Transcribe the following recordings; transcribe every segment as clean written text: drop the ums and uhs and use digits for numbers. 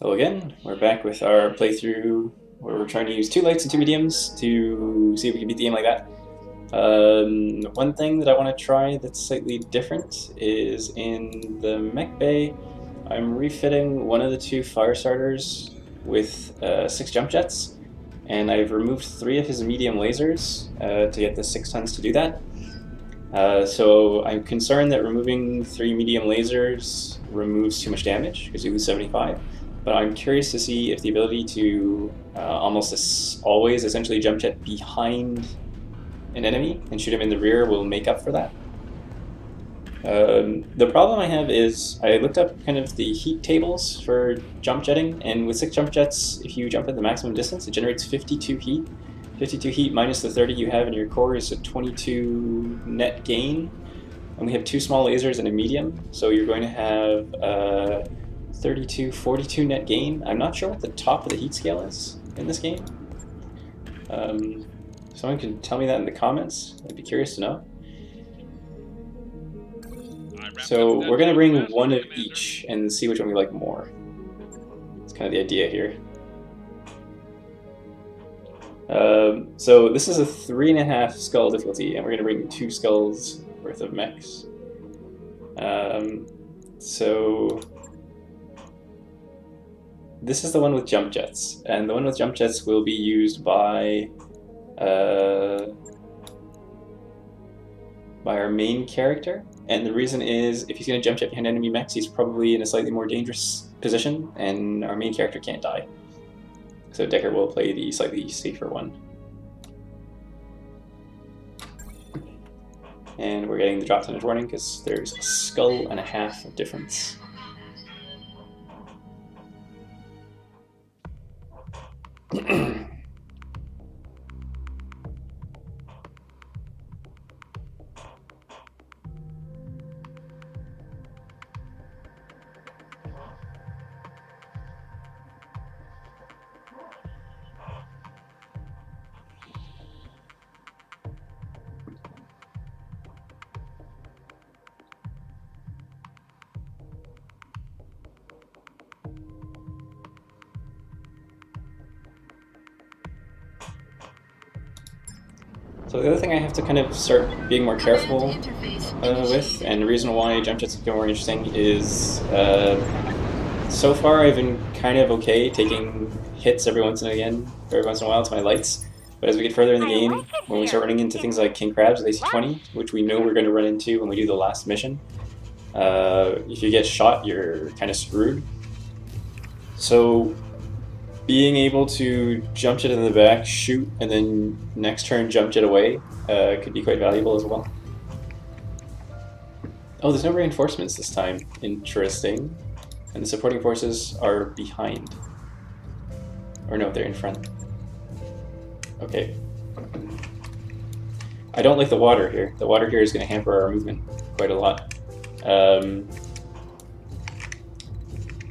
Hello again, we're back with our playthrough where we're trying to use 2 lights and 2 mediums to see if we can beat the game like that. One thing that I want to try that's slightly different is in the mech bay, I'm refitting one of the 2 fire starters with 6 jump jets, and I've removed 3 of his medium lasers to get the 6 tons to do that. So I'm concerned that removing 3 medium lasers removes too much damage because you lose 75. But I'm curious to see if the ability to almost always essentially jump jet behind an enemy and shoot him in the rear will make up for that. The problem I have is I looked up kind of the heat tables for jump jetting, and with 6 jump jets, if you jump at the maximum distance, it generates 52 heat. 52 heat minus the 30 you have in your core is a 22 net gain, and we have 2 small lasers and a medium, so you're going to have 32, 42 net gain. I'm not sure what the top of the heat scale is in this game. Someone can tell me that in the comments. I'd be curious to know. So we're going to bring one of each and see which one we like more. That's kind of the idea here. So this is a 3.5 skull difficulty, and we're going to bring 2 skulls worth of mechs. So this is the one with jump jets, and the one with jump jets will be used by our main character. And the reason is, if he's going to jump jet behind enemy mechs, he's probably in a slightly more dangerous position, and our main character can't die. So Decker will play the slightly safer one. And we're getting the drop tonnage warning because there's a skull and a half of difference. So the other thing I have to kind of start being more careful with, and the reason why jump jets become more interesting is, so far I've been kind of okay taking hits every once in a while to my lights. But as we get further in the game, when we start running into things like king crabs with AC-20, which we know we're going to run into when we do the last mission, if you get shot, you're kind of screwed. So being able to jump jet in the back, shoot, and then next turn jump jet away could be quite valuable as well. Oh, there's no reinforcements this time. Interesting. And the supporting forces are behind. Or no, they're in front. Okay. I don't like the water here. The water here is going to hamper our movement quite a lot.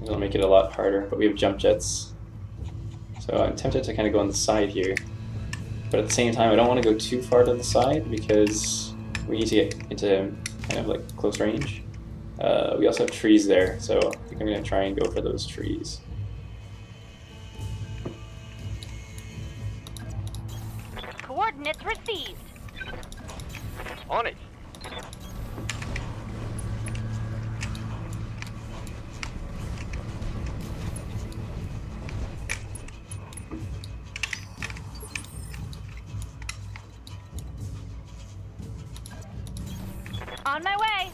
It'll make it a lot harder, but we have jump jets. So I'm tempted to kind of go on the side here, but at the same time I don't want to go too far to the side because we need to get into kind of like close range. We also have trees there, so I think I'm going to try and go for those trees. Coordinates received. On it. On my way.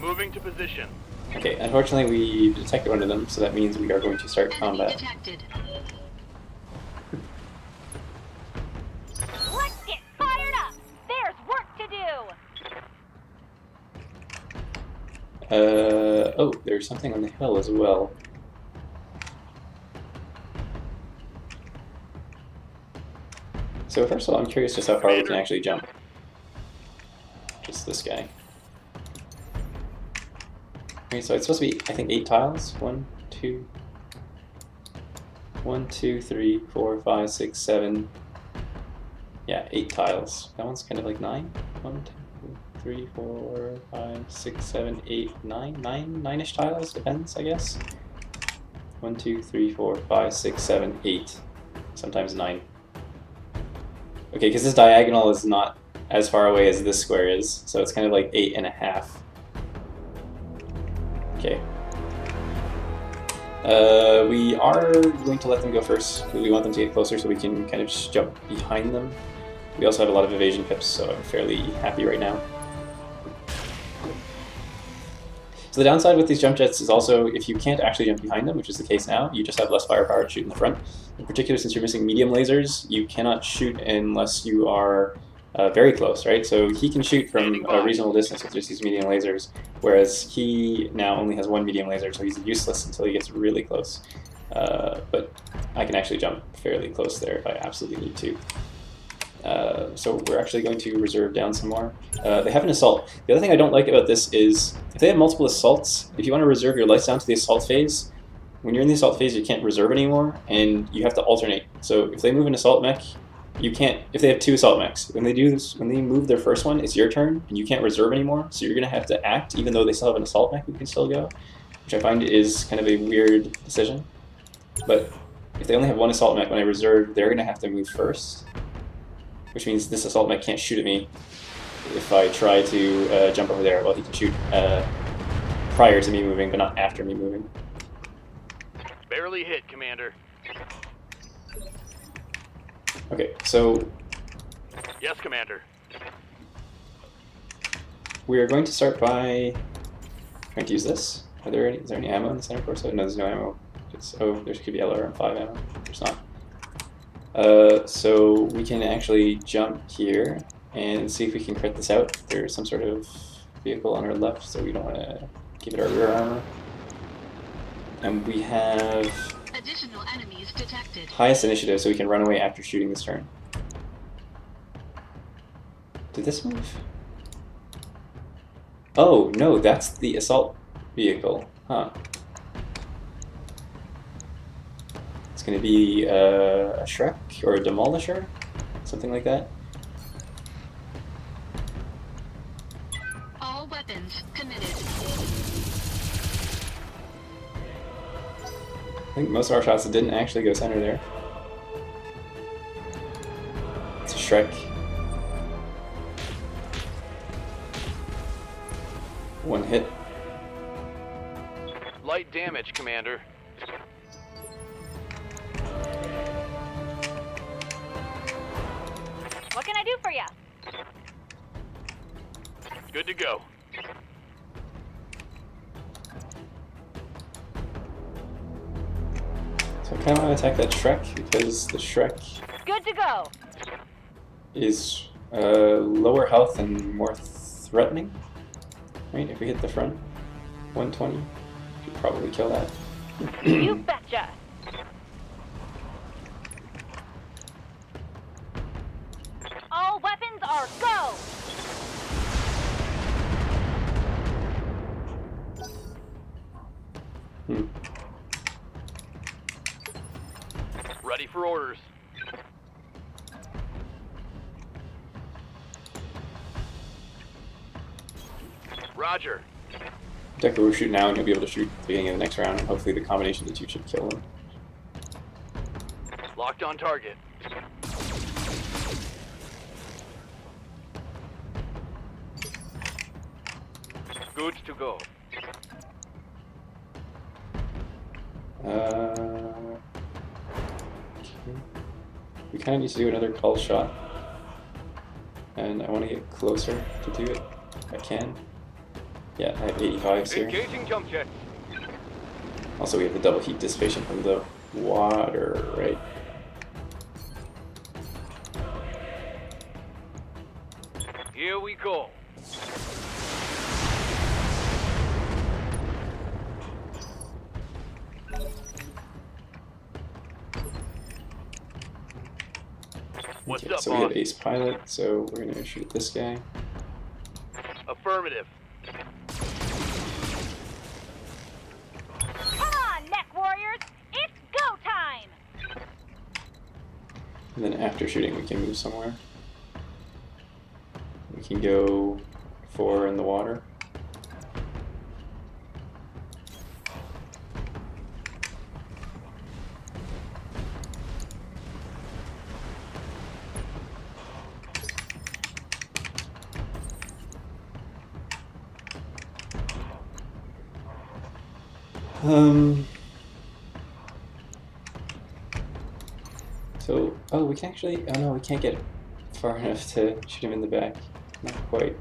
Moving to position. Okay, unfortunately we detected one of them, so that means we are going to start combat. Let's get fired up. There's work to do. Oh, there's something on the hill as well. So first of all, I'm curious just how far we can actually jump. Just this guy. Okay, so it's supposed to be, I think, 8 tiles. 1, 2, 3, 4, 5, 6, 7. Yeah, 8 tiles. That one's kind of like 9. 1, 2, 3, 4, 5, 6, 7, 8, 9, 9-ish tiles, depends, I guess. 1, 2, 3, 4, 5, 6, 7, 8, sometimes 9. Okay, because this diagonal is not as far away as this square is, so it's kind of like 8.5. Okay. We are going to let them go first, because we want them to get closer so we can kind of just jump behind them. We also have a lot of evasion pips, so I'm fairly happy right now. So the downside with these jump jets is also if you can't actually jump behind them, which is the case now, you just have less firepower to shoot in the front. In particular, since you're missing medium lasers, you cannot shoot unless you are very close, right? So he can shoot from a reasonable distance with just these medium lasers, whereas he now only has one medium laser, so he's useless until he gets really close. But I can actually jump fairly close there if I absolutely need to. So we're actually going to reserve down some more. They have an assault. The other thing I don't like about this is, if they have multiple assaults, if you want to reserve your lights down to the assault phase, when you're in the assault phase you can't reserve anymore, and you have to alternate. So if they move an assault mech, you can't, if they have 2 assault mechs, when they do this, when they move their first one, it's your turn, and you can't reserve anymore, so you're going to have to act, even though they still have an assault mech who can still go, which I find is kind of a weird decision. But if they only have 1 assault mech when I reserve, they're going to have to move first, which means this assault mech can't shoot at me if I try to jump over there. Well, he can shoot prior to me moving, but not after me moving. Barely hit, Commander. Okay, so Yes, Commander. we are going to start by trying to use this. Is there any ammo in the center torso? No, there's no ammo. There could be LRM5 ammo. There's not. So we can actually jump here and see if we can crit this out. There's some sort of vehicle on our left, so we don't want to give it our rear armor. And we have additional enemies detected. Highest initiative, so we can run away after shooting this turn. Did this move? Oh, no, that's the assault vehicle. Huh. It's going to be a Shrek or a Demolisher? Something like that. All weapons committed. I think most of our shots didn't actually go center there. It's a Shrek. One hit. Light damage, Commander. What can I do for you? Good to go. So I kind of want to attack that Shrek because the Shrek Good to go. is lower health and more threatening. Right? If we hit the front, 120, should probably kill that. You betcha. All weapons are go. Ready for orders. Roger. Decker will shoot now, and he'll be able to shoot at the beginning of the next round, and hopefully the combination of the two should kill him. Locked on target. Good to go. Okay. We kind of need to do another call shot, and I want to get closer to do it if I can. Yeah, I have 85s here. Engaging jump jet. Also, we have the double heat dissipation from the water, right? Here we go. What's Okay, up, so we have boss? ace pilot, so we're gonna shoot this guy. Affirmative. Come on, Mech Warriors. It's go time. And then after shooting, we can move somewhere. We can go 4 in the water. So, oh, we can actually, oh no, we can't get far enough to shoot him in the back. Not quite.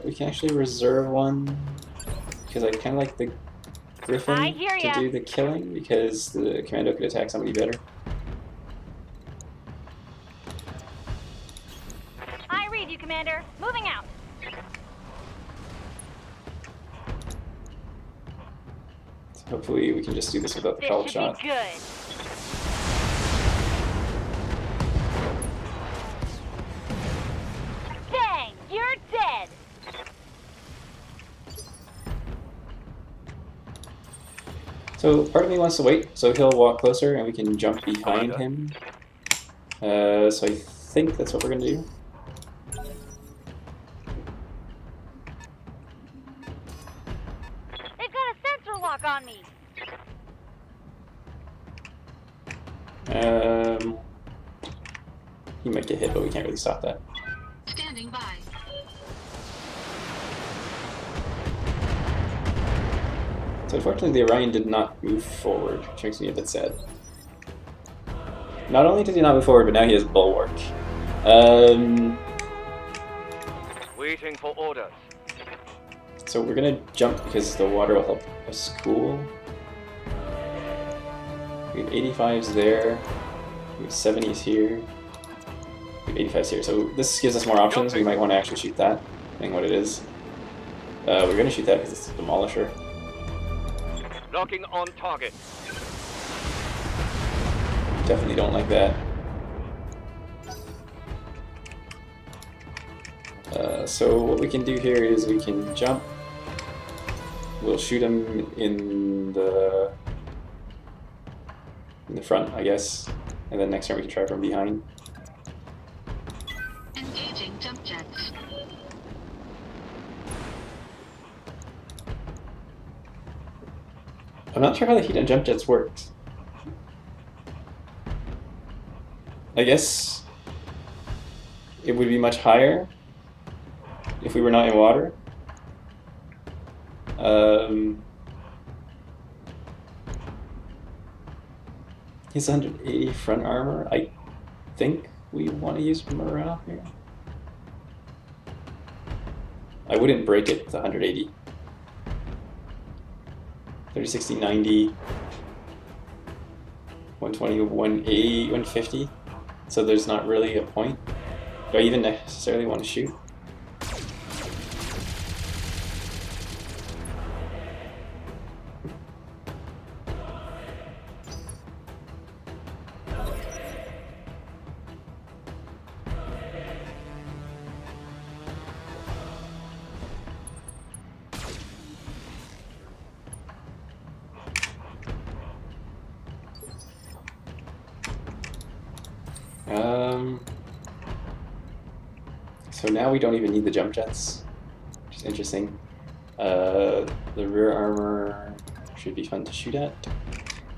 We can actually reserve one, because I kind of like the Griffin I hear to ya. do the killing, because the Commando could attack somebody better. I read you, Commander. Moving out. So hopefully we can just do this without the This pellet should shot. be good. Bang! You're dead. So part of me wants to wait, so he'll walk closer and we can jump behind him. So I think that's what we're gonna do. They've got a sensor lock on me. He might get hit, but we can't really stop that. Standing by. So unfortunately the Orion did not move forward, which makes me a bit sad. Not only did he not move forward, but now he has Bulwark. Waiting for orders. So we're gonna jump because the water will help us cool. We have 85s there. We have 70s here. We have 85s here. So this gives us more options. We might want to actually shoot that, depending what it is. We're gonna shoot that because it's a demolisher. Locking on target. Definitely don't like that. So what we can do here is we can jump. We'll shoot him in the front, I guess, and then next turn we can try from behind. Engaging jump jets. I'm not sure how the heat on jump jets works. I guess it would be much higher if we were not in water. He's 180 front armor. I think we want to use morale here. I wouldn't break it with 180. 30, 60, 90, 120, 180, 150. So there's not really a point. Do I even necessarily want to shoot? So now we don't even need the jump jets, which is interesting. The rear armor should be fun to shoot at.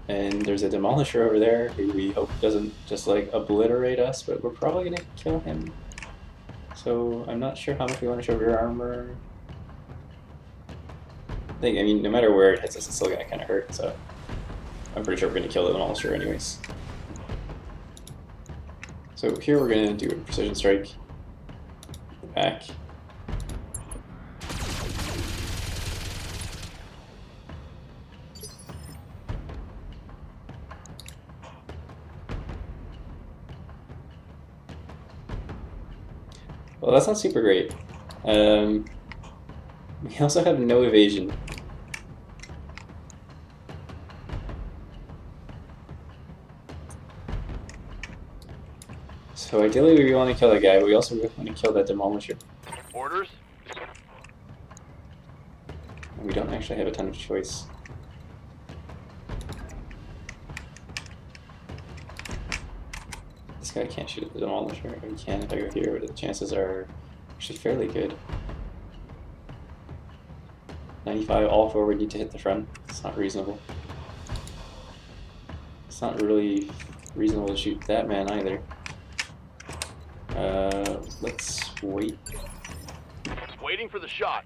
And there's a demolisher over there who we hope doesn't just like obliterate us, but we're probably gonna kill him. So I'm not sure how much we want to show rear armor. I mean, no matter where it hits us, it's still gonna kind of hurt, so I'm pretty sure we're gonna kill the demolisher anyways. So here we're gonna do a precision strike. Back. Well, that's not super great. We also have no evasion. So ideally we want to kill that guy, but we also want to kill that demolisher. Orders? And we don't actually have a ton of choice. This guy can't shoot at the demolisher. He can if I go here, but the chances are actually fairly good. 95 all forward, need to hit the front. It's not reasonable. It's not really reasonable to shoot that man either. Let's wait. Waiting for the shot.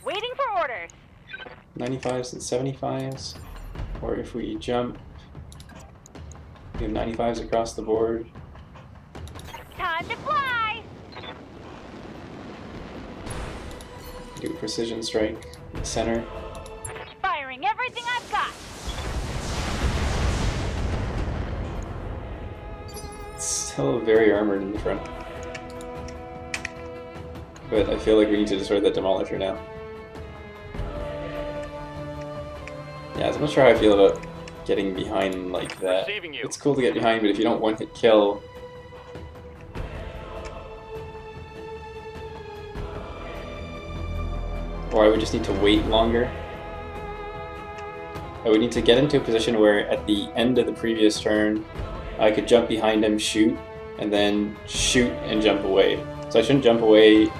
Waiting for orders. 95s and 75s. Or if we jump, we have 95s across the board. Time to fly. Do a precision strike in the center. Firing everything I've got. It's still very armored in the front. But I feel like we need to destroy that demolisher now. Yeah, I'm not sure how I feel about getting behind like that. Receiving you. It's cool to get behind, but if you don't one-hit kill... Or I would just need to wait longer. I would need to get into a position where at the end of the previous turn, I could jump behind him, shoot, and then shoot and jump away. So I shouldn't jump away.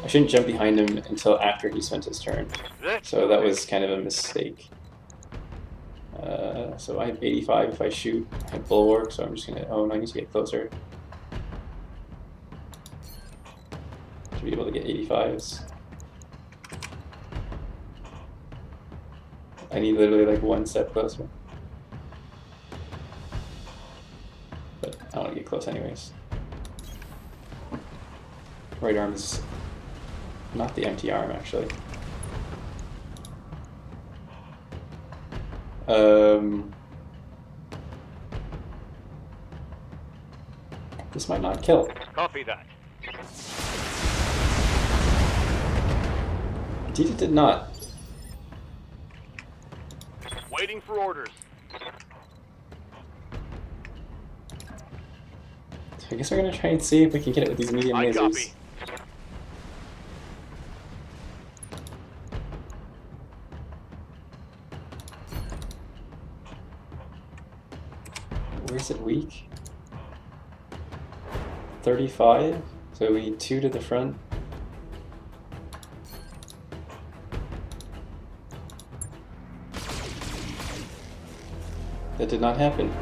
I shouldn't jump behind him until after he spent his turn. So that was kind of a mistake. So I have 85 if I shoot. I have bulwark, so I'm just gonna. Oh no, I need to get closer to be able to get 85s. I need literally like one step closer. But I want to get close anyways. Right arm is not the empty arm actually. This might not kill. Copy that. Indeed it did not. Waiting for orders. So I guess we're gonna try and see if we can get it with these medium I lasers. copy. Where's it weak? 35, so we need 2 to the front. That did not happen.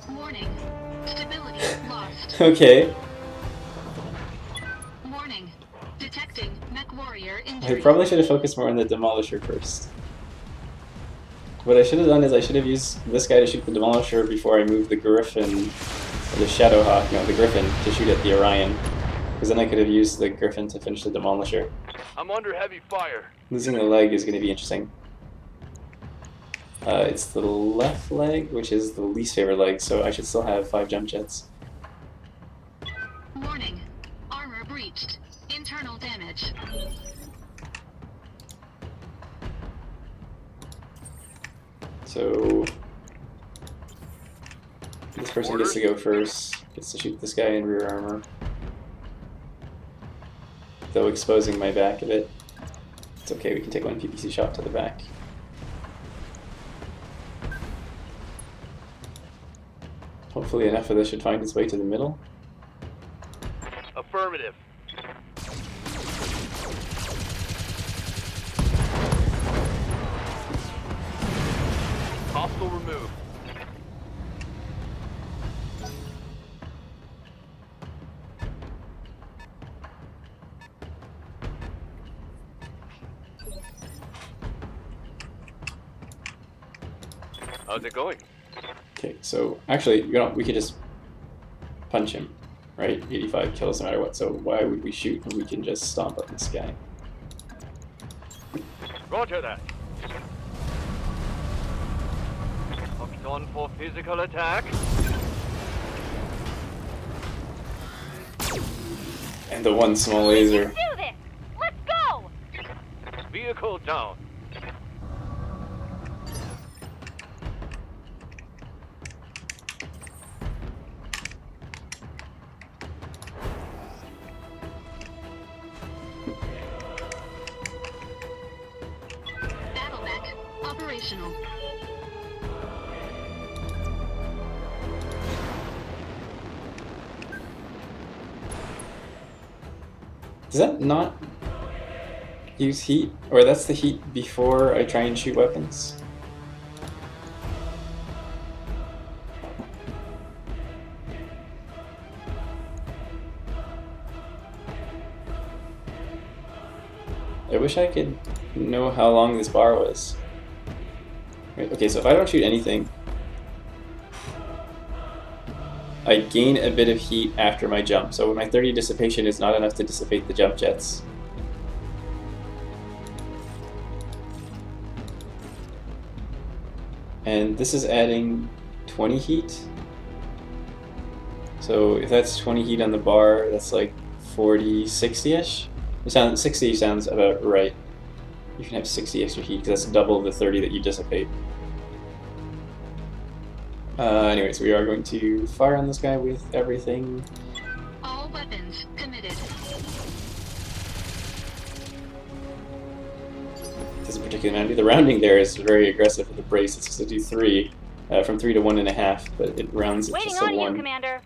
Warning. Stability lost. Okay. Warning. Detecting Mech Warrior I injury. probably should have focused more on the demolisher first. What I should have done is I should have used this guy to shoot the demolisher before I moved the Griffin, or the Shadowhawk, no, the Griffin, to shoot at the Orion. Because then I could have used the Griffin to finish the demolisher. I'm under heavy fire. Losing the leg is going to be interesting. It's the left leg, which is the least favorite leg, so I should still have 5 jump jets. Warning. Armor breached. Internal damage. So this person gets to go first, gets to shoot this guy in rear armor. Though exposing my back a bit. It's okay, we can take 1 PPC shot to the back. Hopefully enough of this should find its way to the middle. Affirmative. Hostile removed. How's it going? Okay, so actually, you know, we could just punch him, right? 85 kills no matter what, so why would we shoot when we can just stomp up this guy? Roger that. Locked on for physical attack. And the one small laser. Do this. Let's go. Vehicle down. operational. Does that not use heat? Or that's the heat before I try and shoot weapons? I wish I could know how long this bar was. Right, okay, so if I don't shoot anything, I gain a bit of heat after my jump, so my 30 dissipation is not enough to dissipate the jump jets. And this is adding 20 heat. So if that's 20 heat on the bar, that's like 40, 60-ish? 60 sounds about right. You can have 60 extra heat because that's double the 30 that you dissipate. Anyways, we are going to fire on this guy with everything. All weapons committed. Doesn't particularly matter. The rounding there is very aggressive with the brace. It's supposed to do 3, from 3 to 1.5, but it rounds it Waiting just to on 1. you, Commander.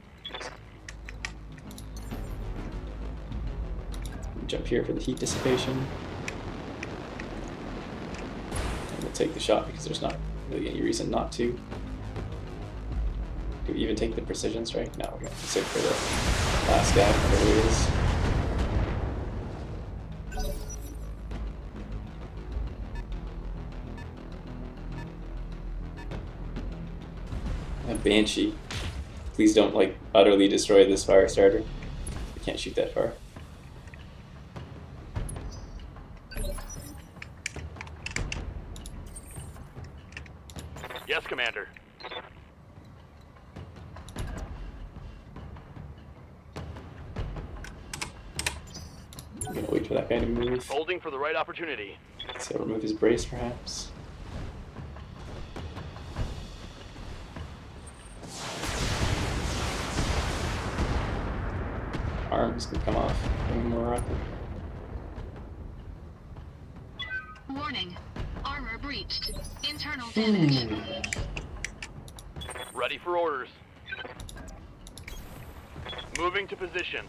Jump here for the heat dissipation. And we'll take the shot because there's not really any reason not to. Do we even take the precision strike? No, we're going to sit for the last guy, whatever it is. A Banshee. Please don't, like, utterly destroy this fire starter. We can't shoot that far. Yes, Commander. I'm gonna wait for that guy to move. Holding for the right opportunity. So remove his brace, perhaps. Arms can come off. One more rocket. Warning. Armor breached. Internal damage. Ready for orders. Moving to position.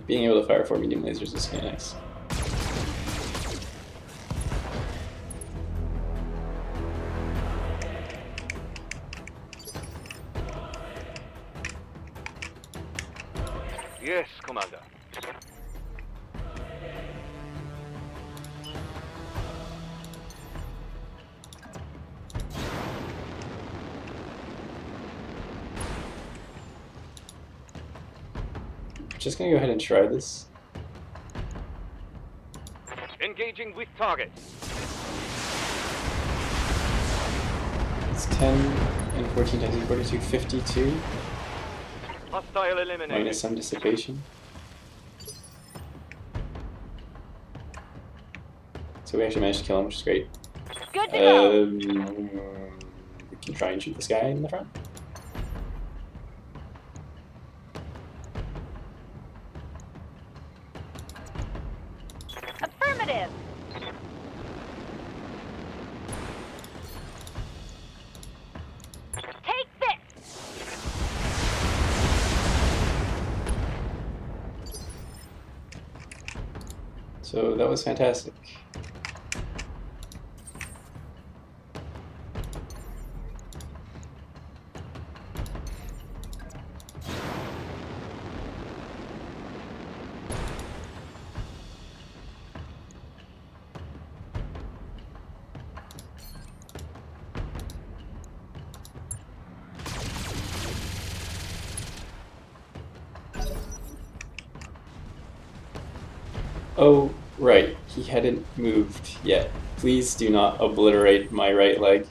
Being able to fire 4 medium lasers is kind of nice. Yes, Commander. Just gonna go ahead and try this. Engaging with target. It's 10 and 14 times 42, 52. Hostile eliminated. Minus some dissipation. So we actually managed to kill him, which is great. Good to go. We can try and shoot this guy in the front. Affirmative. Take this. So that was fantastic. Oh, right. He hadn't moved yet. Please do not obliterate my right leg.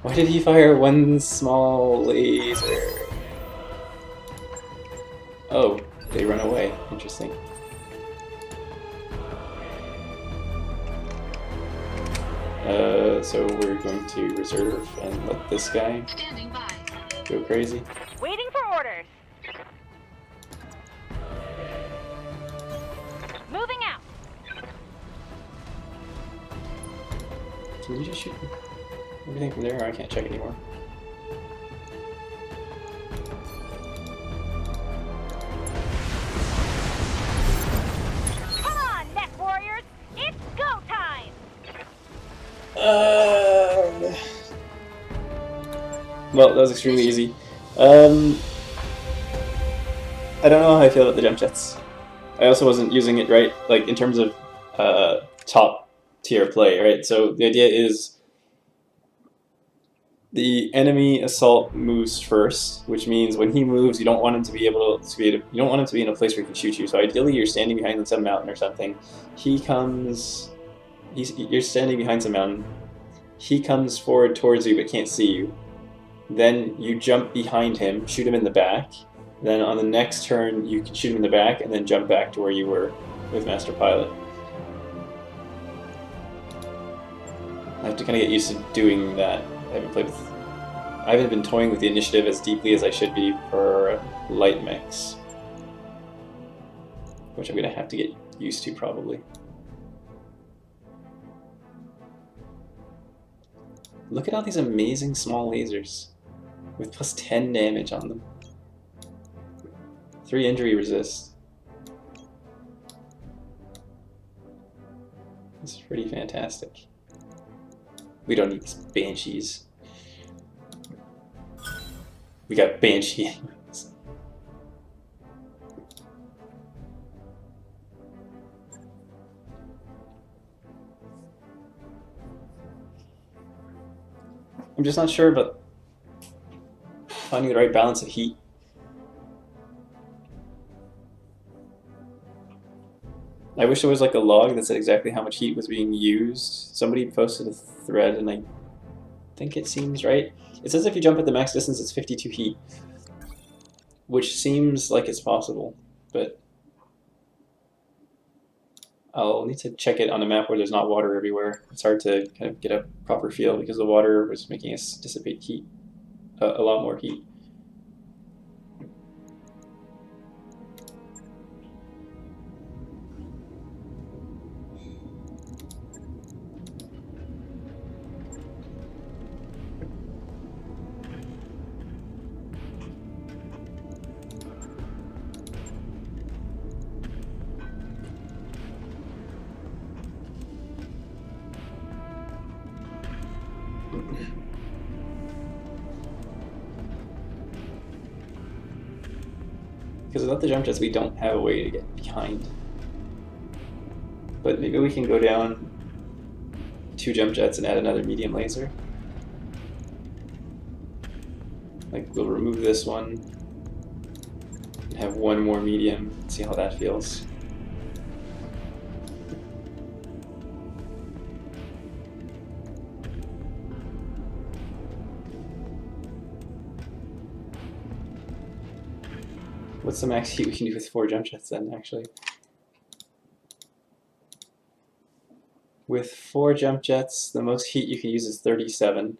Why did he fire one small laser? Oh, they run away. Interesting. So we're going to reserve and let this guy Standing by. go crazy. Waiting for orders. Can you just shoot everything from there? Or I can't check anymore. Come on, Mech Warriors! It's go time! Well, that was extremely easy. I don't know how I feel about the jump jets. I also wasn't using it right, like in terms of top tier play, right? So the idea is the enemy assault moves first, which means when he moves, you don't want him to be able to you don't want him to be in a place where he can shoot you. So ideally, you're standing behind some mountain or something. You're standing behind some mountain. He comes forward towards you but can't see you. Then you jump behind him, shoot him in the back. Then on the next turn, you can shoot him in the back and then jump back to where you were with Master Pilot. I have to kind of get used to doing that. I haven't been toying with the initiative as deeply as I should be for light mechs, which I'm going to have to get used to probably. Look at all these amazing small lasers with plus 10 damage on them. 3 injury resist. This is pretty fantastic. We don't need banshees. We got banshee. I'm just not sure about finding the right balance of heat. I wish there was like a log that said exactly how much heat was being used. Somebody posted a thread and I think it seems right. It says if you jump at the max distance it's 52 heat, which seems like it's possible, but I'll need to check it on a map where there's not water everywhere. It's hard to kind of get a proper feel because the water was making us dissipate heat, a lot more heat. Because without the jump jets, we don't have a way to get behind. But maybe we can go down 2 jump jets and add another medium laser. Like, we'll remove this one and have 1 more medium, see how that feels. What's the max heat we can do with 4 jump jets then, actually? With 4 jump jets, the most heat you can use is 37.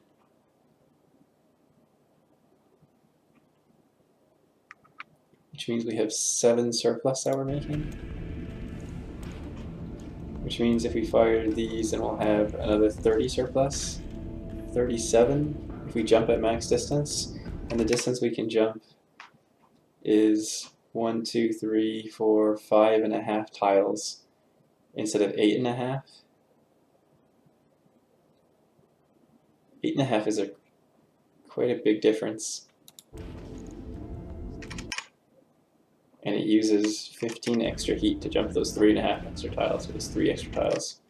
Which means we have 7 surplus that we're making. Which means if we fire these, then we'll have another 30 surplus. 37 if we jump at max distance. And the distance we can jump is 1, 2, 3, 4, 5.5 tiles instead of 8.5. 8.5 is quite a big difference. And it uses 15 extra heat to jump those 3.5 extra tiles, so those 3 extra tiles.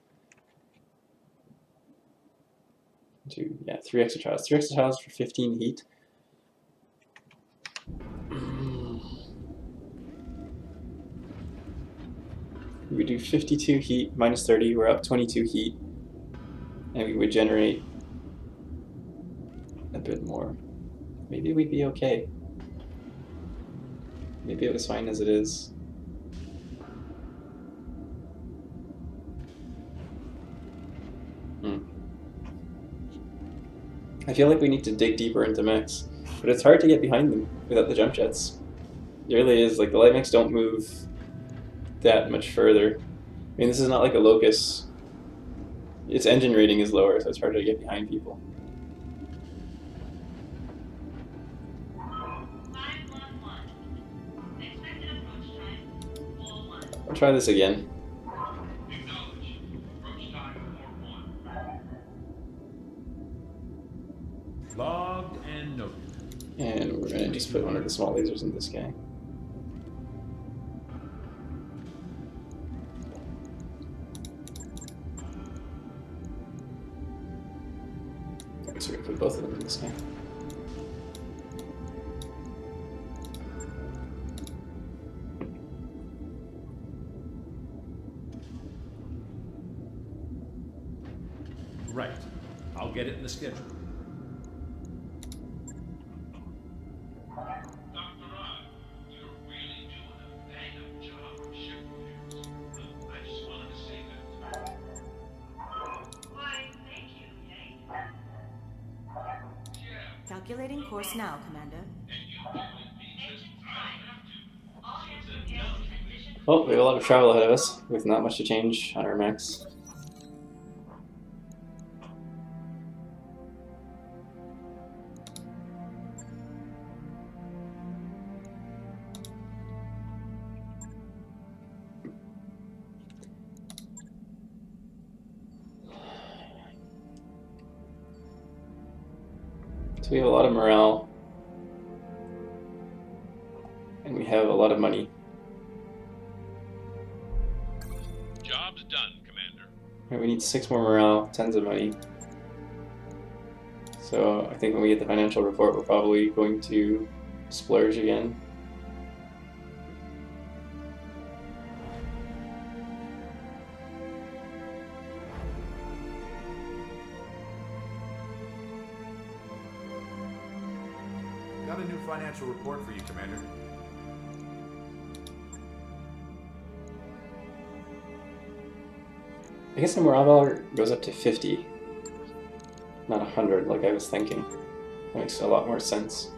3 extra tiles. 3 extra tiles for 15 heat. We do 52 heat minus 30, we're up 22 heat, and we would generate a bit more. Maybe we'd be okay. Maybe it was fine as it is. I feel like we need to dig deeper into mechs, but it's hard to get behind them without the jump jets. It really is. Like, the light mechs don't move that much further. I mean, this is not like a Locust its engine rating is lower, so it's harder to get behind people. 511. Expected approach time 41. I'll try this again. Acknowledge. Approach time 41. Logged and noted. And we're gonna just put one of the small lasers in this guy. Okay, so we're gonna put both of them in this guy. Right. I'll get it in the schedule. Dr. Rod, you're really doing a bang-up job of ship repairs. I just wanted to say that. Why, thank you, Jay. Yeah, Calculating course now, Commander. and you do it because I don't have to. All hands prepare for transition. Well, we have a lot of travel ahead of us, with not much to change on our mechs. So we have a lot of morale, and we have a lot of money. Job's done, Commander. Right, we need 6 more morale, tons of money. So I think when we get the financial report, we're probably going to splurge again. Got a new financial report for you, Commander. I guess the morale value goes up to 50, not 100 like I was thinking. That makes a lot more sense.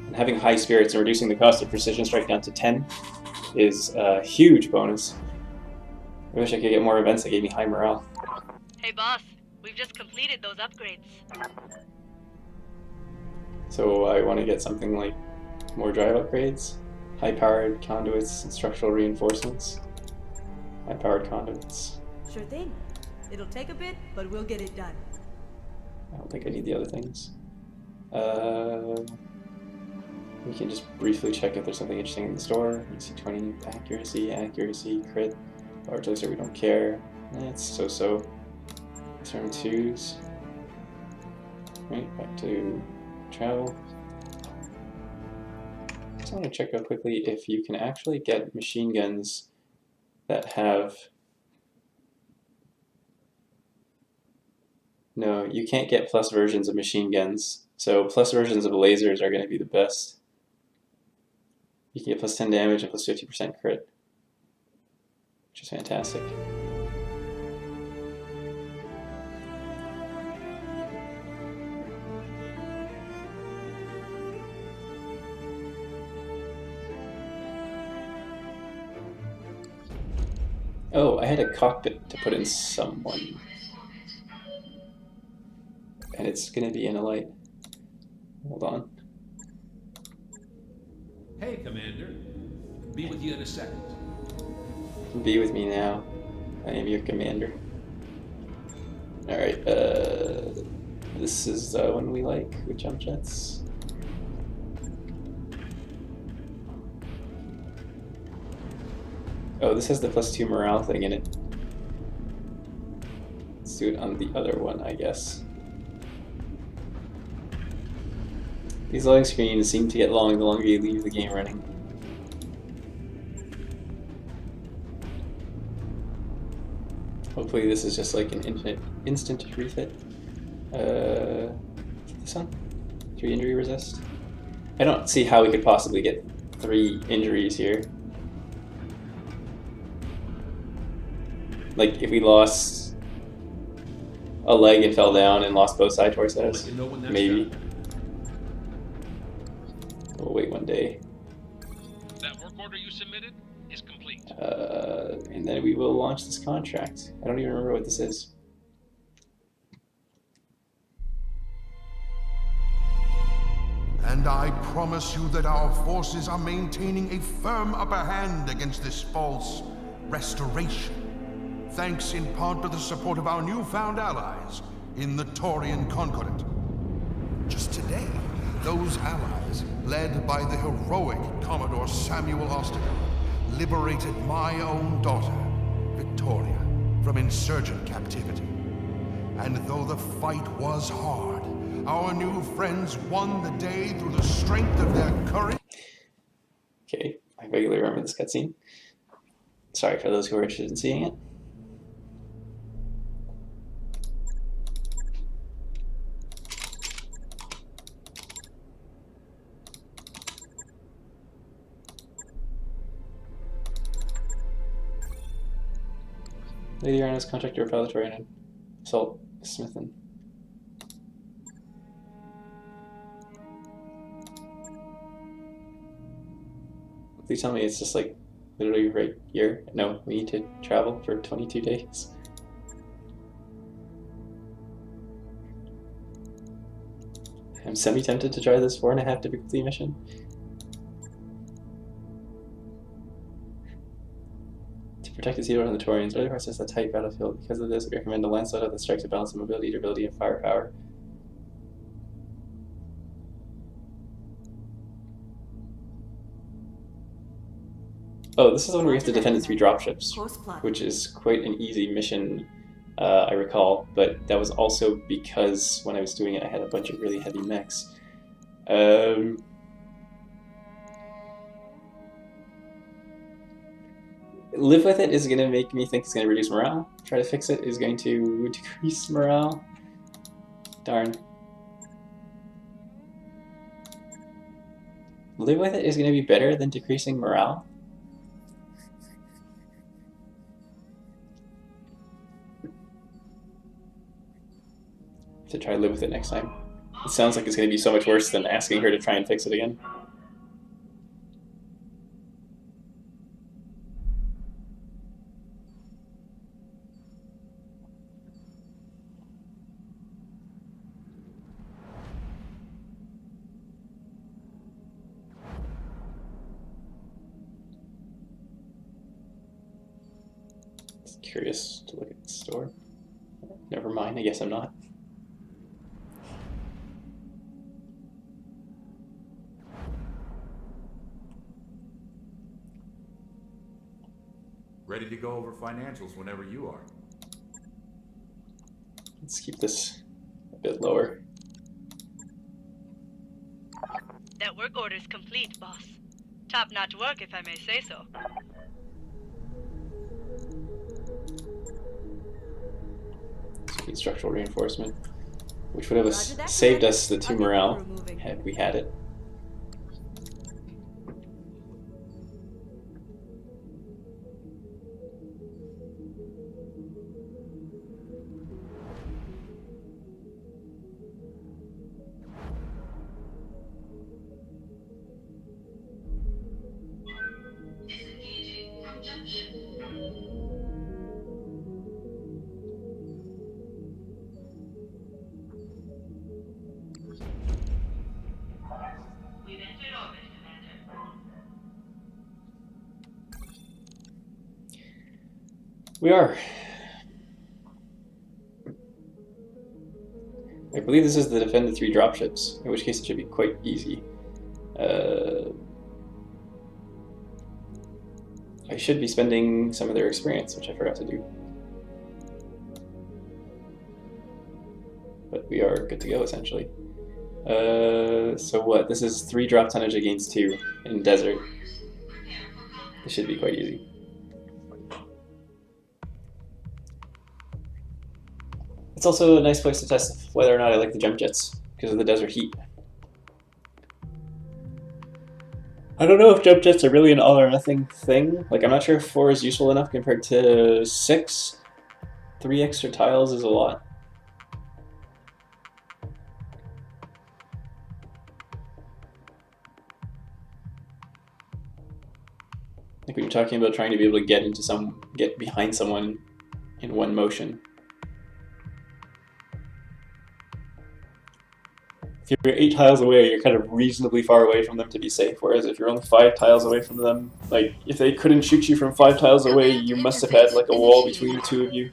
And having high spirits and reducing the cost of precision strike down to 10 is a huge bonus. I wish I could get more events that gave me high morale. Hey boss, we've just completed those upgrades. So I want to get something like more drive upgrades, high-powered conduits and structural reinforcements. High-powered conduits. Sure thing. It'll take a bit, but we'll get it done. I don't think I need the other things. We can just briefly check if there's something interesting in the store. You see 20 accuracy, crit. Large laser, we don't care. It's so-so. Turn 2s. Right, back to travel. Just want to check out quickly if you can actually get machine guns that have... No, you can't get plus versions of machine guns. So plus versions of lasers are going to be the best. You can get plus 10 damage and plus 50% crit, which is fantastic. Oh, I had a cockpit to put in someone. And it's gonna be in a light. Hold on. Hey, Commander. Be with you in a second. Be with me now. I am your commander. Alright, this is the one we like with jump jets. Oh, this has the +2 morale thing in it. Let's do it on the other one, I guess. These loading screens seem to get long the longer you leave the game running. Hopefully this is just like an instant refit. This one? 3 injury resist? I don't see how we could possibly get 3 injuries here. Like if we lost a leg and fell down and lost both side torsos, You know when that's maybe. done. We'll wait one day. That work order you submitted? is complete. And then we will launch this contract. I don't even remember what this is. And I promise you that our forces are maintaining a firm upper hand against this false restoration, thanks in part to the support of our newfound allies in the Taurian Concordat. Just today, those allies, led by the heroic Commodore Samuel Ostergaard, liberated my own daughter, Victoria, from insurgent captivity. And though the fight was hard, our new friends won the day through the strength of their courage. Okay, I vaguely remember this cutscene. Sorry for those who are interested in seeing it. Lady Arna's contractor Battletech and Assault Smithin. Please tell me it's just like literally right here. No, we need to travel for 22 days. I'm semi-tempted to try this 4.5 difficulty mission. To protect the Zero and the Taurians, early parts is a tight battlefield. Because of this, we recommend a landslide that strikes a balance of mobility, durability, and firepower. Oh, this is the one where you have to defend the 3 dropships, which is quite an easy mission, I recall, but that was also because when I was doing it I had a bunch of really heavy mechs. Live with it is going to make me think it's going to reduce morale. Try to fix it is going to decrease morale. Darn. Live with it is going to be better than decreasing morale. To try to live with it next time. It sounds like it's going to be so much worse than asking her to try and fix it again. Just curious to look at the store. Never mind, I guess I'm not. Ready to go over financials whenever you are. Let's keep this a bit lower. That work order's complete, boss. Top-notch work, if I may say so. Speed structural reinforcement, which would have saved us the 2 morale had we had it. We are. I believe this is the defend the 3 dropships, in which case it should be quite easy. I should be spending some of their experience, which I forgot to do. But we are good to go, essentially. So what? This is 3 drop tonnage against 2 in desert. This should be quite easy. It's also a nice place to test whether or not I like the jump jets, because of the desert heat. I don't know if jump jets are really an all or nothing thing. Like, I'm not sure if 4 is useful enough compared to 6. 3 extra tiles is a lot. Like when you're talking about trying to be able to get behind someone in one motion. If you're 8 tiles away, you're kind of reasonably far away from them to be safe. Whereas if you're only 5 tiles away from them, like if they couldn't shoot you from 5 tiles away, you must have had like a wall between the two of you,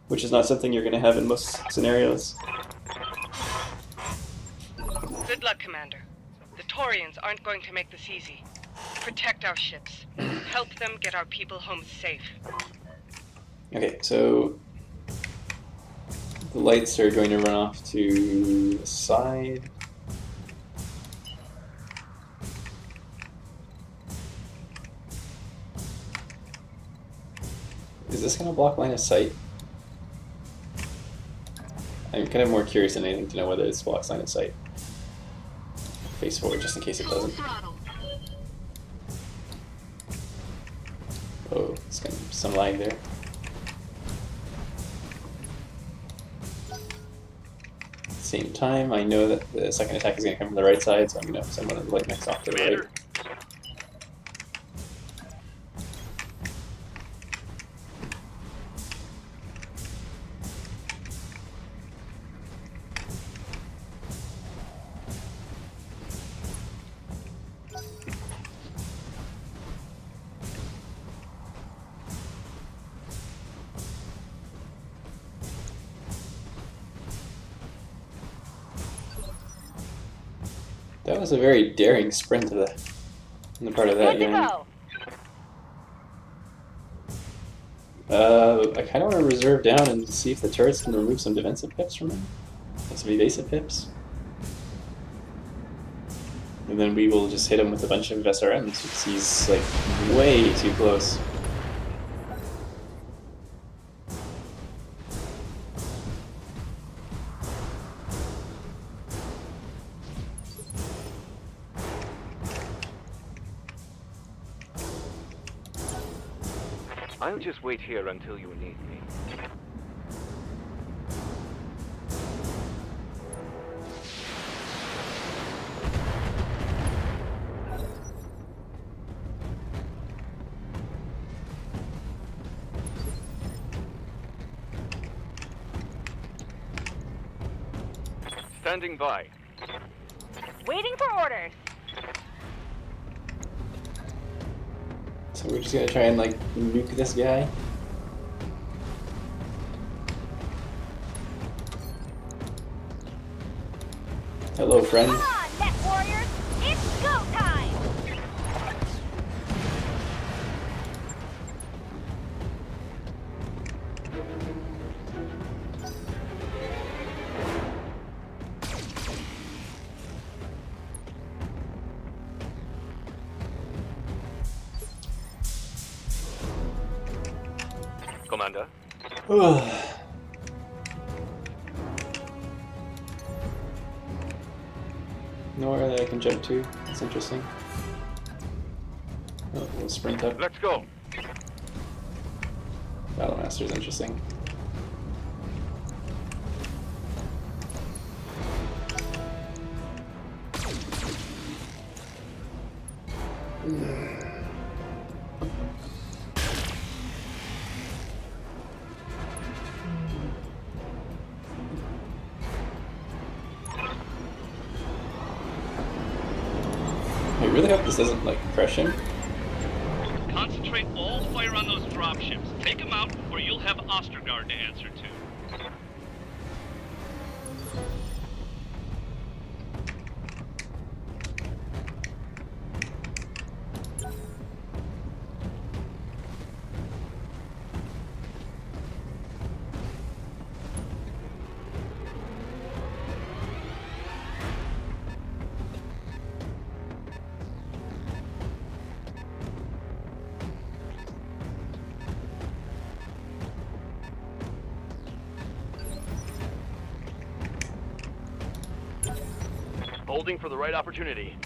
which is not something you're going to have in most scenarios. Good luck, Commander. The Taurians aren't going to make this easy. Protect our ships. Help them get our people home safe. Okay, so the lights are going to run off to the side. Is this going to block line of sight? I'm kind of more curious than anything to know whether this blocks line of sight. Face forward just in case it doesn't. Oh, it's got some lag there. At the same time, I know that the second attack is going to come from the right side, so I'm going to send one of the light mechs off to the right. That was a very daring sprint on the part of that Good to unit. I kind of want to reserve down and see if the turrets can remove some defensive pips from him. Some evasive pips. And then we will just hit him with a bunch of SRMs because he's like way too close. I'll just wait here until you need me. Standing by. Waiting for orders. So we're just gonna try and like nuke this guy. Hello, friend. Come on, Mech Warriors! It's go time! Commander. Nowhere that I can jump to. That's interesting. Oh, we'll sprint up. Let's go. Battlemaster's interesting. I really hope this doesn't like crush him. Concentrate all fire on those dropships. Take them out, or you'll have Ostergaard to answer to. Holding for the right opportunity.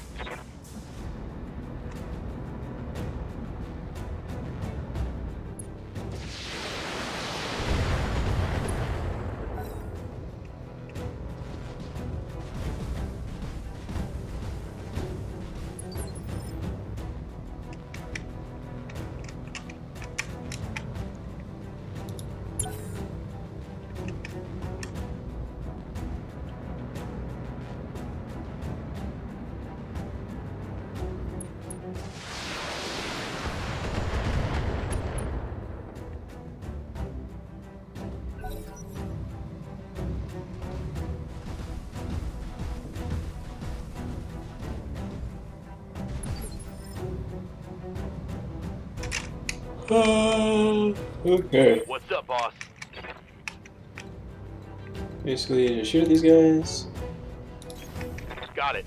Okay. What's up, boss? Basically, just shoot at these guys. Got it.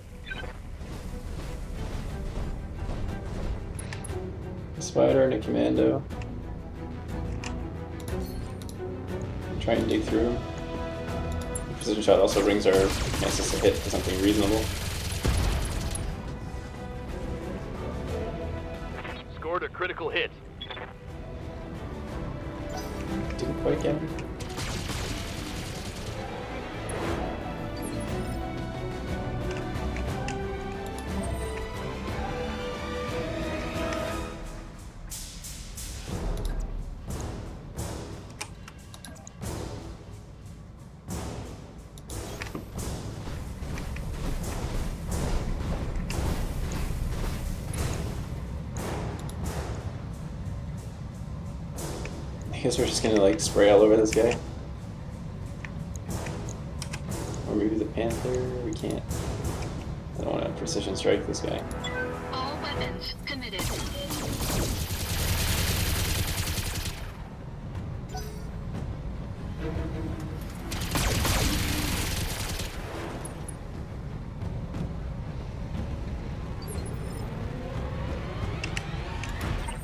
A spider and a commando. Try and dig through them. Precision shot also brings our chances to hit to something reasonable. Scored a critical hit. Didn't quite get him. I guess we're just gonna like spray all over this guy. Or maybe the Panther, we can't. I don't want to precision strike this guy. All weapons committed.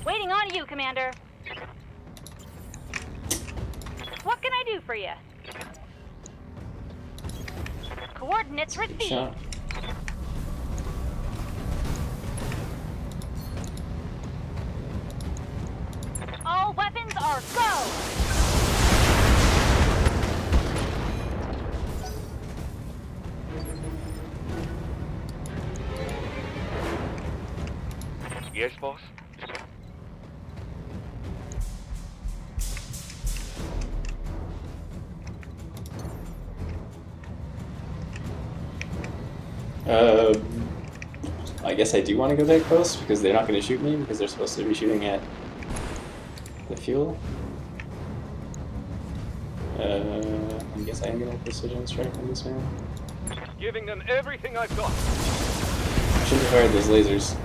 Waiting on you, Commander. What can I do for you? Coordinates Good received. shot. All weapons are go! Yes, boss? I guess I do want to go that close because they're not going to shoot me because they're supposed to be shooting at the fuel. I guess I am going to precision strike on this man. Giving them everything I've got. I shouldn't have fired those lasers.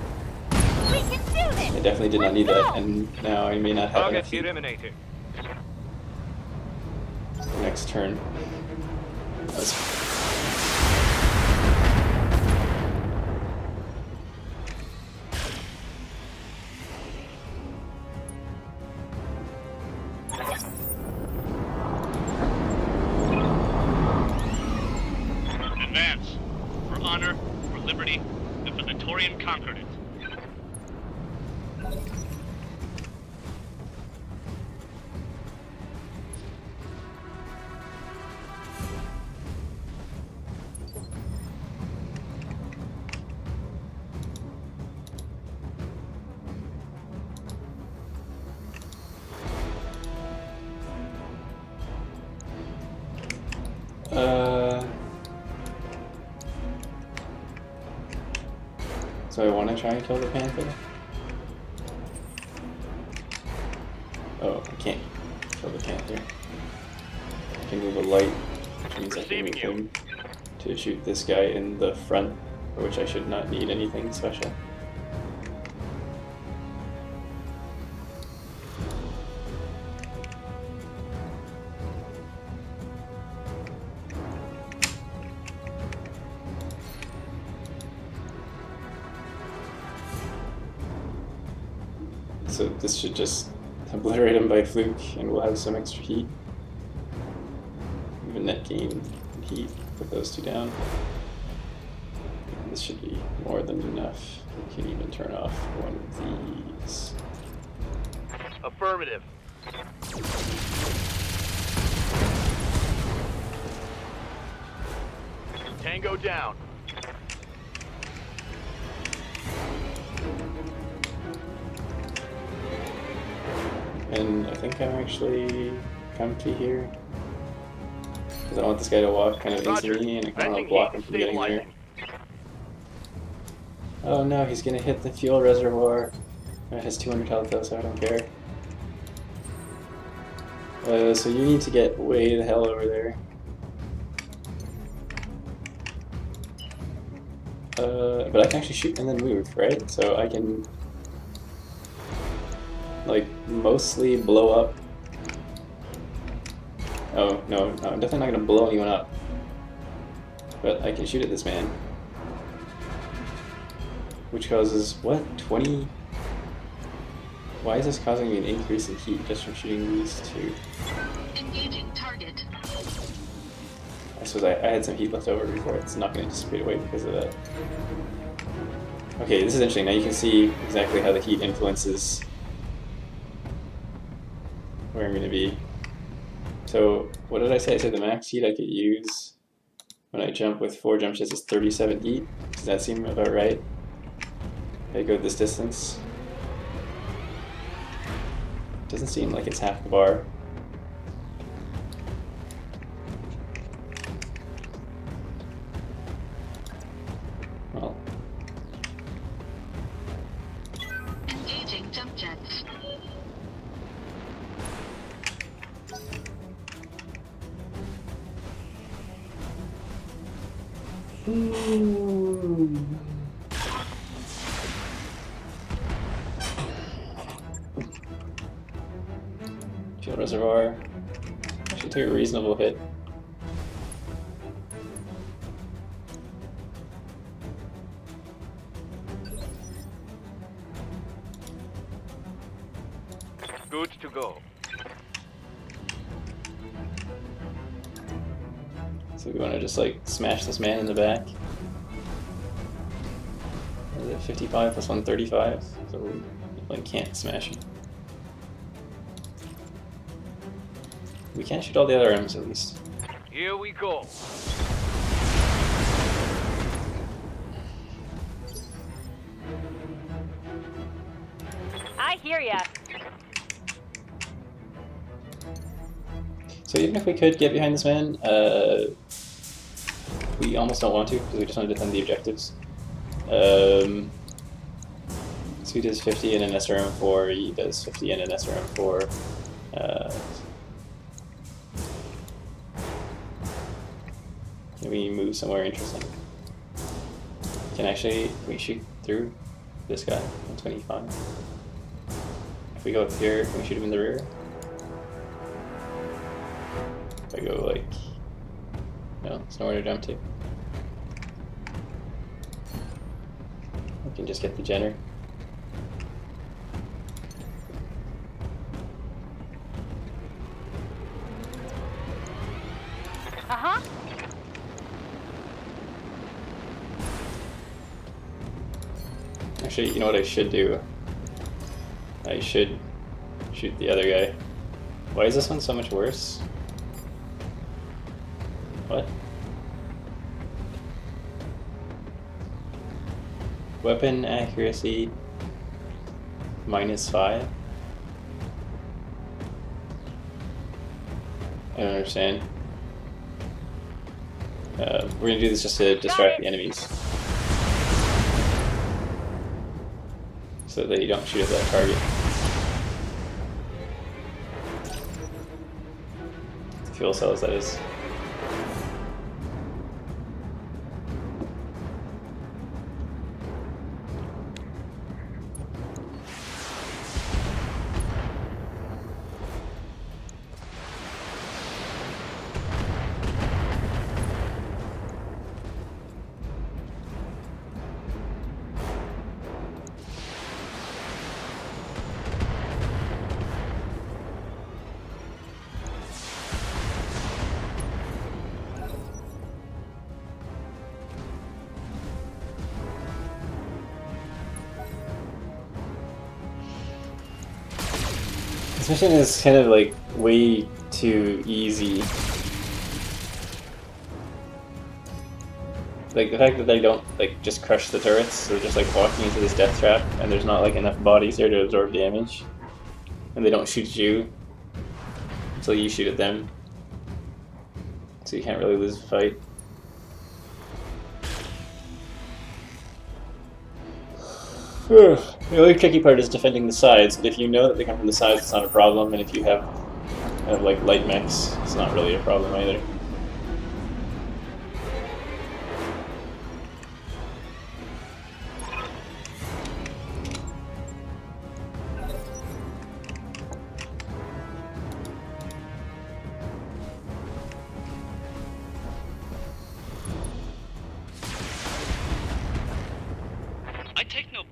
We can do this! I definitely did not need that, and now I may not have Target enough heat eliminated. next turn. That's Advance. For honor, for liberty, and for the Torian Concordat. So I want to try and kill the Panther. Oh, I can't kill the Panther. I can move a light, which means I can move him to shoot this guy in the front, for which I should not need anything special. So this should just obliterate him by fluke, and we'll have some extra heat. Even net gain heat with those two down. This should be more than enough. We can even turn off one of these. Affirmative. Tango down. And I think I'm actually comfy here. Because I want this guy to walk kind of into me, and I kind of want to block him from getting there. Oh no, he's gonna hit the fuel reservoir. It has 200 health though, so I don't care. So you need to get way the hell over there. But I can actually shoot and then move, right? So I can like mostly blow up. Oh no, no, I'm definitely not gonna blow anyone up. But I can shoot at this man. Which causes what? 20? Why is this causing me an increase in heat just from shooting these two? Engaging target. I suppose I had some heat left over before. It's not going to dissipate away because of that. Okay, this is interesting. Now you can see exactly how the heat influences where I'm going to be. So what did I say? I said the max heat I could use when I jump with 4 jump jets is 37 heat. Does that seem about right? If I go this distance. Doesn't seem like it's half the bar. Well. Engaging jump jets. Fuel reservoir. Actually took a reasonable hit. Good to go. So we want to just like smash this man in the back. Is it 55 plus 135? So we like can't smash him. We can't shoot all the other arms at least. Here we go. I hear ya. So even if we could get behind this man, we almost don't want to because we just want to defend the objectives. So he does 50 in an SRM4, he does 50 in an SRM4. Can we move somewhere interesting? Can we shoot through this guy? 125. If we go up here, can we shoot him in the rear? If I go like, no, there's nowhere to jump to. We can just get the Jenner. Uh-huh. Actually, you know what I should do? I should shoot the other guy. Why is this one so much worse? What? Weapon accuracy -5? I don't understand. We're gonna do this just to distract the enemies. So that you don't shoot at that target. Fuel cells, that is. This mission is kind of like way too easy. Like the fact that they don't like just crush the turrets, so they're just like walking into this death trap and there's not like enough bodies there to absorb damage. And they don't shoot at you until you shoot at them. So you can't really lose the fight. The only tricky part is defending the sides, but if you know that they come from the sides, it's not a problem, and if you have like light mechs, it's not really a problem either.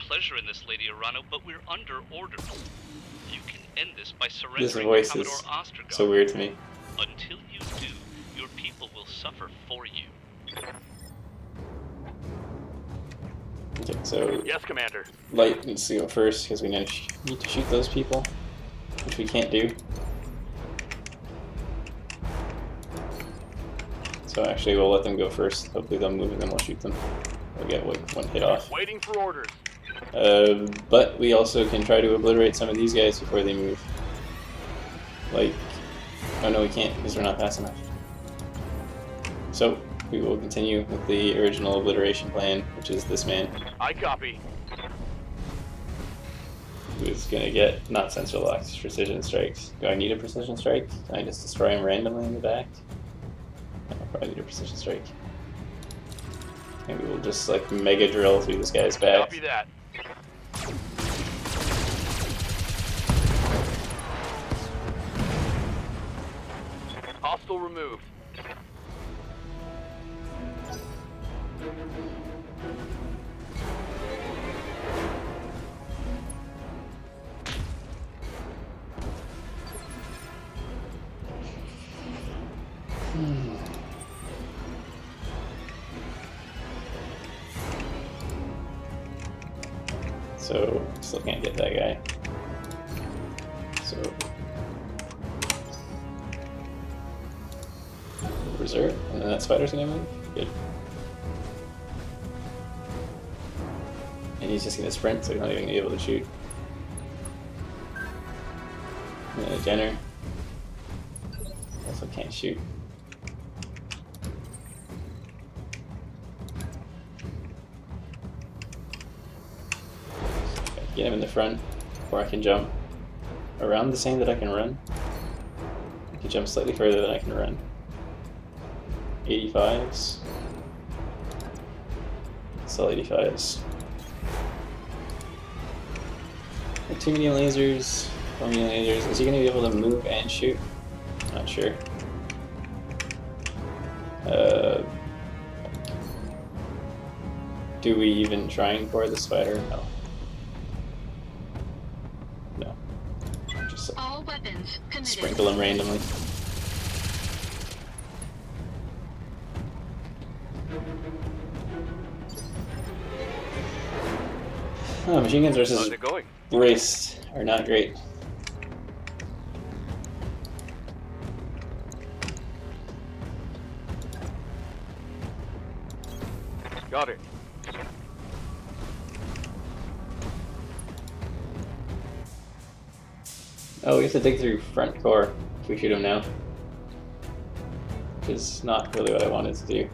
pleasure in this, Lady Arano, but we're under orders. You can end this by This surrendering voice Commodor is Ostergaard. so weird to me. Until you do, your people will suffer for you. Okay, so Yes, Commander. Light needs to go first because we need to shoot those people, which we can't do. So actually we'll let them go first. Hopefully they'll move and then we'll shoot them. We'll get like one hit off. Waiting for orders. But we also can try to obliterate some of these guys before they move. Like, oh no we can't because we're not fast enough. So we will continue with the original obliteration plan, which is this man. I copy. Who's gonna get not sensor locks, precision strikes. Do I need a precision strike? Can I just destroy him randomly in the back? No, I'll probably need a precision strike. Maybe we'll just like mega drill through this guy's back. Copy that. Hostile removed. So still can't get that guy. So reserve, and then that spider's gonna move. Good. And he's just gonna sprint, so he's not even gonna be able to shoot. And then a Jenner. Also can't shoot. Get him in the front, or I can jump around the same that I can run. I can jump slightly further than I can run. 85s. Sell 85s. Like 2 medium lasers, 4 medium lasers. Is he going to be able to move and shoot? Not sure. Do we even try and core the spider? No. No. Just All weapons committed. sprinkle him randomly. Oh, machine guns versus How's it going? braced are not great. Got it. Oh, we have to dig through front core if we shoot him now. Which is not really what I wanted to do.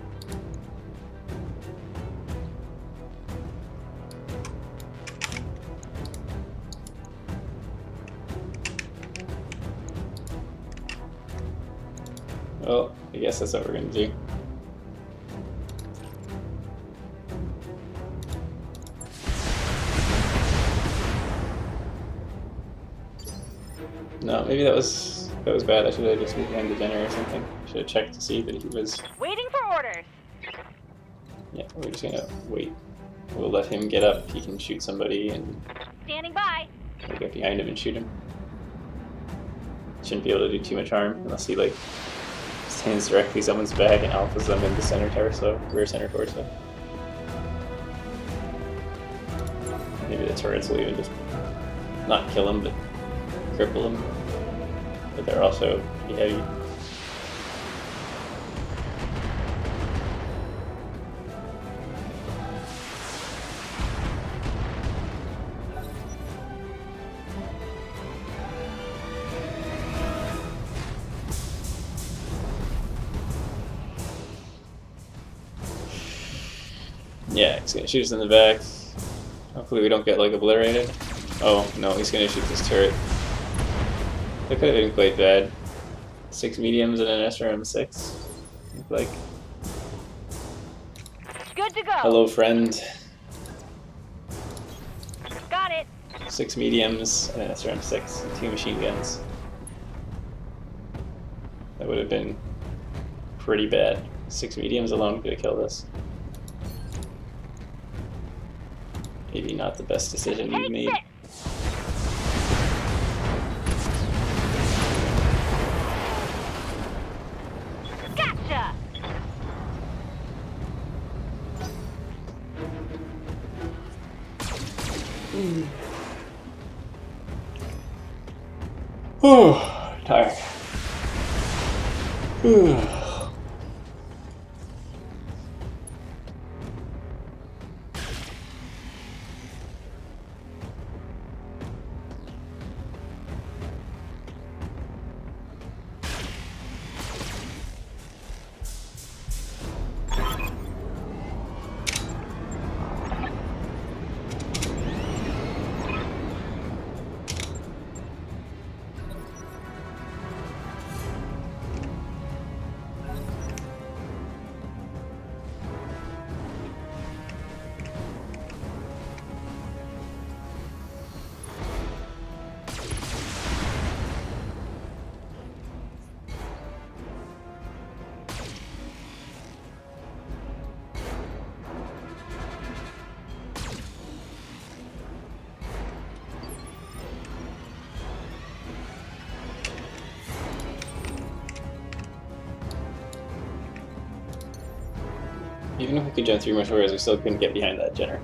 Well, I guess that's what we're gonna do. No, maybe that was bad. I should have just moved behind the Jenner or something. Should have checked to see that he was. Waiting for orders. Yeah, we're just gonna wait. We'll let him get up. He can shoot somebody, and Standing by. we'll get behind him and shoot him. Shouldn't be able to do too much harm unless he like stands directly someone's back and alphas them in the center torso, rear center torso. Maybe the turrets will even just not kill him, but cripple him. But they're also pretty heavy. Yeah, he's gonna shoot us in the back. Hopefully we don't get like obliterated. Oh no, he's gonna shoot this turret. That could have been quite bad. 6 mediums and an SRM6. Like, Good to go. hello friend. Got it. 6 mediums and an SRM6 and 2 machine guns. That would have been pretty bad. 6 mediums alone could have killed us. maybe not the best decision we've Take made. this. Gotcha. Whew, tired. Whew. Even if we could jump 3 more stories, we still couldn't get behind that Jenner.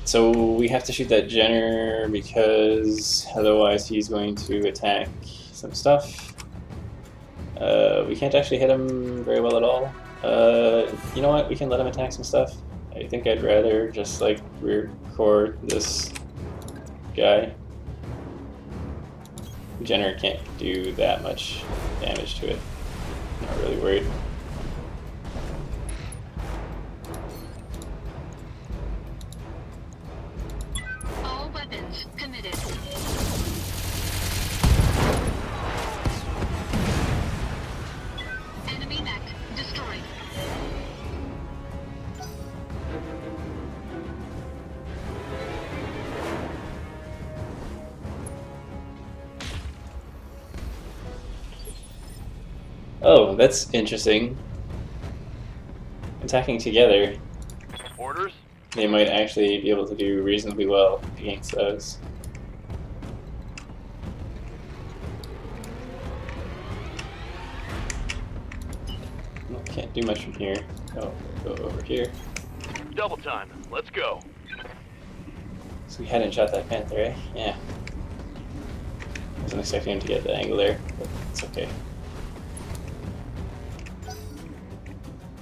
So we have to shoot that Jenner because otherwise he's going to attack some stuff. We can't actually hit him very well at all. You know what? We can let him attack some stuff. I think I'd rather just like rear core this guy. Jenner can't do that much damage to it. Not really worried. All weapons committed. Enemy mech destroyed. Oh, that's interesting. Attacking together, Orders? they might actually be able to do reasonably well against those. Well, can't do much from here. Oh, go over here. Double time. Let's go. So we hadn't shot that panther, eh? Yeah. Wasn't expecting him to get the angle there, but it's okay.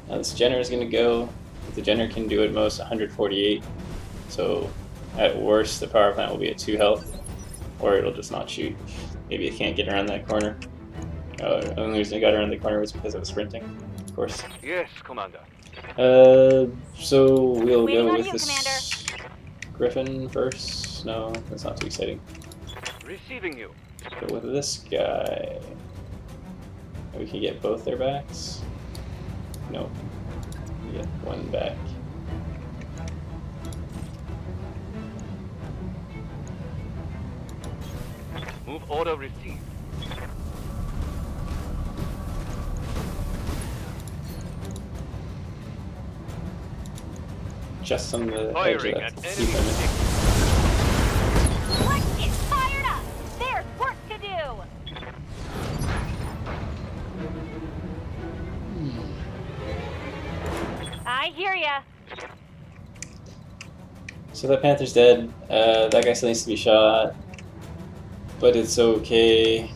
Now this Jenner is going to go. The Jenner can do at most 148, so at worst the power plant will be at 2 health, or it'll just not shoot. Maybe it can't get around that corner. The only reason it got around the corner was because it was sprinting, of course. Yes, Commander. So we'll Waiting go on with you, this Griffin first. No, that's not too exciting. Receiving you. Go with this guy. We can get both their backs. Nope. We get one back. Move order received. Just on the edge of Firing that at speed enemy. limit. What is fired up? There's work to do. I hear ya. So that panther's dead. That guy still needs to be shot, but it's okay.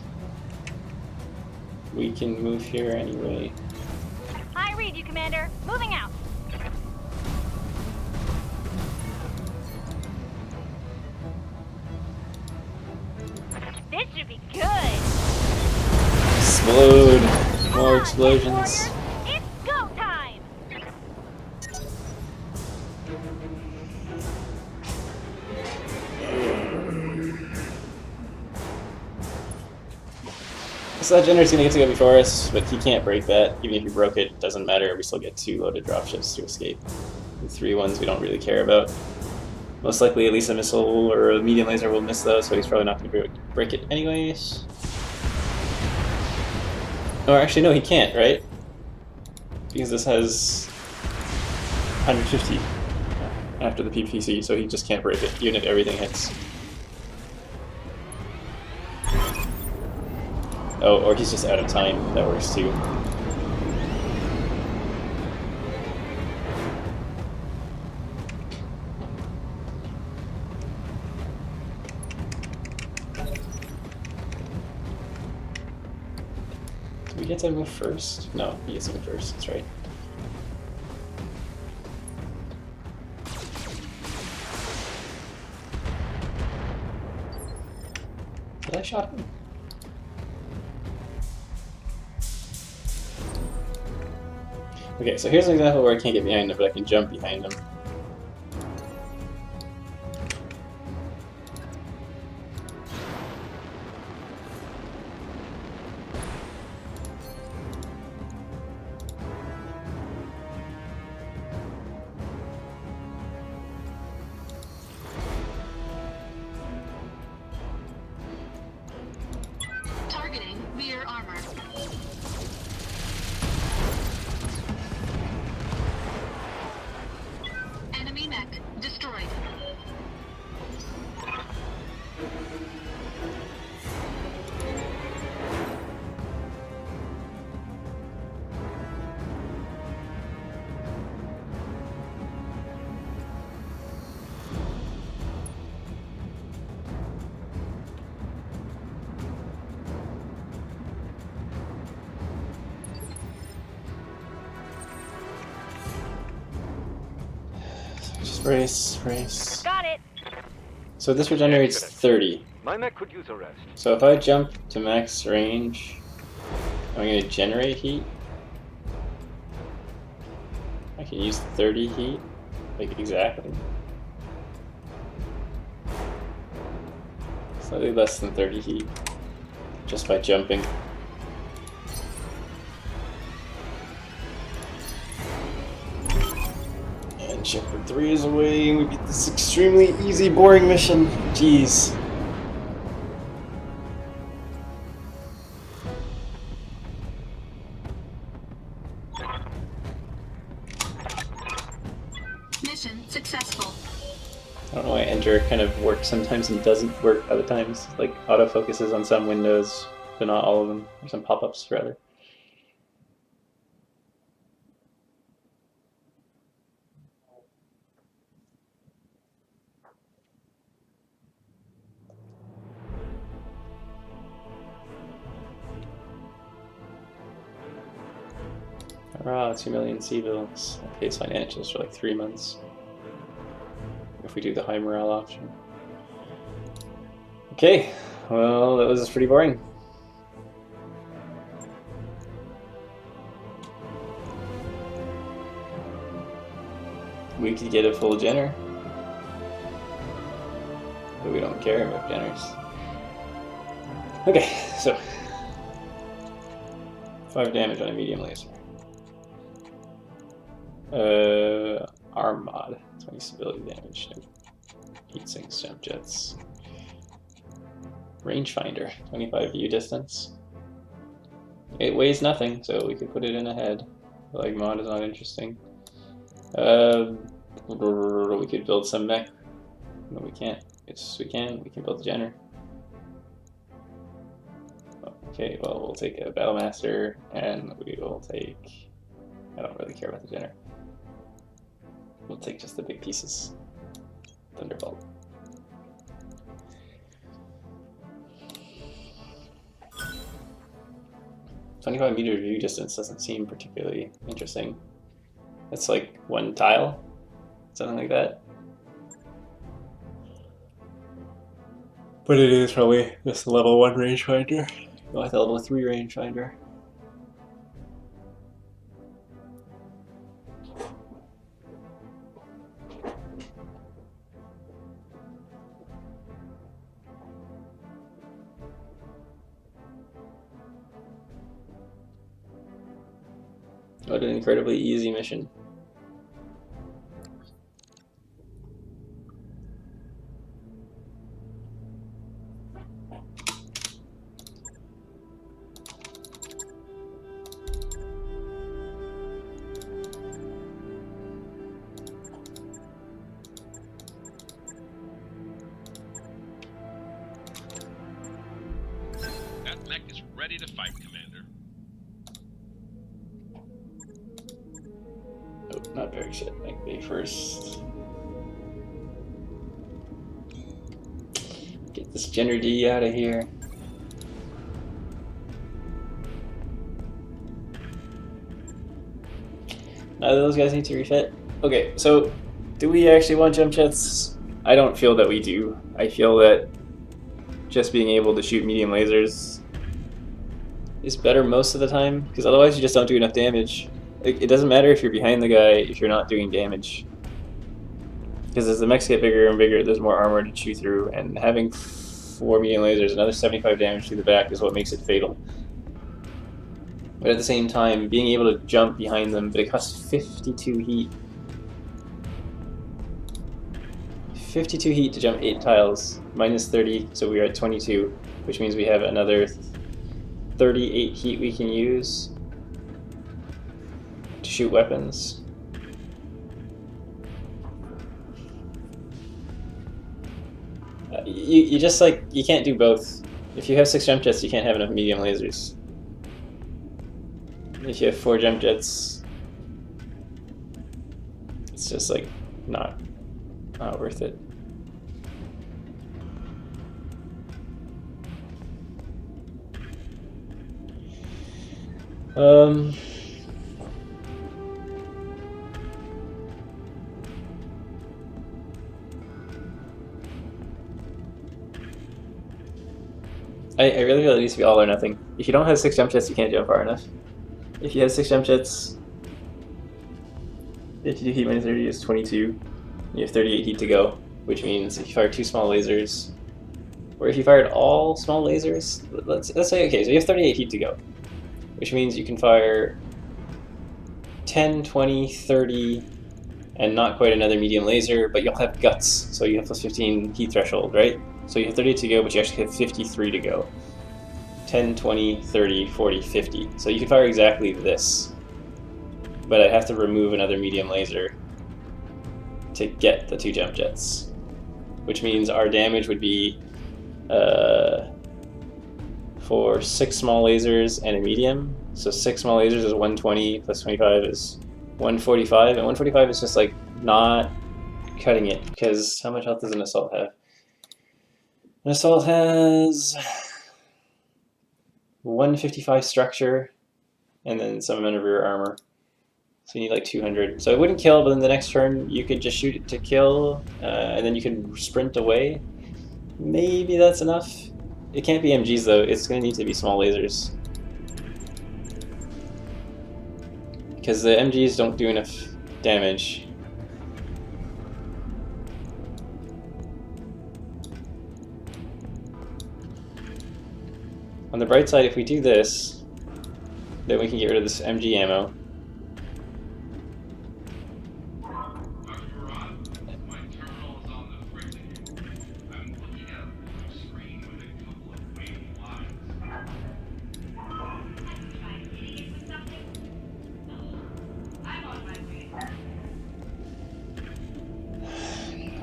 We can move here anyway. I read you, Commander. Moving out. This should be good. Explode! More Come on, explosions. Warriors. It's go time. So that Jenner's gonna get to go before us, but he can't break that. Even if he broke it, doesn't matter. We still get 2 loaded dropships to escape. The 3 ones we don't really care about. Most likely at least a missile or a medium laser will miss those, so he's probably not gonna break it anyways. Or actually no, he can't, right? Because this has 150. after the PPC, so he just can't break it, even if everything hits. Oh, or he's just out of time. That works too. Do we get to move first? No, he gets to move first. That's right. Did I shot him? Okay, so here's an example where I can't get behind him, but I can jump behind him. Targeting rear armor. Enemy mech destroyed. Just race. Got it. So this regenerates 30. My mech could use a rest. So if I jump to max range, I'm going to generate heat. I can use 30 heat, like exactly. Slightly less than 30 heat, just by jumping. And Shepherd 3 is away, and we beat this extremely easy, boring mission. Jeez. Mission successful. I don't know why Enter kind of works sometimes and doesn't work other times. Like autofocuses on some windows, but not all of them, or some pop-ups rather. Hurrah, 2 million C-bills. That pays financials for like 3 months. If we do the high morale option. Okay, well, that was pretty boring. We could get a full Jenner. But we don't care about Jenners. Okay, so 5 damage on a medium laser. Arm mod, 20 stability damage, no heat sinks, jump jets. Rangefinder, 25 view distance. It weighs nothing, so we could put it in a head. Like mod is not interesting. We could build some mech. No, we can't. Yes, we can. We can build a Jenner. Okay, well, we'll take a Battlemaster, and we will take... I don't really care about the Jenner. We'll take just the big pieces. Thunderbolt. "25 meter view distance" doesn't seem particularly interesting. That's like 1 tile, something like that. But it is probably just a level 1 rangefinder, not a level 3 rangefinder. What an incredibly easy mission. Mech is ready to fight, Commander. Oh, not very shit. Mech Bay first. Get this Gender D out of here. Neither of those guys need to refit. Okay, so do we actually want jump jets? I don't feel that we do. I feel that just being able to shoot medium lasers is better most of the time, because otherwise you just don't do enough damage. It doesn't matter if you're behind the guy if you're not doing damage. Because as the mechs get bigger and bigger, there's more armor to chew through, and having 4 medium lasers, another 75 damage through the back is what makes it fatal. But at the same time, being able to jump behind them, but it costs 52 heat. 52 heat to jump 8 tiles, minus 30, so we are at 22, which means we have another 38 heat we can use to shoot weapons. You just like, you can't do both. If you have 6 jump jets, you can't have enough medium lasers. If you have 4 jump jets, it's just like not worth it. I really feel it needs to be all or nothing. If you don't have 6 jump jets, you can't jump far enough. If you have 6 jump jets, 52 heat minus 30 is 22. You have 38 heat to go, which means if you fire 2 small lasers, or if you fired all small lasers, let's say, okay, so you have 38 heat to go, which means you can fire 10, 20, 30, and not quite another medium laser, but you'll have guts, so you have plus 15 heat threshold, right? So you have 38 to go, but you actually have 53 to go. 10, 20, 30, 40, 50. So you can fire exactly this, but I have to remove another medium laser to get the 2 jump jets, which means our damage would be for 6 small lasers and a medium. So 6 small lasers is 120 plus 25 is 145, and 145 is just like not cutting it, because how much health does an assault have? An assault has 155 structure and then some amount of rear armor. So you need like 200. So it wouldn't kill, but then the next turn you could just shoot it to kill, and then you can sprint away. Maybe that's enough. It can't be MGs though, it's going to need to be small lasers. Because the MGs don't do enough damage. On the bright side, if we do this, then we can get rid of this MG ammo.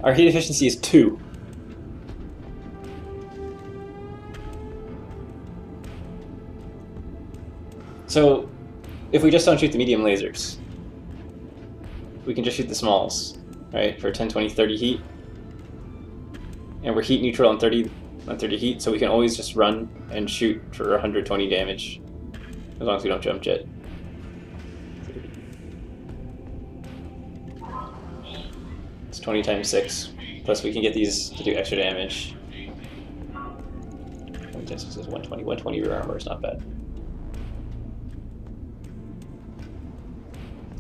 Our heat efficiency is 2. So, if we just don't shoot the medium lasers, we can just shoot the smalls, right, for 10, 20, 30 heat. And we're heat neutral on 30 heat, so we can always just run and shoot for 120 damage, as long as we don't jump jet. It's 20 times 6, plus we can get these to do extra damage. 20 times 6 is 120. 120 rear armor is not bad.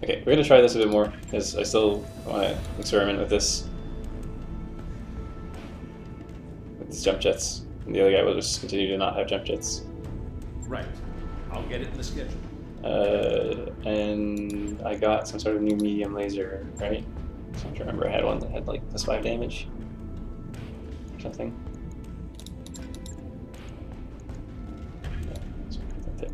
Okay, we're gonna try this a bit more, because I still want to experiment with this. With these jump jets. And the other guy will just continue to not have jump jets. Right. I'll get it in the schedule. And I got some sort of new medium laser, right? So I'm trying to remember, I had one that had like plus 5 damage. Or something. Yeah, that's it.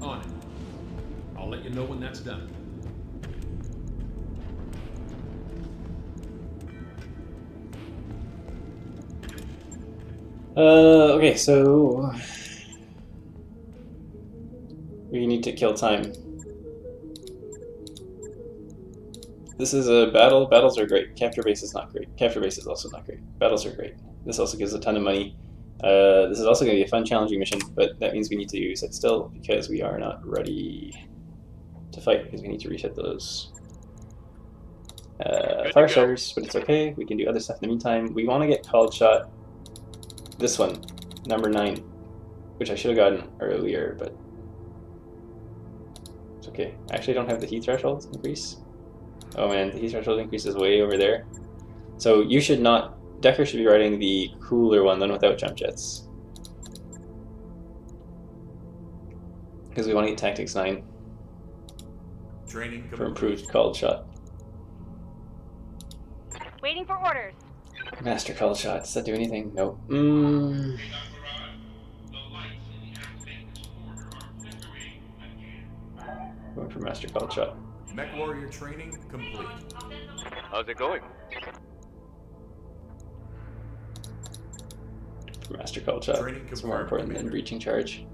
On it. I'll let you know when that's done. Okay, so we need to kill time. This is a battle. Battles are great. Capture base is not great. Capture base is also not great. Battles are great. This also gives a ton of money. This is also going to be a fun, challenging mission, but that means we need to sit still because we are not ready to fight because we need to reset those fire starters, but it's okay. We can do other stuff in the meantime. We want to get called shot. This one, number 9, which I should have gotten earlier, but it's okay. I actually don't have the heat threshold increase. Oh man, the heat threshold increase is way over there. So you should not. Decker should be riding the cooler one, then without jump jets. Because we want to get Tactics 9 Training for improved called shot. Waiting for orders. Master called shot. Does that do anything? Nope. Radar Parade, the lights in the airplane's corner are flickering again. Going for master called shot. Mech warrior training complete. How's it going? For master called shot. Training It's more confirmed, important than Commander. breaching charge.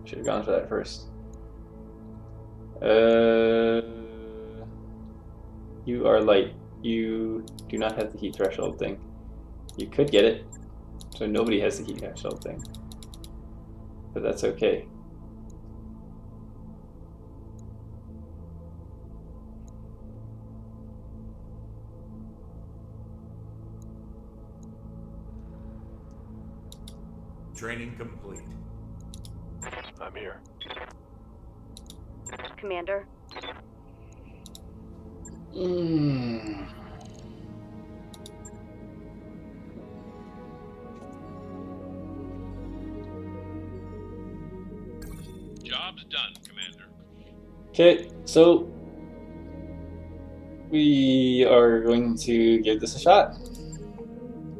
Should have gone for that first. You are light. You do not have the heat threshold thing. You could get it, so nobody has the heat threshold thing. But that's okay. Training complete. I'm here. Commander. Job's done, Commander. Okay, so we are going to give this a shot.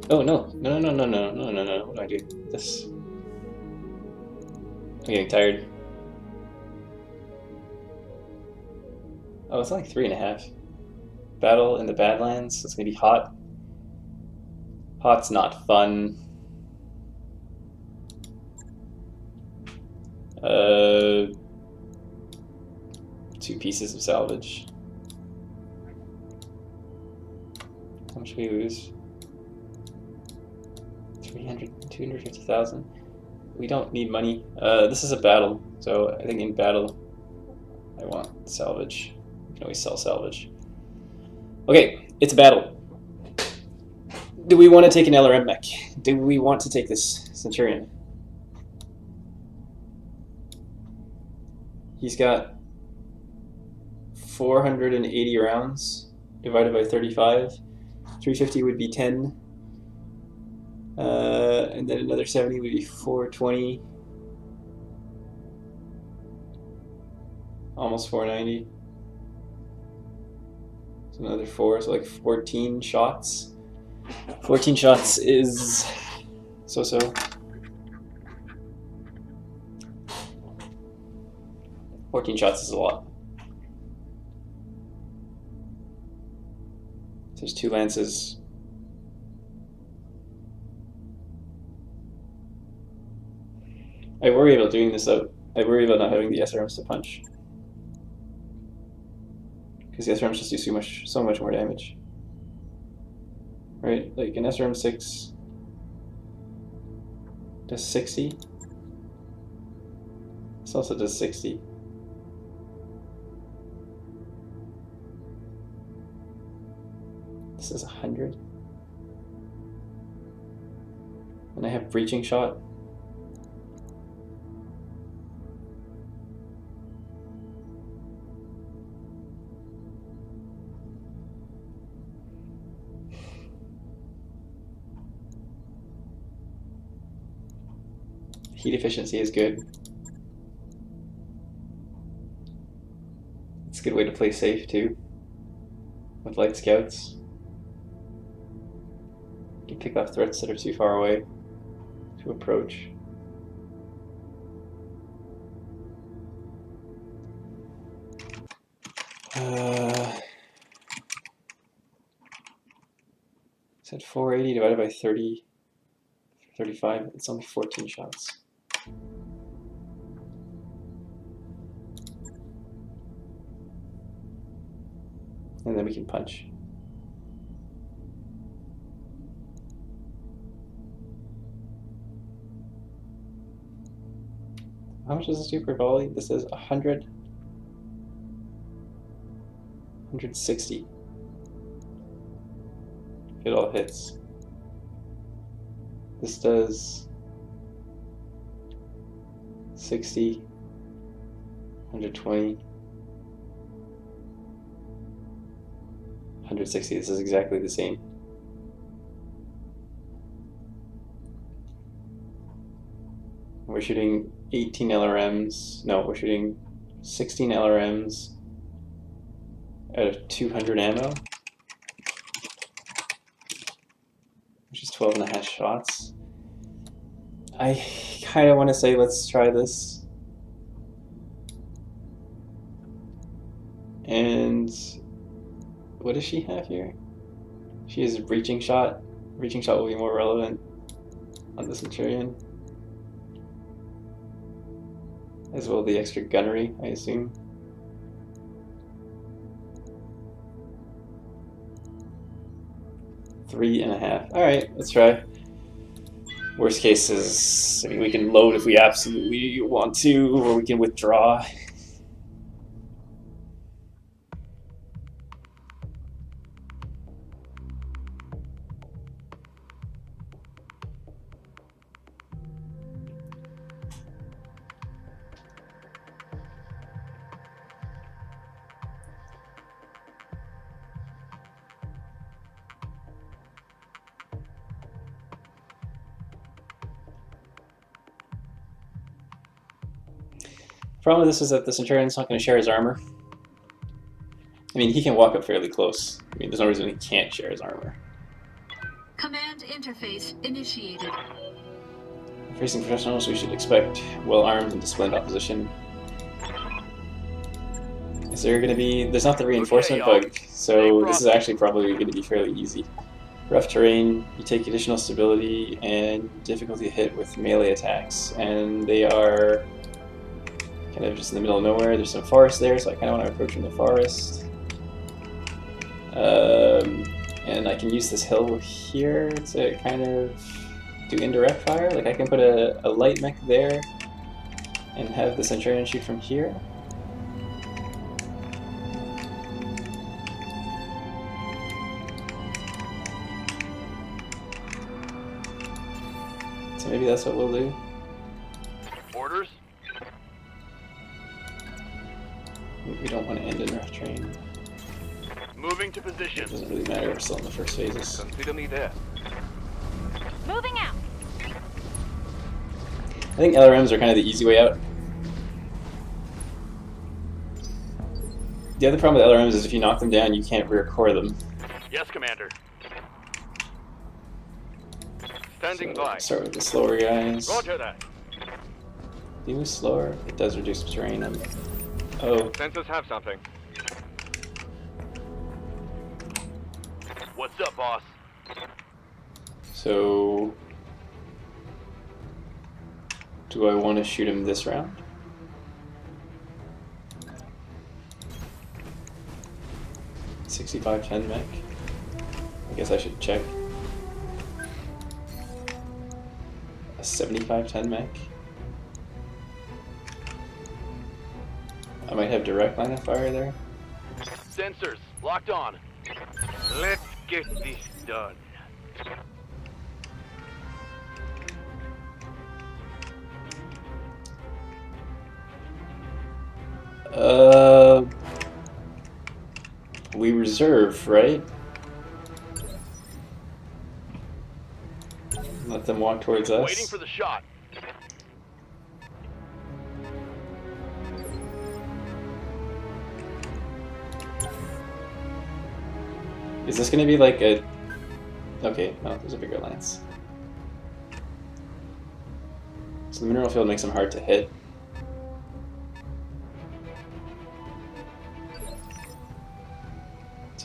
Oh no, no, no, no, no, no, no, no, what do I do? This. I'm getting tired. Oh, it's only 3.5. Battle in the Badlands, it's gonna be hot. Hot's not fun. 2 pieces of salvage. How much do we lose? 250,000. We don't need money. This is a battle, so I think in battle I want salvage. You can always sell salvage. Okay, it's a battle. Do we want to take an LRM mech? Do we want to take this Centurion? He's got 480 rounds divided by 35. 350 would be 10. And then another 70 would be 420. Almost 490. So another 4, so like 14 shots. 14 shots is so-so. $14 shots is a lot. There's 2 lances. I worry about doing this though. I worry about not having the SRMs to punch. Because the SRMs just do so much more damage. Right? Like an SRM 6 does 60. This also does 60. This is 100. And I have breaching shot. Heat efficiency is good. It's a good way to play safe too. With light scouts. You can pick off threats that are too far away to approach. Said 480 divided by 30, 35. It's only 14 shots. And then we can punch. How much is a super volley? This is 100. 160. It all hits. This does 60, 120, 160. This is exactly the same. We're shooting 18 LRMs. No, we're shooting 16 LRMs out of 200 ammo, which is 12.5 shots. I kind of want to say let's try this. And what does she have here? She has a breaching shot. Breaching shot will be more relevant on the Centurion, as well as the extra gunnery, I assume. Three and a half. Alright, let's try. Worst case is, I mean, we can load if we absolutely want to, or we can withdraw. The problem with this is that the Centurion's not going to share his armor. I mean, he can walk up fairly close. I mean, there's no reason he can't share his armor. Command interface initiated. Facing professionals, we should expect well-armed and disciplined opposition. Is there going to be... There's not the reinforcement bug, so this is actually probably going to be fairly easy. Rough terrain, you take additional stability and difficulty hit with melee attacks, and they are kind of just in the middle of nowhere. There's some forest there, so I kind of want to approach from the forest. And I can use this hill here to kind of do indirect fire. Like I can put a light mech there and have the Centurion shoot from here. So maybe that's what we'll do. Orders? We don't want to end in rough terrain. Moving to It position. doesn't really matter, we're still in the first phases. Consider me there. Moving out. I think LRMs are kind of the easy way out. The other problem with LRMs is if you knock them down, you can't rear core them. Yes, Commander. Standing So, by. start with the slower guys. Roger that. Do you move slower? It does reduce terrain. Oh, Sensors have something. What's up, boss? so do I want to shoot him this round? $65-10 mech. I guess I should check. A 75-10 mech. I might have direct line of fire there. Sensors locked on. Let's get this done. We reserve, right? Let them walk towards us. Waiting for the shot. Is this gonna be like a... Okay, no, there's a bigger lance. So the mineral field makes them hard to hit.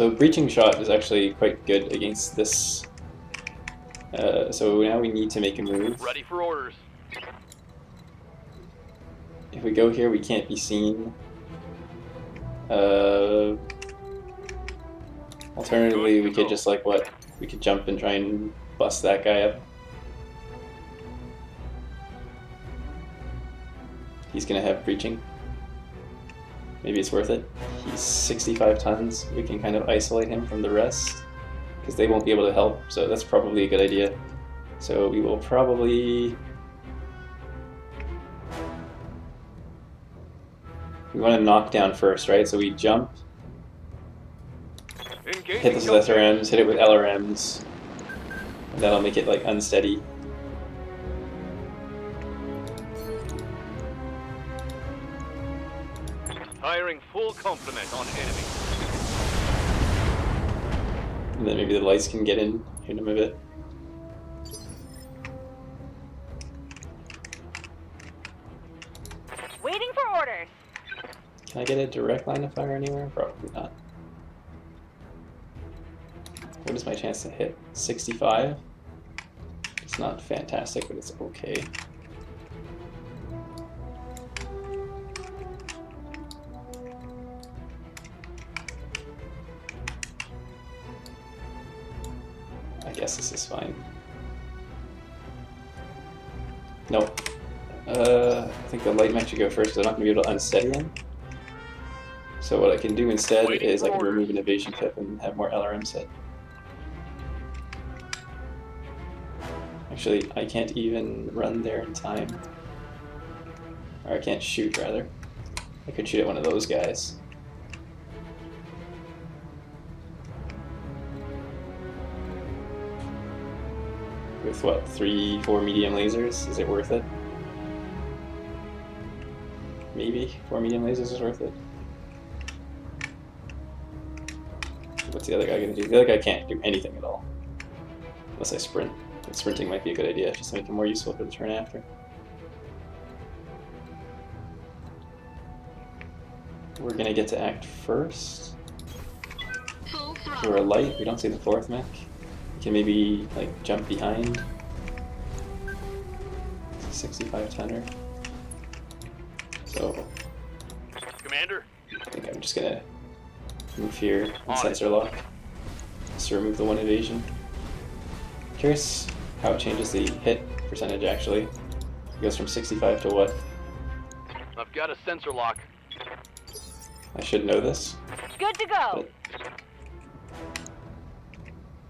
So breaching shot is actually quite good against this. So now we need to make a move. Ready for orders. If we go here, we can't be seen. Alternatively, we could just like what? We could jump and try and bust that guy up. He's gonna have breaching. Maybe it's worth it. He's 65 tons. We can kind of isolate him from the rest because they won't be able to help. So that's probably a good idea. So we will probably. We want to knock down first, right? So we jump, hit this with SRMs, hit it with LRMs, and that'll make it like unsteady. Firing full complement on enemy. And then maybe the lights can get in, hit him a bit. Waiting for orders. Can I get a direct line of fire anywhere? Probably not. What is my chance to hit? 65? It's not fantastic, but it's okay. I guess this is fine. Nope. I think the light mech should go first because I'm not going to be able to unsteady him. So what I can do instead is I can remove an evasion pip and have more LRMs hit. Actually, I can't even run there in time. Or I can't shoot, rather. I could shoot at one of those guys. With what, 3-4 medium lasers? Is it worth it? Maybe 4 medium lasers is worth it. What's the other guy gonna do? The other guy can't do anything at all. Unless I sprint. But sprinting might be a good idea, just to make him more useful for the turn after. We're gonna get to act first. We're a light, we don't see the fourth mech. We can maybe like jump behind. It's a 65 tonner. So Commander. I think I'm just gonna move here and sensor lock. Just to remove the one evasion. Curious how it changes the hit percentage actually. It goes from 65 to what? I've got a sensor lock. I should know this. Good to go. But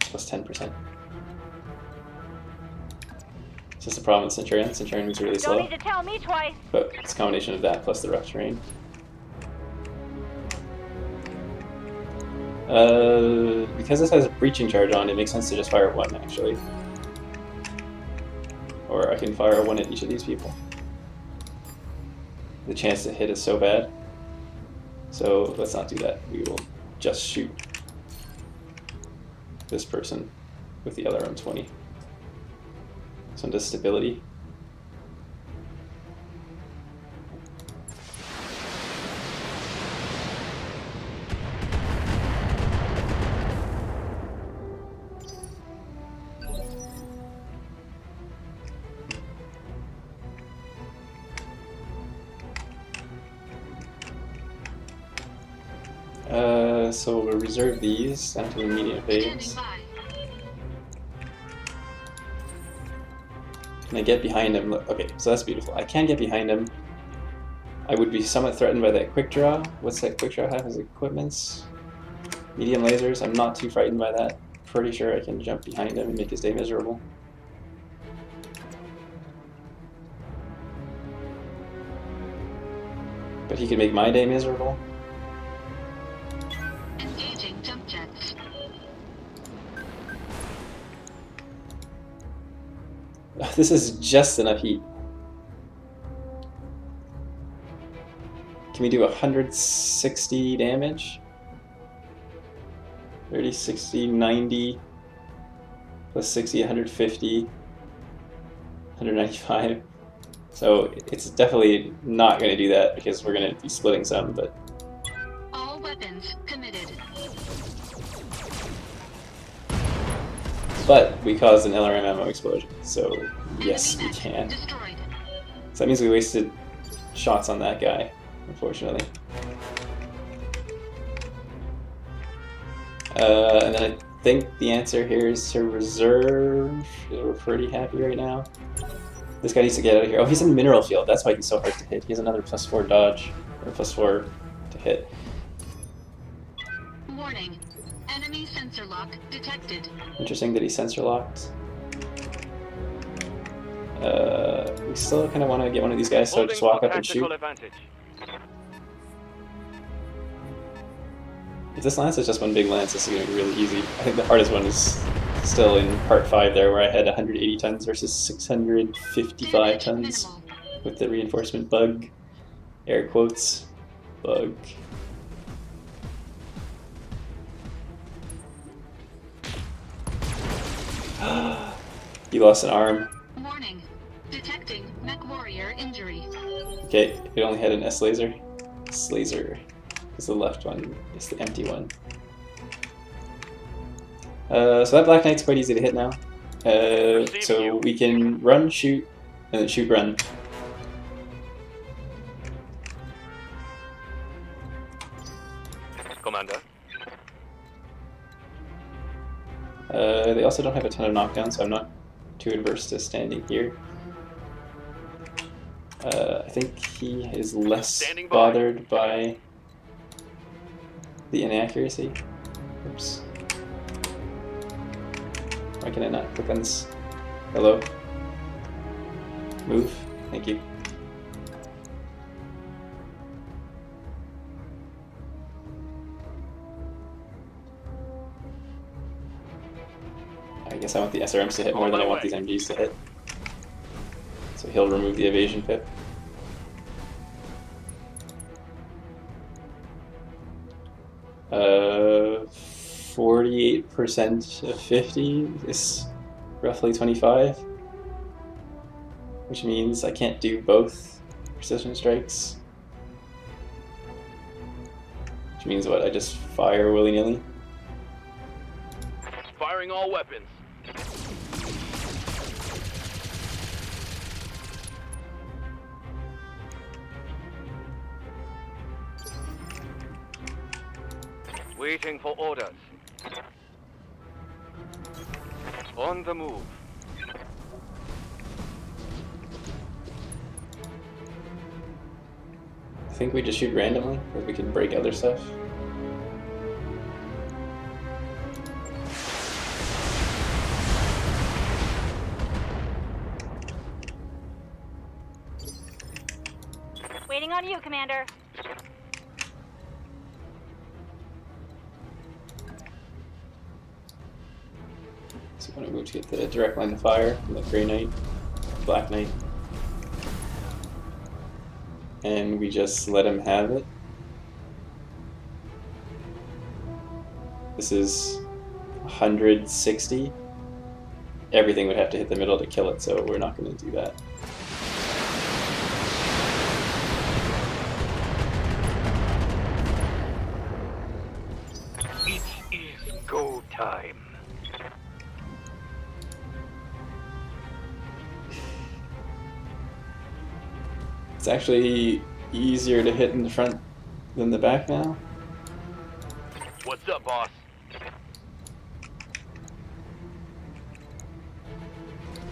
plus 10%. It's just a problem with Centurion. Centurion moves really Don't slow. need to tell me twice. But it's a combination of that plus the rough terrain. Because this has a breaching charge on, it makes sense to just fire one actually. Or I can fire one at each of these people. The chance to hit is so bad. So let's not do that. We will just shoot this person with the LRM 20. Some does stability. So we'll reserve these down to immediate phase. Can I get behind him? Okay, so that's beautiful. I can get behind him. I would be somewhat threatened by that quick draw. What's that quick draw have as equipments? Medium lasers. I'm not too frightened by that. Pretty sure I can jump behind him and make his day miserable. But he could make my day miserable. Engaging jump jets. This is just enough heat. Can we do 160 damage? 30, 60, 90, plus 60, 150, 195. So it's definitely not going to do that because we're going to be splitting some, but All weapons committed. But we caused an LRM ammo explosion, so yes, we can. Destroyed. So that means we wasted shots on that guy, unfortunately. And then I think the answer here is to reserve. We're pretty happy right now. This guy needs to get out of here. Oh, he's in mineral field. That's why he's so hard to hit. He has another +4 dodge, or +4 to hit. Warning. Enemy sensor lock detected. Interesting that he's sensor locked. We still kind of want to get one of these guys, so just walk up and shoot. Advantage. If this lance is just one big lance, this is going to be really easy. I think the hardest one is still in part 5 there, where I had 180 tons versus 655 tons with the reinforcement bug. Air quotes. Bug. He lost an arm. Warning. Detecting Mech Warrior injury. Okay, it only had an S laser. S laser is the left one. It's the empty one. So that Black Knight's quite easy to hit now. So we can run, shoot, and then shoot, run. Commander. They also don't have a ton of knockdown, so I'm not too adverse to standing here. I think he is less bothered by the inaccuracy. Oops. Why can I not click on this? Hello? Move. Thank you. I guess I want the SRMs to hit more than I want these MGs to hit. So he'll remove the evasion pip. Uh, 48% of 50 is roughly 25, which means I can't do both precision strikes. Which means what? I just fire willy-nilly? Firing all weapons. Waiting for orders. On the move. I think we just shoot randomly, but we can break other stuff. Waiting on you, Commander. So I'm going to move to get the direct line of fire from the Grey Knight, Black Knight. And we just let him have it. This is 160. Everything would have to hit the middle to kill it, so we're not going to do that. It is go time. It's actually easier to hit in the front than the back now. What's up, boss?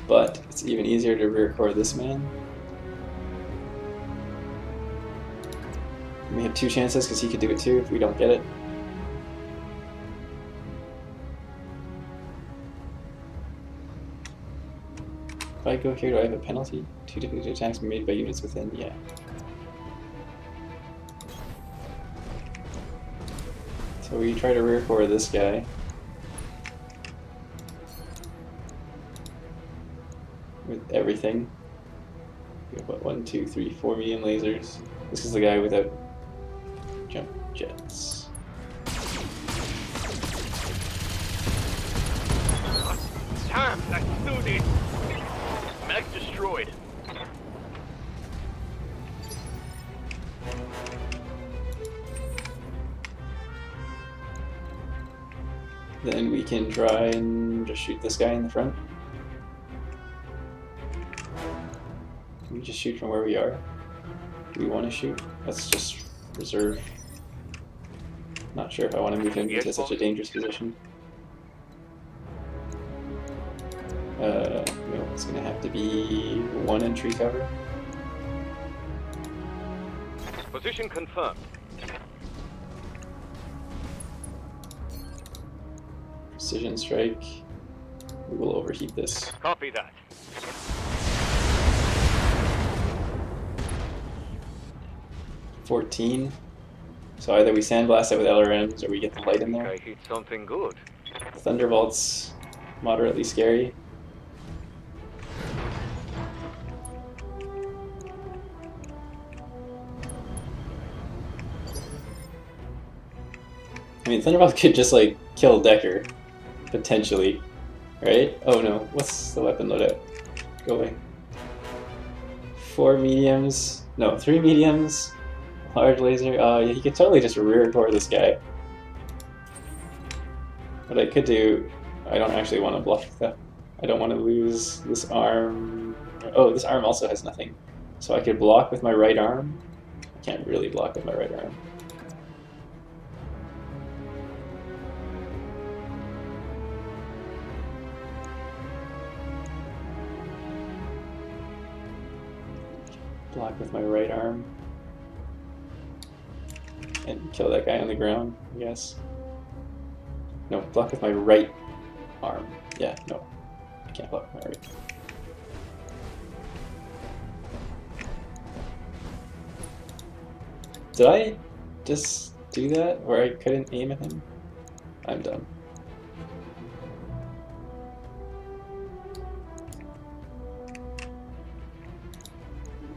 But it's even easier to rear core this man. We have 2 chances because he could do it too if we don't get it. If I go here, do I have a penalty? 2 defeated attacks made by units within? Yeah. So we try to rear core this guy. With everything. We have what, 1, 2, 3, 4 medium lasers. This is the guy without jump jets. Time, let's do this. Mech destroyed. then we can try and just shoot this guy in the front. Can we just shoot from where we are? Do we want to shoot? Let's just reserve. Not sure if I want to move him into such a dangerous position. No, it's gonna have to be 1 entry cover. Position confirmed. Precision strike. We will overheat this. Copy that. $14. So either we sandblast it with LRMs or we get the light in there. I hit something good. Thunderbolt's moderately scary. I mean, Thunderbolt could just like kill Decker, potentially, right? Oh no, what's the weapon loadout? Go away. 4 mediums, no, 3 mediums, large laser. Yeah, he could totally just rear core this guy. What I could do, I don't actually want to block that. I don't want to lose this arm. Oh, this arm also has nothing. So I could block with my right arm. I can't really block with my right arm. Block with my right arm. And kill that guy on the ground, I guess. No, block with my right arm. Yeah, no. I can't block with my right. Did I just do that where I couldn't aim at him? I'm done.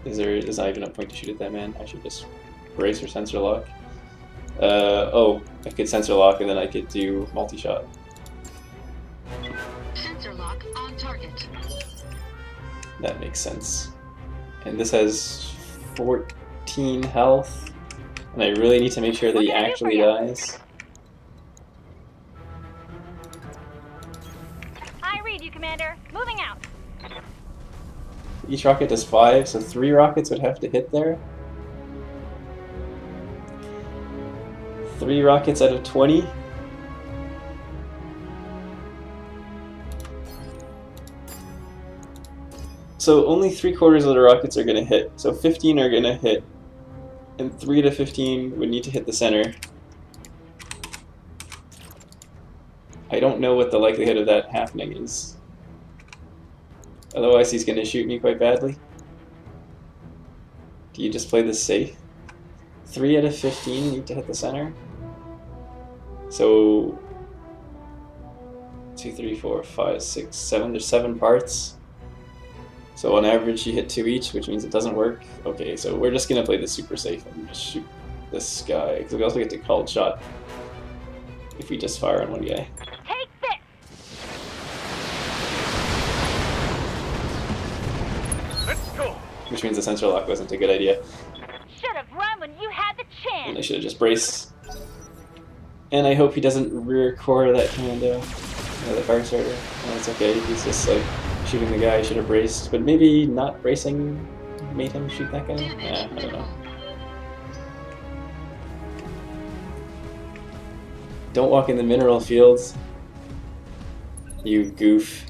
There's not even a point to shoot at that man. I should just brace or sensor lock. Oh, I could sensor lock and then I could do multi-shot. Sensor lock on target. That makes sense. And this has 14 health, and I really need to make sure that he actually dies. I read you, Commander. Moving out. Each rocket does 5, so 3 rockets would have to hit there. 3 rockets out of 20. So only 3/4 of the rockets are going to hit. So 15 are going to hit. And 3 to 15 would need to hit the center. I don't know what the likelihood of that happening is. Otherwise he's going to shoot me quite badly. Do you just play this safe? 3 out of 15 need to hit the center. So 2, 3, 4, 5, 6, 7. There's 7 parts. So on average you hit 2 each, which means it doesn't work. Okay, so we're just gonna play this super safe and just shoot this guy, because we also get to called shot if we just fire on one guy. Take this. Let's go. Which means the sensor lock wasn't a good idea. Should have run when you had the And I chance. should have just braced. And I hope he doesn't rear core that commando, the fire starter. No, it's okay, he's just like shooting the guy. I should have braced, but maybe not bracing made him shoot that guy? Yeah, I don't know. Don't walk in the mineral fields, you goof.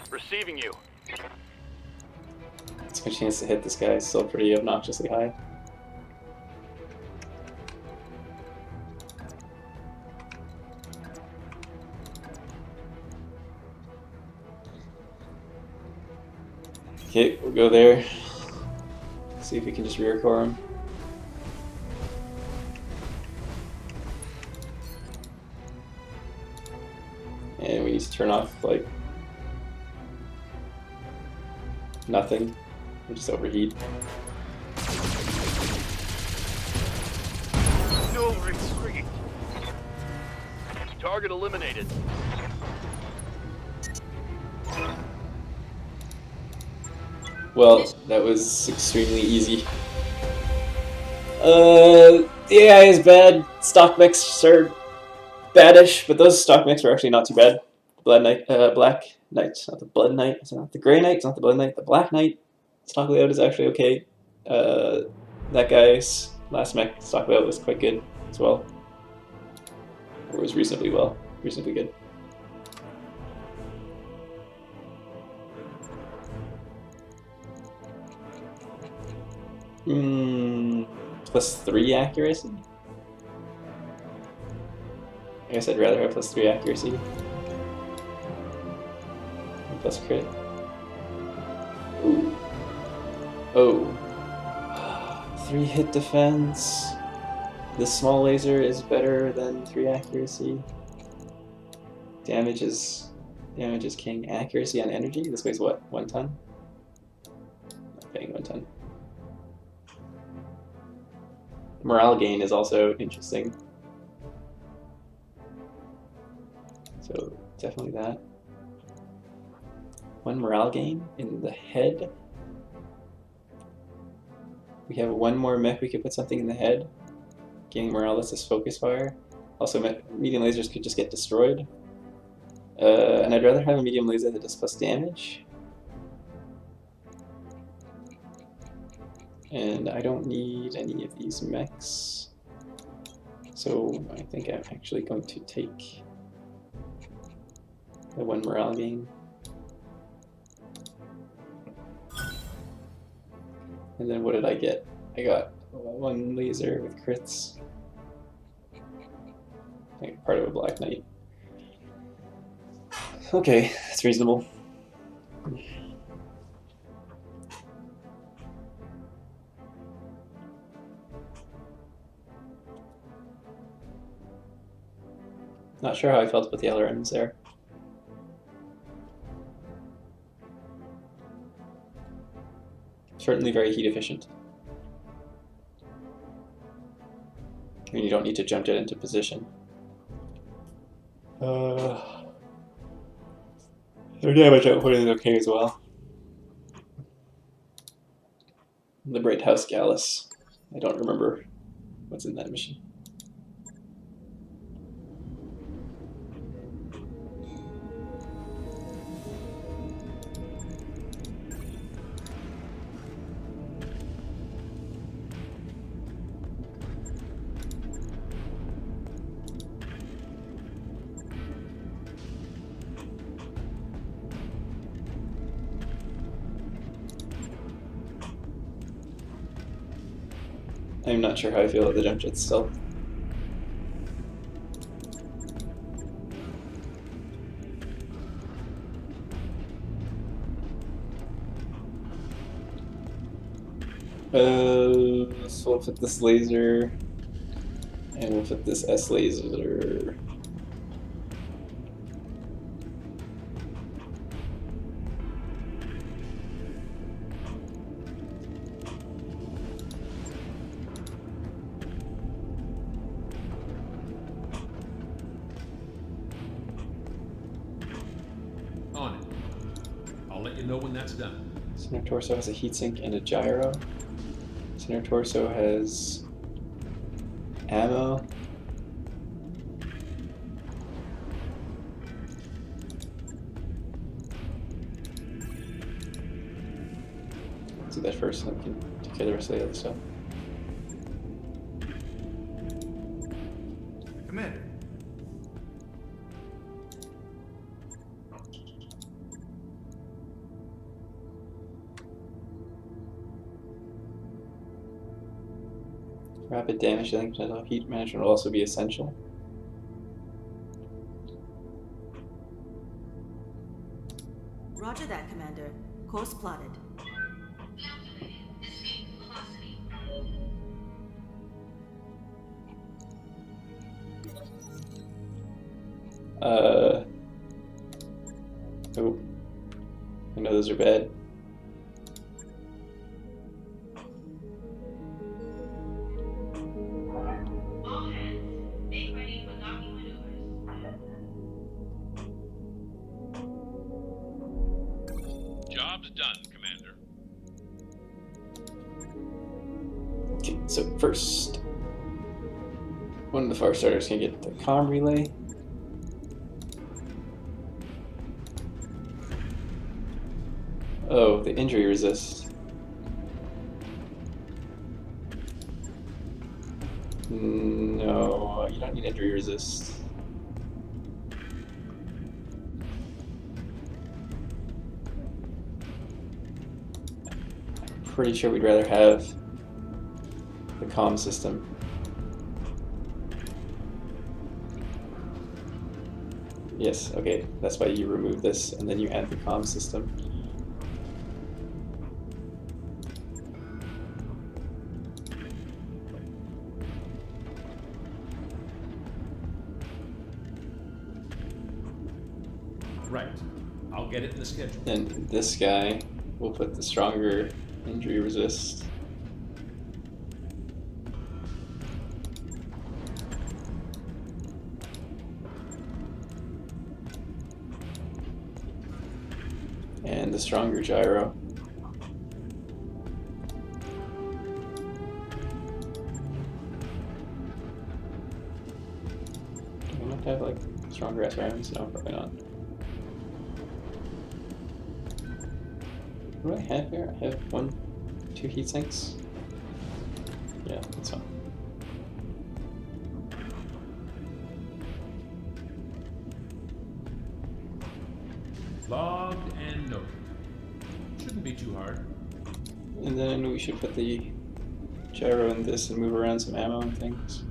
Receiving you. It's my chance to hit this guy, still pretty obnoxiously high. Okay, we'll go there. See if we can just rear core him. And we need to turn off, like, nothing. We'll just overheat. No retreat. Target eliminated. Well, that was extremely easy. The AI is bad. Stock mechs are baddish, but those stock mechs were actually not too bad. Black Knight, not the Blood Knight, it's not the Grey Knight, it's not the Blood Knight, the Black Knight stock layout is actually okay. That guy's last mech stock layout was quite good as well. Or was reasonably good. +3 accuracy? I guess I'd rather have +3 accuracy. Plus crit. Ooh. Oh. 3 hit defense. This small laser is better than 3 accuracy. Damage is king. Accuracy on energy. This weighs what? 1 ton? Not paying 1 ton. Morale gain is also interesting. So definitely that. 1 morale gain in the head. We have 1 more mech, we could put something in the head. Gaining morale lets us focus fire. Also, medium lasers could just get destroyed. And I'd rather have a medium laser that does plus damage. And I don't need any of these mechs. So I think I'm actually going to take the 1 morale gain. And then what did I get? I got 1 laser with crits. Like part of a Black Knight. Okay, that's reasonable. Not sure how I felt about the LRMs there. Certainly very heat efficient. And you don't need to jump jet into position. Their damage output is okay as well. Liberate House Gallus. I don't remember what's in that mission. I'm not sure how I feel about the jump jets still. So we'll put this laser, and we'll put this S laser. On it. I'll let you know when that's done. Center torso has a heatsink and a gyro. Center torso has ammo. Let's do that first, so we can take care of the rest of the other stuff. Commander. Rapid damage dealing potential heat management will also be essential. Roger that, Commander. Course plotted. Calculating escape velocity. Oh. I know those are bad. All hands, make ready for docking maneuvers. Job's done, Commander. Okay, so first, One of the fire starters can get the comm relay. Oh, the injury resist. No, you don't need injury resist. Pretty sure we'd rather have the comm system. Yes, okay, that's why you remove this and then you add the comm system. Right. I'll get it in the schedule. And this guy will put the stronger injury resist. And the stronger gyro. Do we not have like stronger SRMs? No, probably not. What do I have here? I have 2 heat sinks. Yeah, that's fine. Logged and noted. Shouldn't be too hard. And then we should put the gyro in this and move around some ammo and things.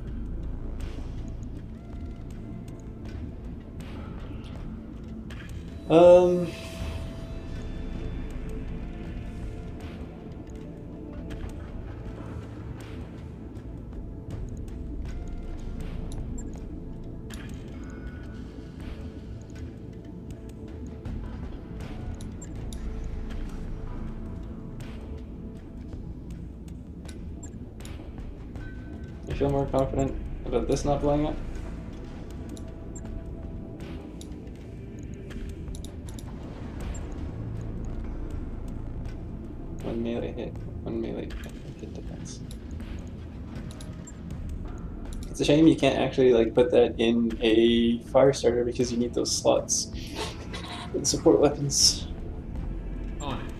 You feel more confident about this not blowing up? One melee hit, one melee hit defense. It's a shame you can't actually like put that in a fire starter because you need those slots for the support weapons. On it.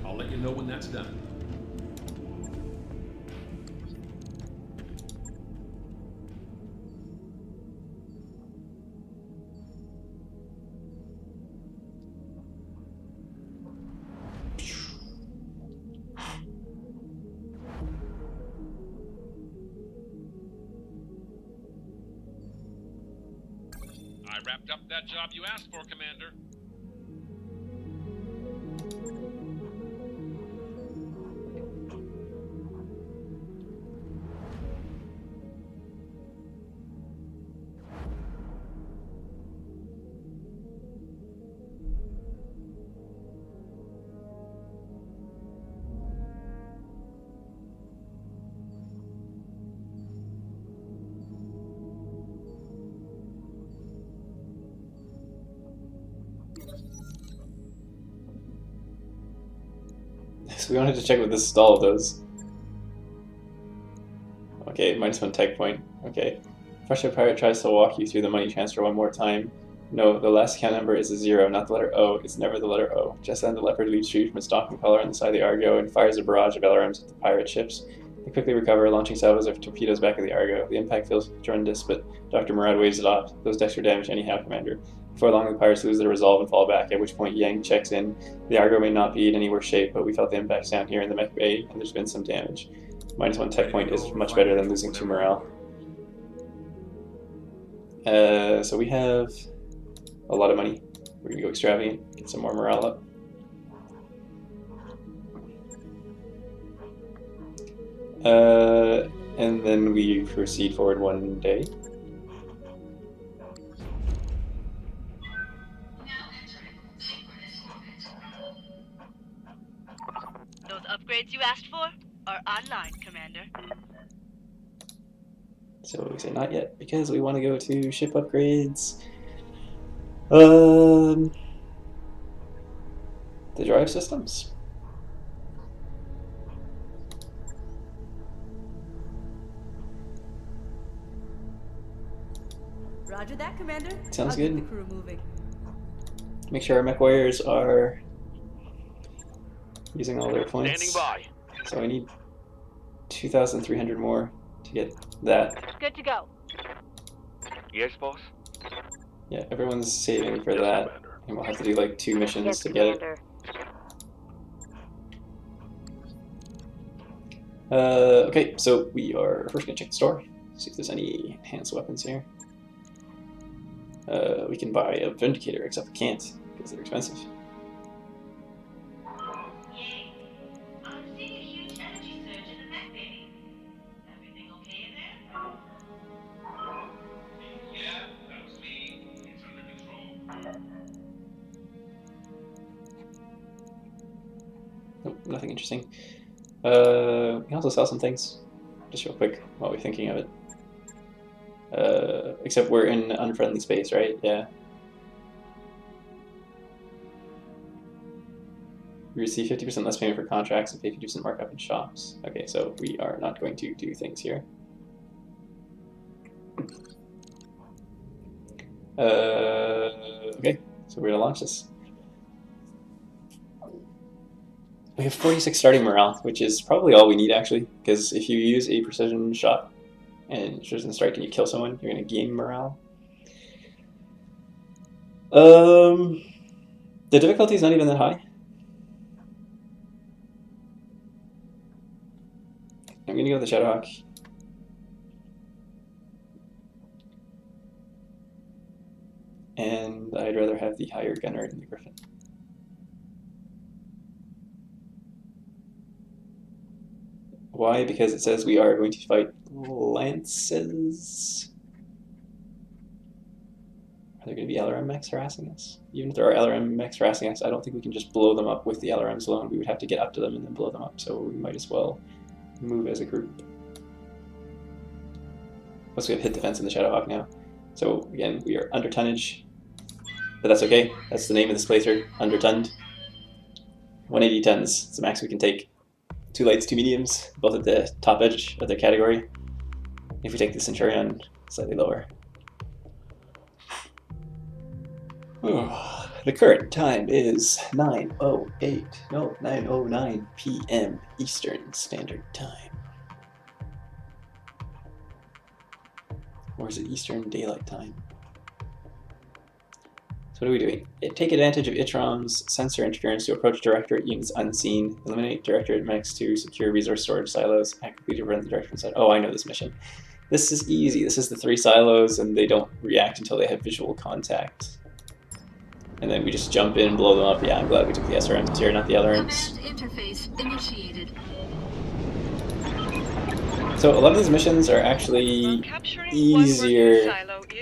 I'll let you know when that's done. I wrapped up that job you asked for, Commander. So we wanted to check what this stall does. Okay, -1 tech point. Okay. Frustrated pirate tries to walk you through the money transfer one more time. No, the last account number is a 0, not the letter O. It's never the letter O. Just then the Leopard leaves free from its docking collar on the side of the Argo and fires a barrage of LRMs at the pirate ships. They quickly recover, launching salvos of torpedoes back at the Argo. The impact feels tremendous, but Dr. Murad waves it off. Those decks are damaged anyhow, Commander. Before long, the pirates lose their resolve and fall back, at which point Yang checks in. The Argo may not be in any worse shape, but we felt the impacts down here in the Mech Bay, and there's been some damage. -1 tech point is much better than losing 2 morale. So we have a lot of money. We're gonna go extravagant, get some more morale up. And then we proceed forward 1 day. Those upgrades you asked for are online, Commander. So we say not yet because we want to go to ship upgrades. The drive systems. Roger that, Commander. Sounds I'll get good. the crew moving. Make sure our mech warriors are using all their points. Standing by. So I need 2,300 more to get that. Good to go. Yes, boss? Yeah, everyone's saving for Yes, that. Commander. And we'll have to do like 2 missions Yes, to get it. Commander. Okay, so we are first gonna check the store, see if there's any enhanced weapons here. We can buy a Vindicator, except we can't, because they're expensive. Yay. I'm seeing a huge energy surge in the mech bay. Everything okay in there? Yeah, that was me. It's under control. Nope, nothing interesting. We can also sell some things, just real quick, while we're thinking of it. Except we're in unfriendly space, right? Yeah. We receive 50% less payment for contracts and pay 50% markup in shops. Okay, so we are not going to do things here. Okay, so we're gonna launch this. We have 46 starting morale, which is probably all we need actually, because if you use a precision shot and precision strike and you kill someone, you're gonna gain morale. The difficulty is not even that high. I'm gonna go with the Shadowhawk. And I'd rather have the higher gunner than the Griffin. Why? Because it says we are going to fight lances. Are there going to be LRM mechs harassing us? Even if there are LRM mechs harassing us, I don't think we can just blow them up with the LRMs alone. We would have to get up to them and then blow them up, so we might as well move as a group. Plus we have hit defense in the Shadowhawk now. So again, we are under tonnage, but that's okay. That's the name of this playthrough, under tonned. 180 tons, it's the max we can take. 2 lights, 2 mediums, both at the top edge of their category. If we take the Centurion, slightly lower. The current time is 9:09 p.m. Eastern Standard Time. Or is it Eastern Daylight Time? So what are we doing? Take advantage of ITROM's sensor interference to approach Directorate units unseen. Eliminate Directorate mechs to secure resource storage silos. Actively prevent the Directorate side. Oh, I know this mission. This is easy. This is the 3 silos, and they don't react until they have visual contact. And then we just jump in and blow them up. Yeah, I'm glad we took the SRMs here, not the LRMs. Command interface initiated. So a lot of these missions are actually easier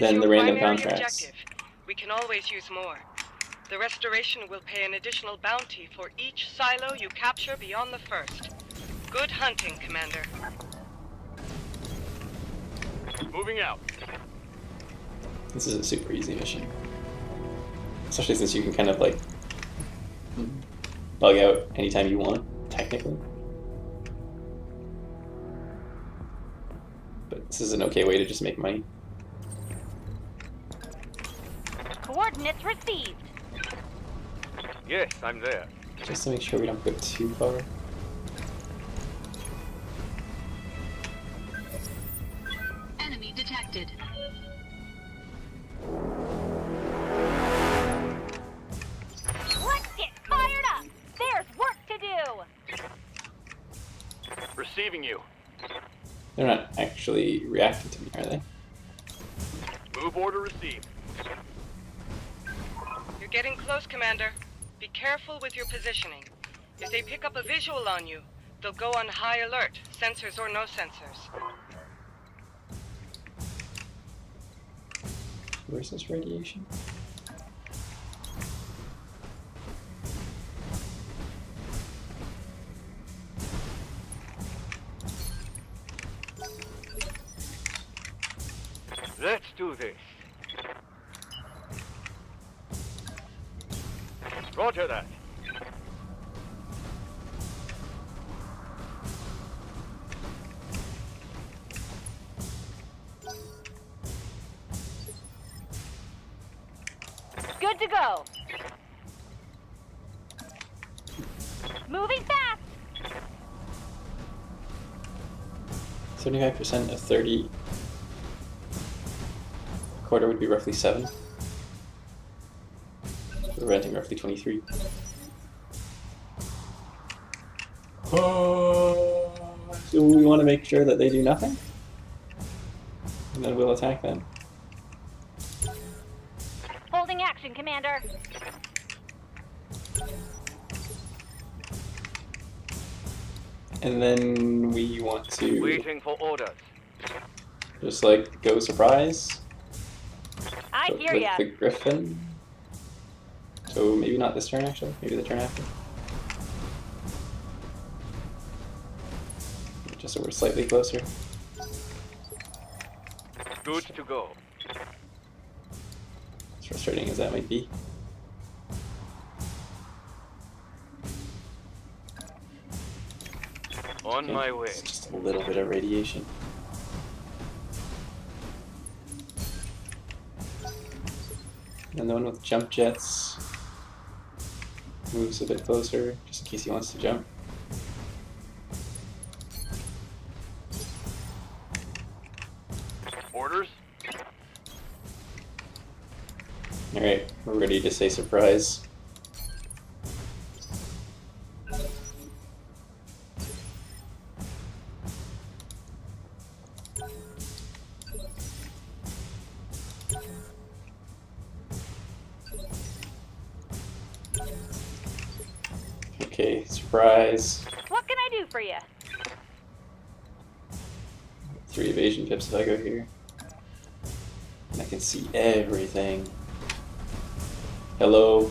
than the random contracts. Objective. We can always use more. The Restoration will pay an additional bounty for each silo you capture beyond the first. Good hunting, Commander. Moving out. This is a super easy mission. Especially since you can kind of like bug out anytime you want, technically. But this is an okay way to just make money. Coordinates received. Yes, I'm there. Just to make sure we don't go too far. Enemy detected. Let's get fired up. There's work to do. Receiving you. They're not actually reacting to me, are they? Move order received. You're getting close, Commander. Be careful with your positioning. If they pick up a visual on you, they'll go on high alert, sensors or no sensors. Where's this radiation? Let's do this. Roger that. Good to go. Moving fast. 75% of 30. A quarter would be roughly 7. We're renting roughly 23. So we want to make sure that they do nothing, and then we'll attack them. Holding action, Commander. And then we want to Waiting for orders. just like go surprise I with hear ya. the Griffin. So maybe not this turn actually, maybe the turn after. Just so we're slightly closer. Good to go. As frustrating as that might be. On my way. It's just a little bit of radiation. And the one with jump jets moves a bit closer, just in case he wants to jump. Orders? Alright, we're ready to say surprise. Okay, surprise. What can I do for you? 3 evasion pips if I go here. And I can see everything. Hello.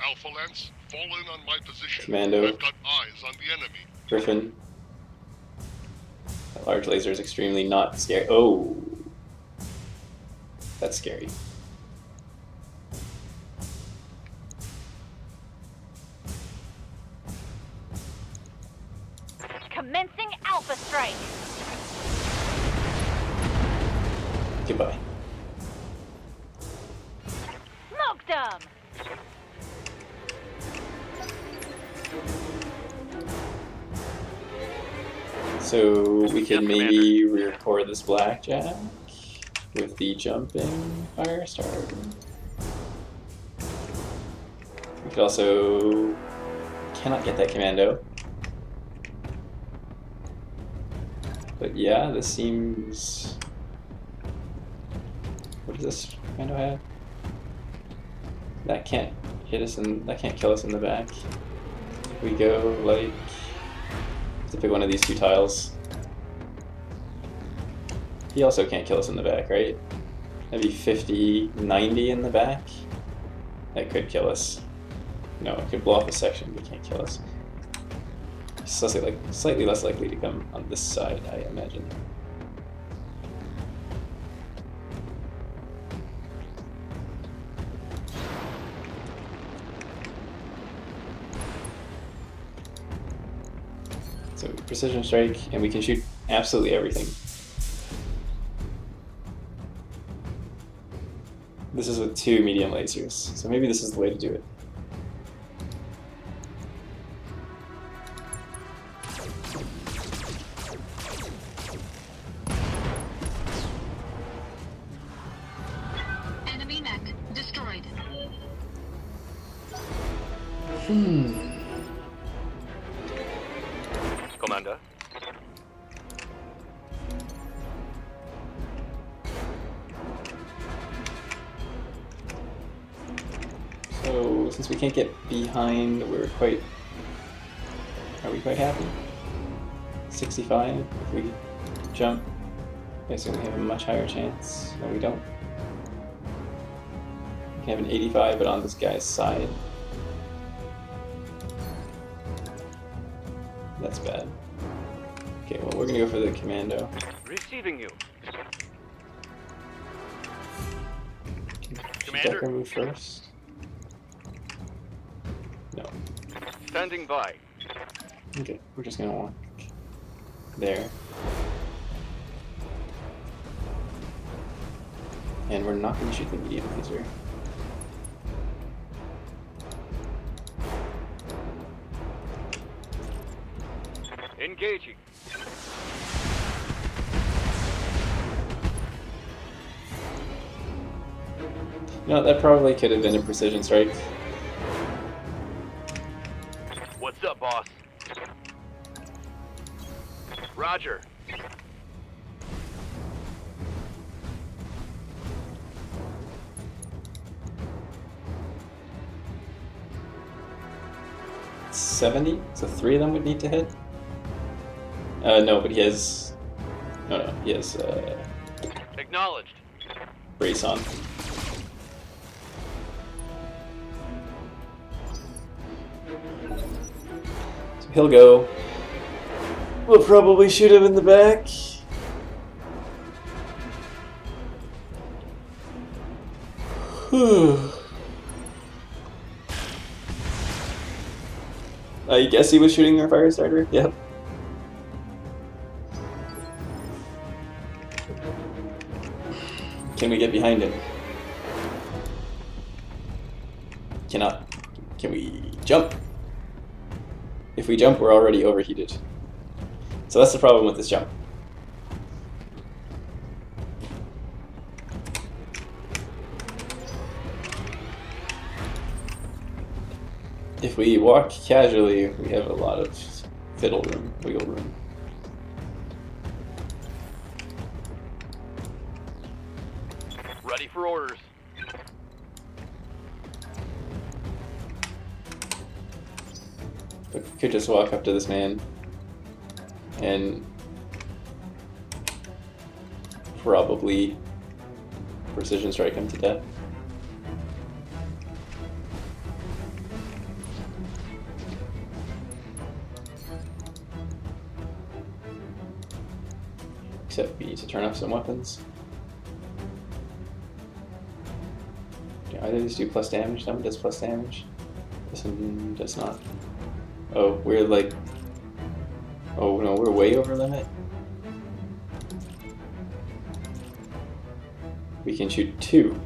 Alpha Lance, fall in on my position. Commando. I've got eyes on the enemy. Griffin. That large laser is extremely not scary. Oh. That's scary. Commencing Alpha Strike. Goodbye. Smoked 'em. So we could Yes, maybe re-record this blackjack with the jumping Firestar. We could also cannot get that commando. But yeah, this seems. What does this commando have? That can't hit us and that can't kill us in the back. If we go like to pick one of these 2 tiles. He also can't kill us in the back, right? That'd be 50, 90 in the back. That could kill us. No, it could blow off a section, but can't kill us. Slightly less likely to come on this side, I imagine. So precision strike, and we can shoot absolutely everything. This is with 2 medium lasers, so maybe this is the way to do it. Enemy mech destroyed. Commander? So since we can't get behind, are we quite happy? 65 if we jump. I assume we have a much higher chance. No, we don't. We have an 85, but on this guy's side. That's bad. Okay, well we're gonna go for the commando. Receiving you. Should Commander. Decker move first? No. Standing by. Okay, we're just gonna walk there. And we're not going to shoot the medium laser. Engaging. No, that probably could have been a precision strike. What's up, boss? Roger. $70? So 3 of them would need to hit? No, but he has... No, he has Acknowledged. brace on. So he'll go. We'll probably shoot him in the back. I guess he was shooting our fire starter. Yep. Can we get behind him? Cannot. Can we jump? If we jump, we're already overheated. So that's the problem with this jump. If we walk casually, we have a lot of wiggle room. Ready for orders. But we could just walk up to this man and probably precision strike him to death. Except we need to turn off some weapons. Do either of these do plus damage? That one does plus damage. This one does not. Oh, we're like... Oh no, we're way over limit. We can shoot 2.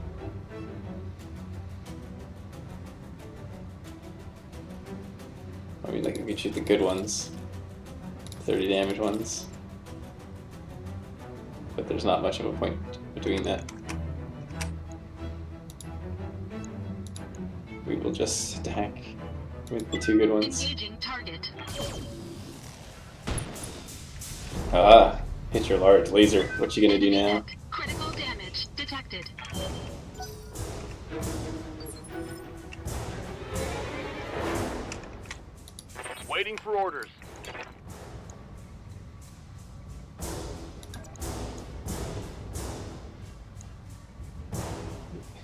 I mean, like, we can shoot the good ones. 30 damage ones. But there's not much of a point of doing that. We will just attack with the 2 good ones. Engaging target. Ah, hit your large laser. What you gonna do now? Critical damage detected. Waiting for orders.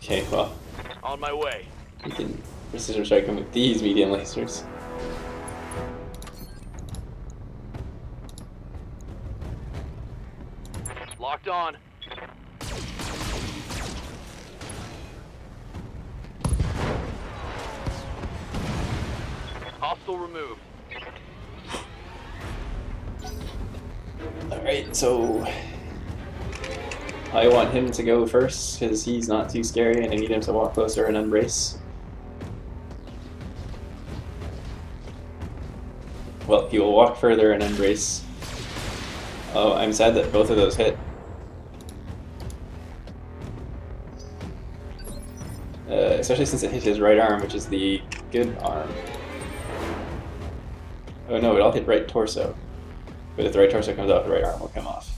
Okay, well, On my way. we can precision strike him with these medium lasers. Locked on. Hostile removed. Alright, so I want him to go first because he's not too scary and I need him to walk closer and unbrace. Well, he will walk further and unbrace. Oh, I'm sad that both of those hit. Especially since it hit his right arm, which is the good arm. Oh no, it all hit right torso. But if the right torso comes off, the right arm will come off.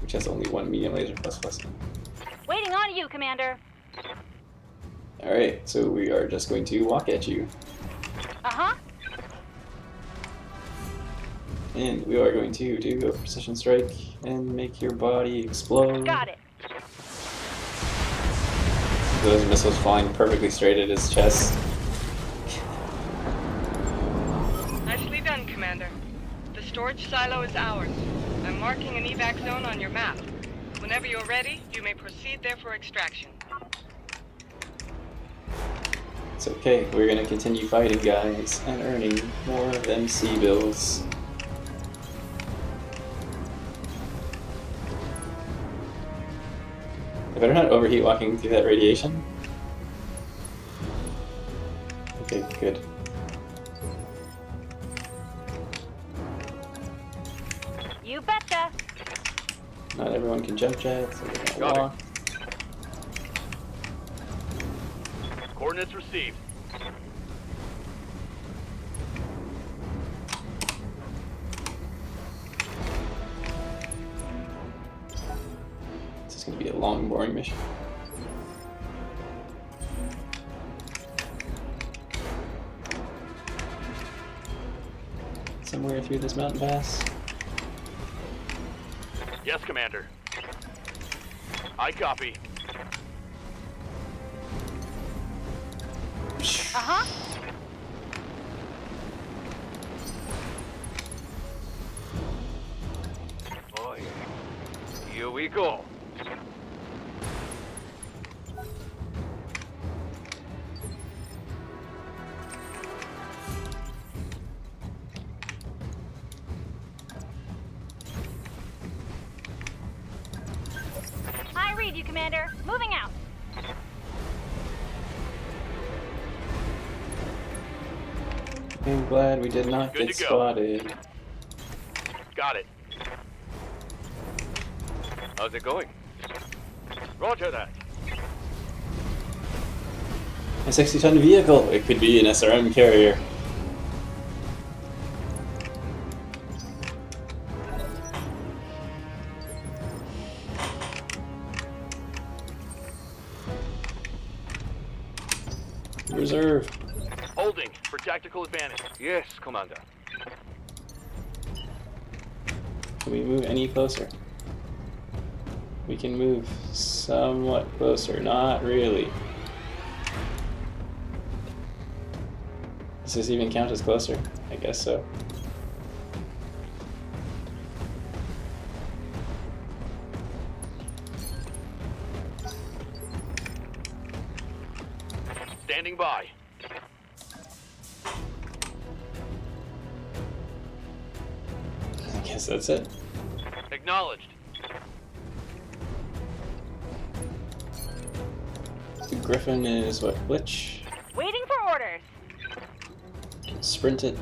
Which has only 1 medium laser plus. Waiting on you, Commander. Alright, so we are just going to walk at you. Uh-huh. And we are going to do a precision strike and make your body explode. Got it. Those missiles flying perfectly straight at his chest. Nicely done, Commander. The storage silo is ours. I'm marking an evac zone on your map. Whenever you're ready, you may proceed there for extraction. It's okay, we're gonna continue fighting, guys, and earning more MC bills. I better not overheat walking through that radiation. Okay, good. You betcha. Not everyone can jump jet, so we're gonna Got it. walk. Coordinates received. This is gonna be a long, boring mission. Somewhere through this mountain pass. Yes, Commander. I copy. Uh-huh. Boy, here we go. I read you, Commander. Moving out. I'm glad we did not Good get to go. spotted. Got it. How's it going? Roger that. A 60-ton vehicle! It could be an SRM carrier. Reserve. Holding for tactical advantage. Yes, Commander. Can we move any closer? We can move somewhat closer. Not really. Does this even count as closer? I guess so. Standing by. I guess that's it. Acknowledged. The Griffin is what? Glitch? Waiting for orders. Sprint it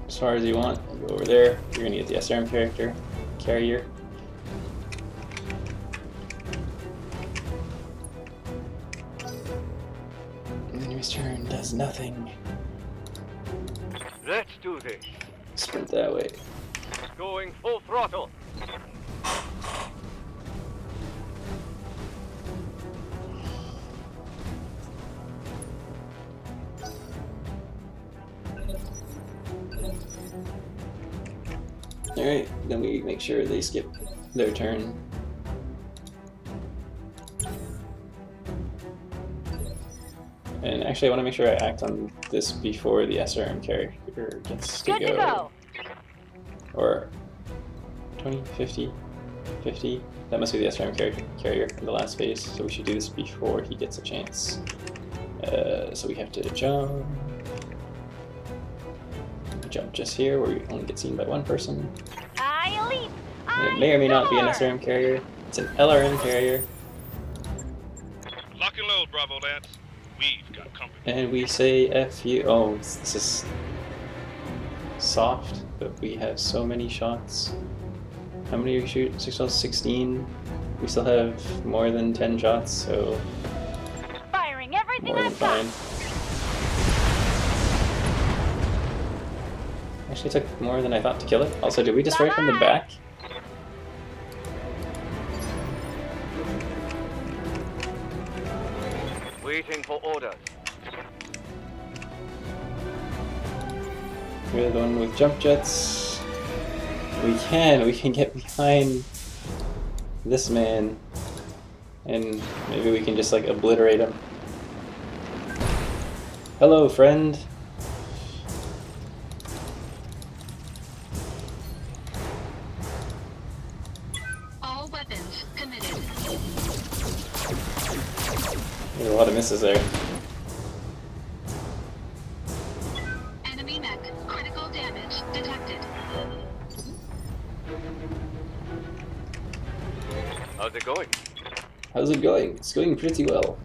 as far as you want. Go over there. You're gonna get the SRM carrier. Enemy's turn does nothing. Let's do this. Sprint that way. Going full throttle. Alright, then we make sure they skip their turn. And actually, I want to make sure I act on this before the SRM carrier gets to Good to go. Or 20, 50, 50. That must be the SRM carrier in the last phase, so we should do this before he gets a chance. So we have to jump. Jump just here, where we only get seen by one person. I leap. And it may or may not be an soar. SRM carrier. It's an LRM carrier. Lock and load, Bravo Lance. We've got company. And we say F you. Oh, this is soft, but we have so many shots. How many are you shoot? 16. We still have more than 10 shots, so Firing everything more than I've got. fine. Actually took more than I thought to kill it. Also, did we destroy it from the back? Waiting for orders. We're the one with jump jets. We can get behind this man, and maybe we can just like obliterate him. Hello, friend. All weapons committed. There's a lot of misses there. Enemy mech. Critical damage detected. How's it going? How's it going? It's going pretty well.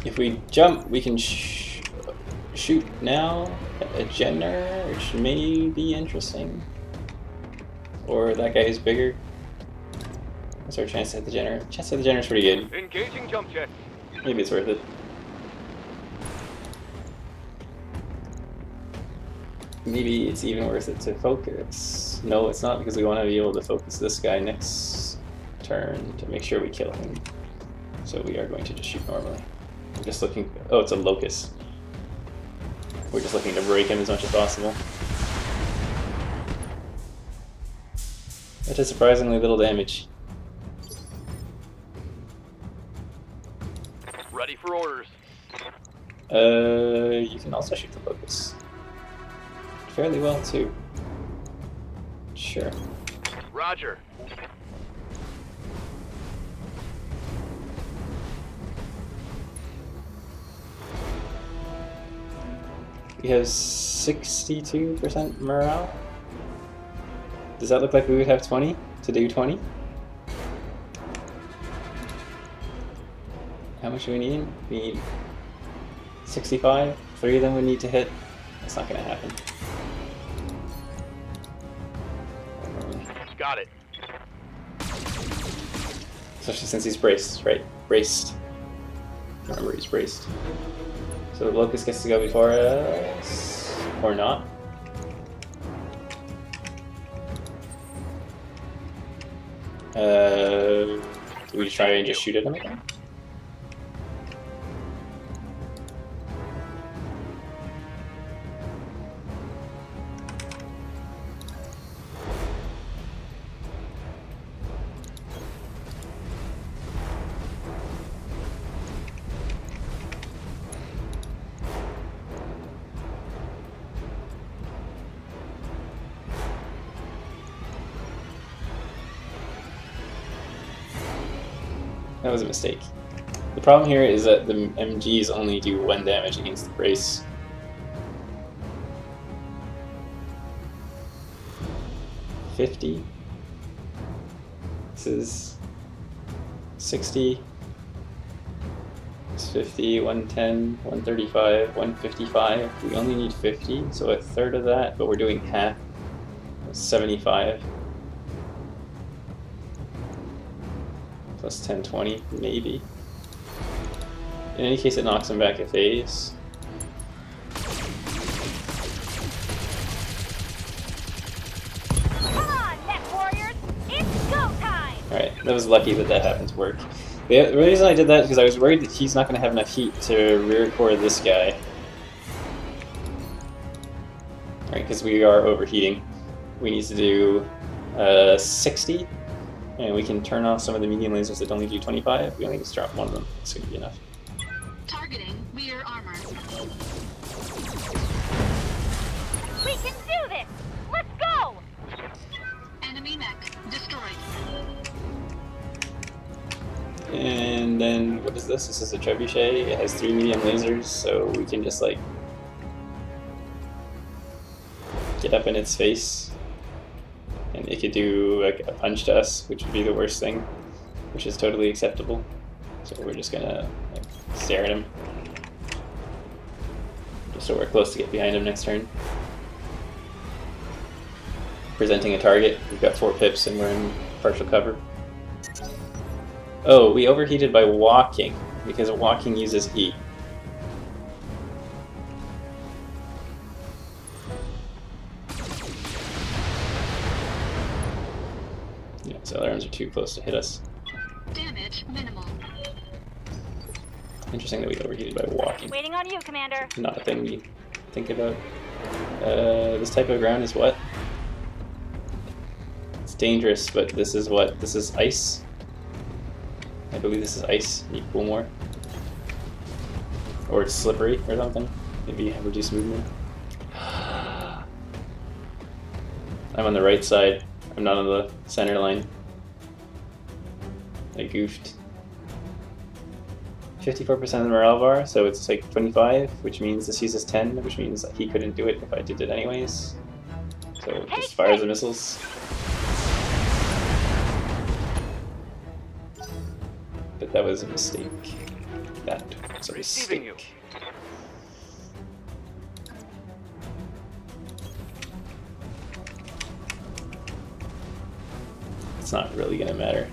If we jump, we can shoot now at a Jenner, which may be interesting. Or that guy is bigger. What's our chance to hit the Jenner? Chance to hit the Jenner is pretty good. Engaging jump jet. Maybe it's worth it. Maybe it's even worth it to focus. No, it's not, because we want to be able to focus this guy next turn to make sure we kill him. So we are going to just shoot normally. We're just looking. Oh, it's a locust. We're just looking to break him as much as possible. That does surprisingly little damage. Ready for orders. You can also shoot the locust. Fairly well too. Sure. Roger. We have 62% morale. Does that look like we would have 20 to do 20? How much do we need? We need 65. 3 of them we need to hit. That's not going to happen. Got it. Especially since he's braced, right? Braced. Remember, he's braced. So the locust gets to go before us, or not. Do we try and just shoot at him again? That was a mistake. The problem here is that the MGs only do 1 damage against the brace. $50. This is 60. It's 50, 110, 135, 155. We only need 50, so a third of that, but we're doing half. 75. Plus 1020, maybe. In any case, it knocks him back a phase. Come on, Mech Warriors! It's go time! Alright, that was lucky that that happened to work. The reason I did that is because I was worried that he's not going to have enough heat to rear core this guy. Alright, because we are overheating. We need to do 60. And we can turn off some of the medium lasers that only do 25. We only just drop one of them. It's going to be enough. Targeting rear armor. We can do this! Let's go! Enemy mech destroyed. And then, what is this? This is a trebuchet. It has 3 medium lasers, so we can just like get up in its face. And it could do like a punch to us, which would be the worst thing, which is totally acceptable. So we're just gonna like stare at him, just so we're close to get behind him next turn. Presenting a target. We've got 4 pips and we're in partial cover. Oh, we overheated by walking, because walking uses heat. Yeah, so the arms are too close to hit us. Damage minimal. Interesting that we overheated by walking. Waiting on you, Commander. Not a thing we think about. This type of ground is what? It's dangerous, but this is what? This is ice? I believe this is ice. You cool more. Or it's slippery or something. Maybe have reduced movement. I'm on the right side. I'm not on the center line. I goofed. 54% of the morale bar, so it's like 25, which means this uses 10, which means that he couldn't do it if I did it anyways. So it just fires the missiles. That was a mistake. That was a Receiving you. mistake. It's not really gonna matter.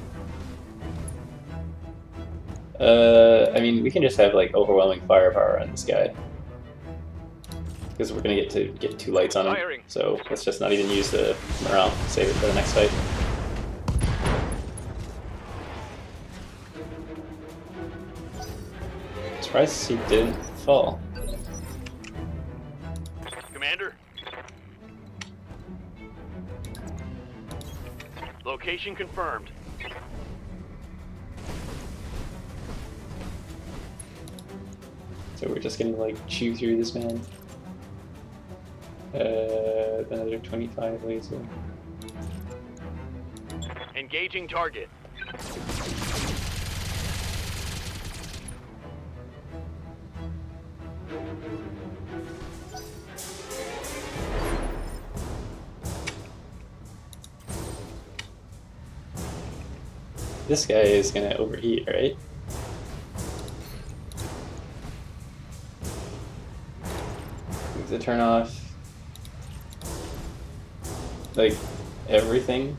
I mean, we can just have like overwhelming firepower on this guy. Because we're gonna get 2 lights on him. Firing. So let's just not even use the morale. Save it for the next fight. Surprised he didn't fall. Commander. Location confirmed. So we're just gonna like chew through this man. Another 25 laser. Engaging target. This guy is gonna overheat, right? Need to turn off like everything.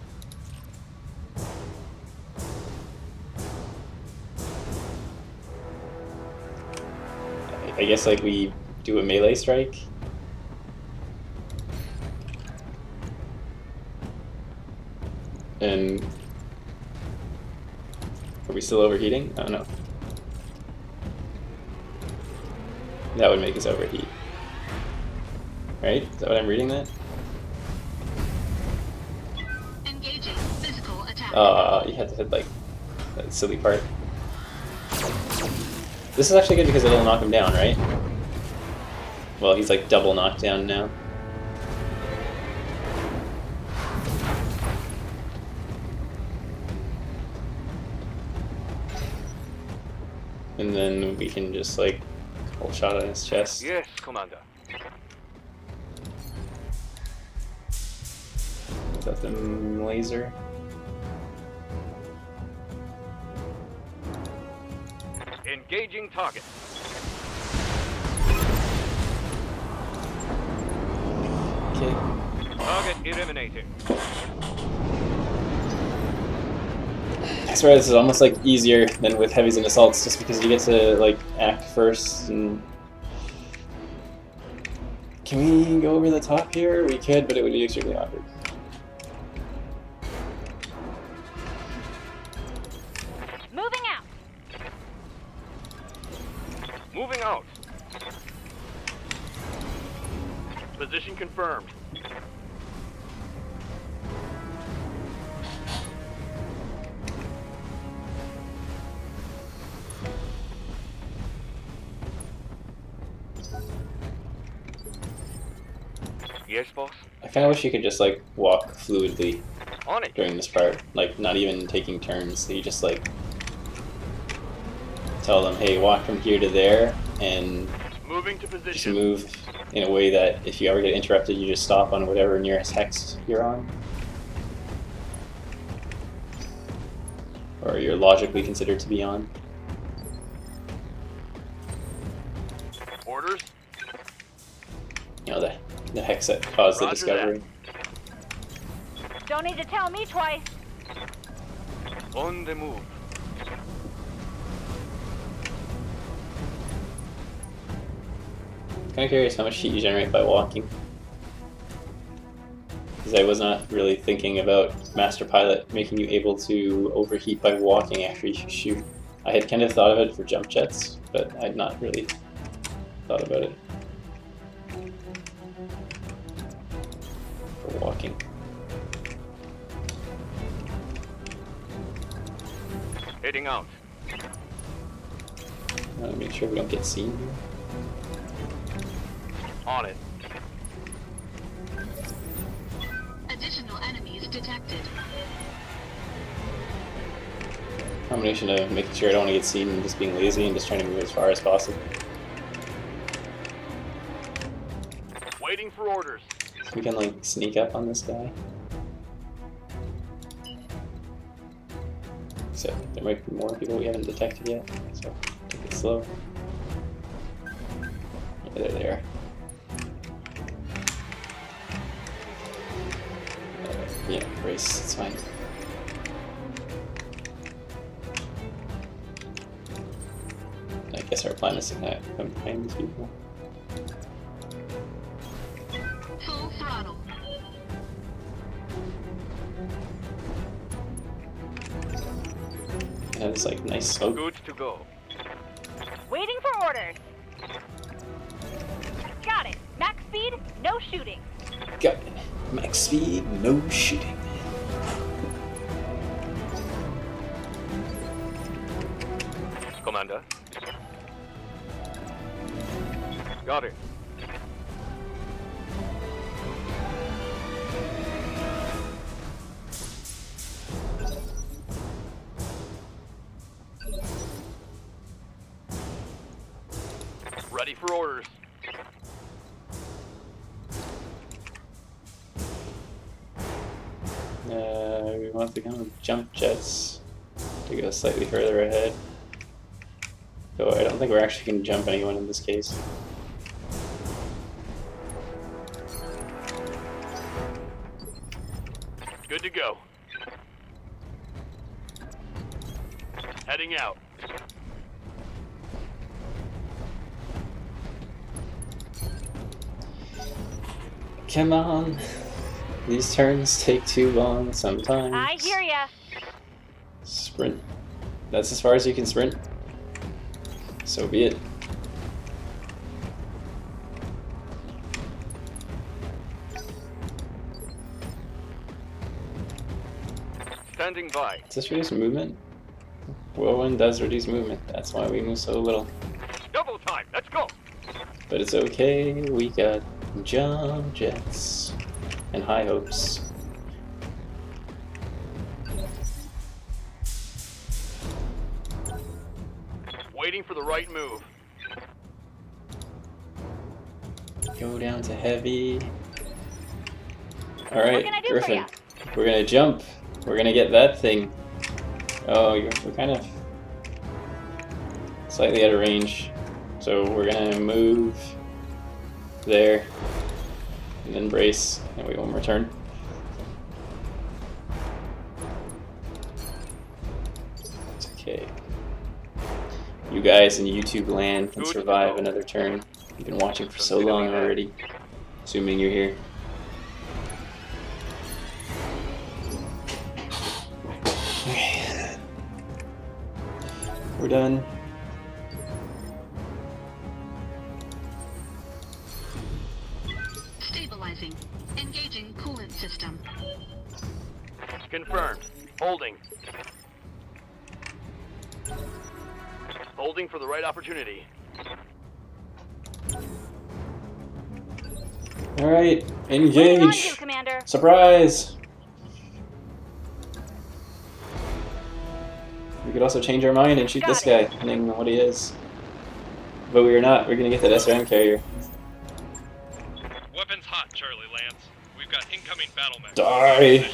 I guess like we do a melee strike. And are we still overheating? I don't know. That would make us overheat. Right? Is that what I'm reading that? Engaging physical attack. You had to hit like that silly part. This is actually good because it'll knock him down, right? Well, he's like double knocked down now. And then we can just like whole shot on his chest. Yes, Commander. Got the laser. Engaging target. Okay. Target eliminated. I swear this is almost like easier than with heavies and assaults, just because you get to like act first. And can we go over the top here? We could, but it would be extremely awkward. Moving out. Moving out. Position confirmed. Yes, boss. I kind of wish you could just like walk fluidly On it. during this part, like not even taking turns. So you just like tell them, hey, walk from here to there, and Moving to just position. move in a way that if you ever get interrupted, you just stop on whatever nearest hex you're on. Or you're logically considered to be on. Orders. You know, the hex that caused the Roger discovery. Don't need to tell me twice. On the move. Kind of curious how much heat you generate by walking. Because I was not really thinking about Master Pilot making you able to overheat by walking after you shoot. I had kind of thought of it for jump jets, but I'd not really thought about it for walking. Heading out. I want to make sure we don't get seen here. On it. Additional enemies detected. Combination of making sure I don't want to get seen and just being lazy and just trying to move as far as possible. Waiting for orders. So we can like sneak up on this guy. So there might be more people we haven't detected yet, so take it slow. Yeah, there they are. Yeah, brace, it's fine. I guess our plan is to kind of come behind these people. Full throttle. Have this like nice smoke. Good to go. Waiting for orders. Got it. Max speed, no shooting. Got it. Max speed, no shooting. Commander. Got it. Ready for orders. We want to kind of jump jets to go slightly further ahead. Though I don't think we're actually going to jump anyone in this case. Good to go. Heading out. Come on. These turns take too long sometimes. I hear ya. Sprint. That's as far as you can sprint. So be it. Standing by. Does this reduce movement? Whirlwind does reduce movement. That's why we move so little. Double time. Let's go. But it's okay. We got jump jets and high hopes. Waiting for the right move. Go down to heavy. Alright, can I do for Griffin. ya? We're gonna jump. We're gonna get that thing. Oh, we're kind of slightly out of range. So we're gonna move there. And then brace. And wait one more turn. It's okay. You guys in YouTube land can survive another turn. You've been watching for so long already. Assuming you're here. Okay. We're done. Stabilizing. Engaging coolant system. Confirmed. Holding. Holding for the right opportunity. Alright, Waiting on you, engage! Commander. Surprise! We could also change our mind and shoot this guy, depending on what he is. But we are not. We're gonna get that SRM carrier. Weapons hot, Charlie Lance. We've got incoming battle mech. Die!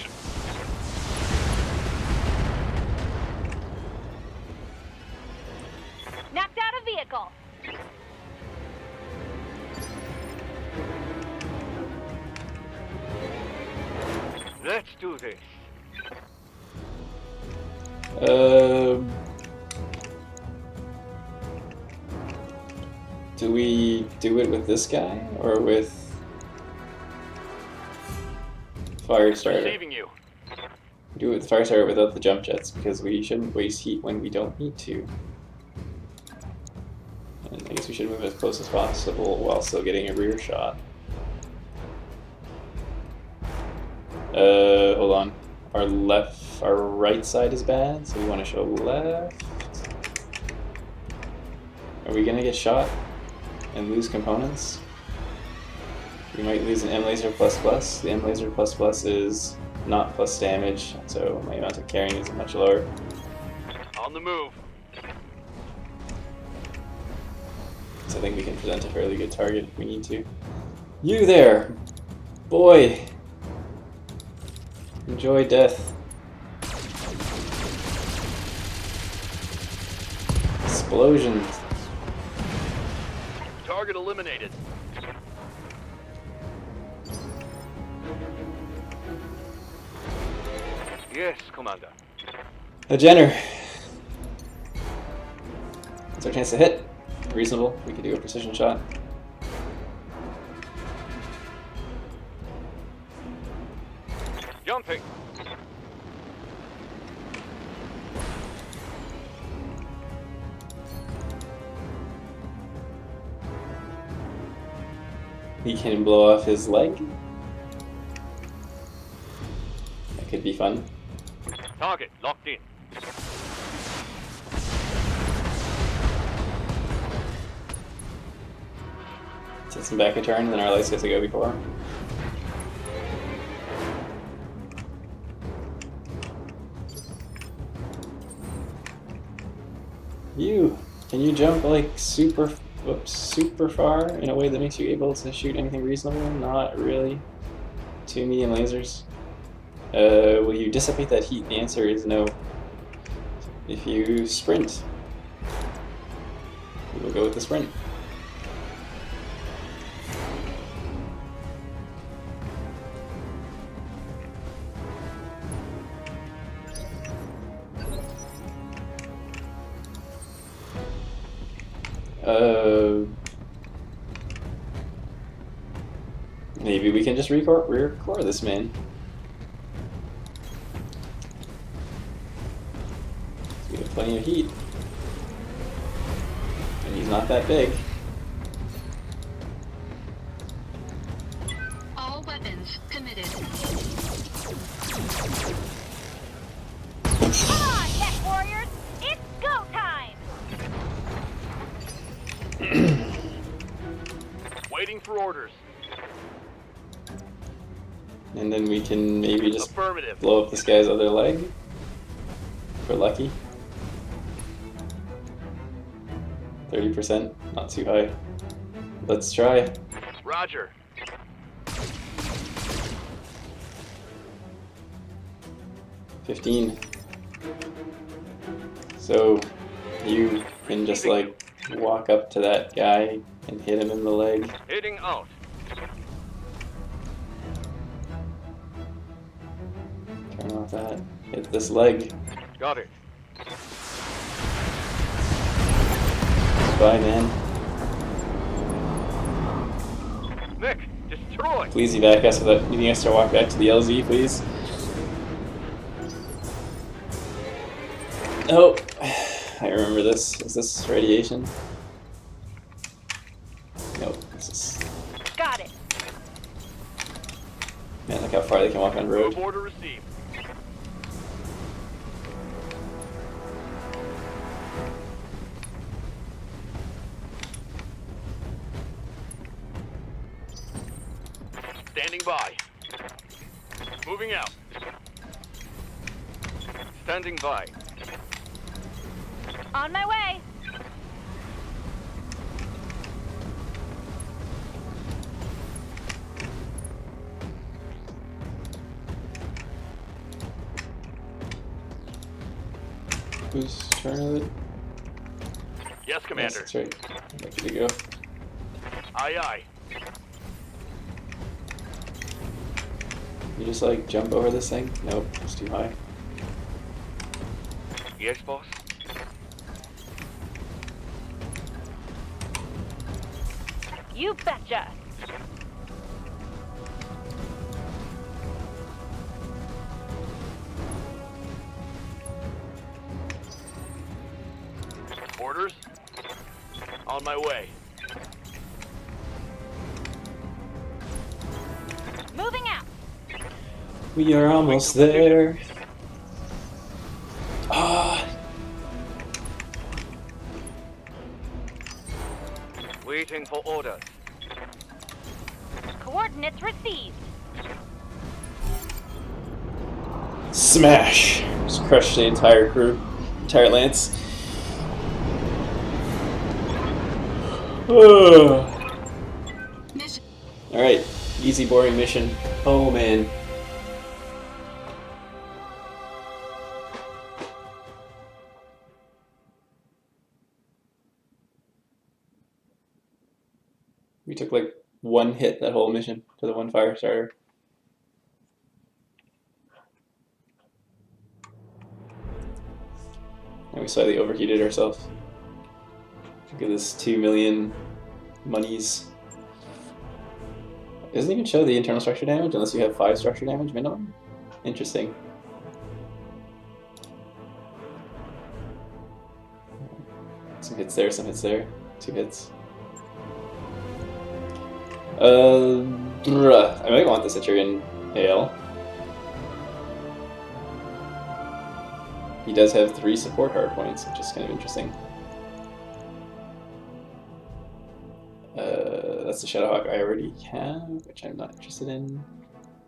Knocked out a vehicle. Let's do this. Do we do it with this guy or with Firestarter? Receiving you. Do it with Firestarter without the jump jets because we shouldn't waste heat when we don't need to. And I guess we should move as close as possible while still getting a rear shot. Hold on. Our right side is bad, so we want to show left. Are we gonna get shot and lose components? We might lose an M laser plus plus. The M laser plus plus is not plus damage, so my amount of carrying is much lower. On the move. So I think we can present a fairly good target if we need to. You there, boy! Enjoy death. Explosions. Target eliminated. Yes, Commander. A Jenner. That's our chance to hit. Reasonable. We could do a precision shot. Jumping. He can blow off his leg. That could be fun. Target locked in. Sets him back a turn, then our lights get to go before. Can you jump like super far in a way that makes you able to shoot anything reasonable? Not really. 2 medium lasers. Will you dissipate that heat? The answer is no. If you sprint, we will go with the sprint. Maybe we can just rear core this man. We have plenty of heat. And he's not that big. All weapons committed. Come on, Tech Warriors! It's go time! Waiting for orders. And then we can maybe just Affirmative. blow up this guy's other leg. If we're lucky. 30%, not too high. Let's try. Roger. 15. So you can just like walk up to that guy and hit him in the leg. Hitting out. Turn off that. Hit this leg. Got it. Bye, man. Mech, destroy. Please evac us without needing us to walk back to the LZ, please. Oh, I remember this. Is this radiation? Nope. This is... Got it. Man, look how far they can walk on the road. Move order received. Standing by. Moving out. Standing by. On my way. Whose turn is it? Yes, Commander. Yes, that's right. Ready to go. Aye, aye. You just like jump over this thing? Nope, it's too high. Yes, boss. You betcha. Orders? On my way. Moving out. We are almost there. Ah, Waiting for orders. Coordinates received. smash! Just crush the entire crew, entire lance. Alright, easy boring mission. Oh man. We took like one hit that whole mission to the one fire starter. And we slightly overheated ourselves. Look at this 2 million monies. It doesn't even show the internal structure damage unless you have 5 structure damage minimum. Interesting. Some hits there, some hits there. 2 hits. I might want the Centurion AL. He does have 3 support hard points, which is kind of interesting. That's the Shadowhawk I already have, which I'm not interested in.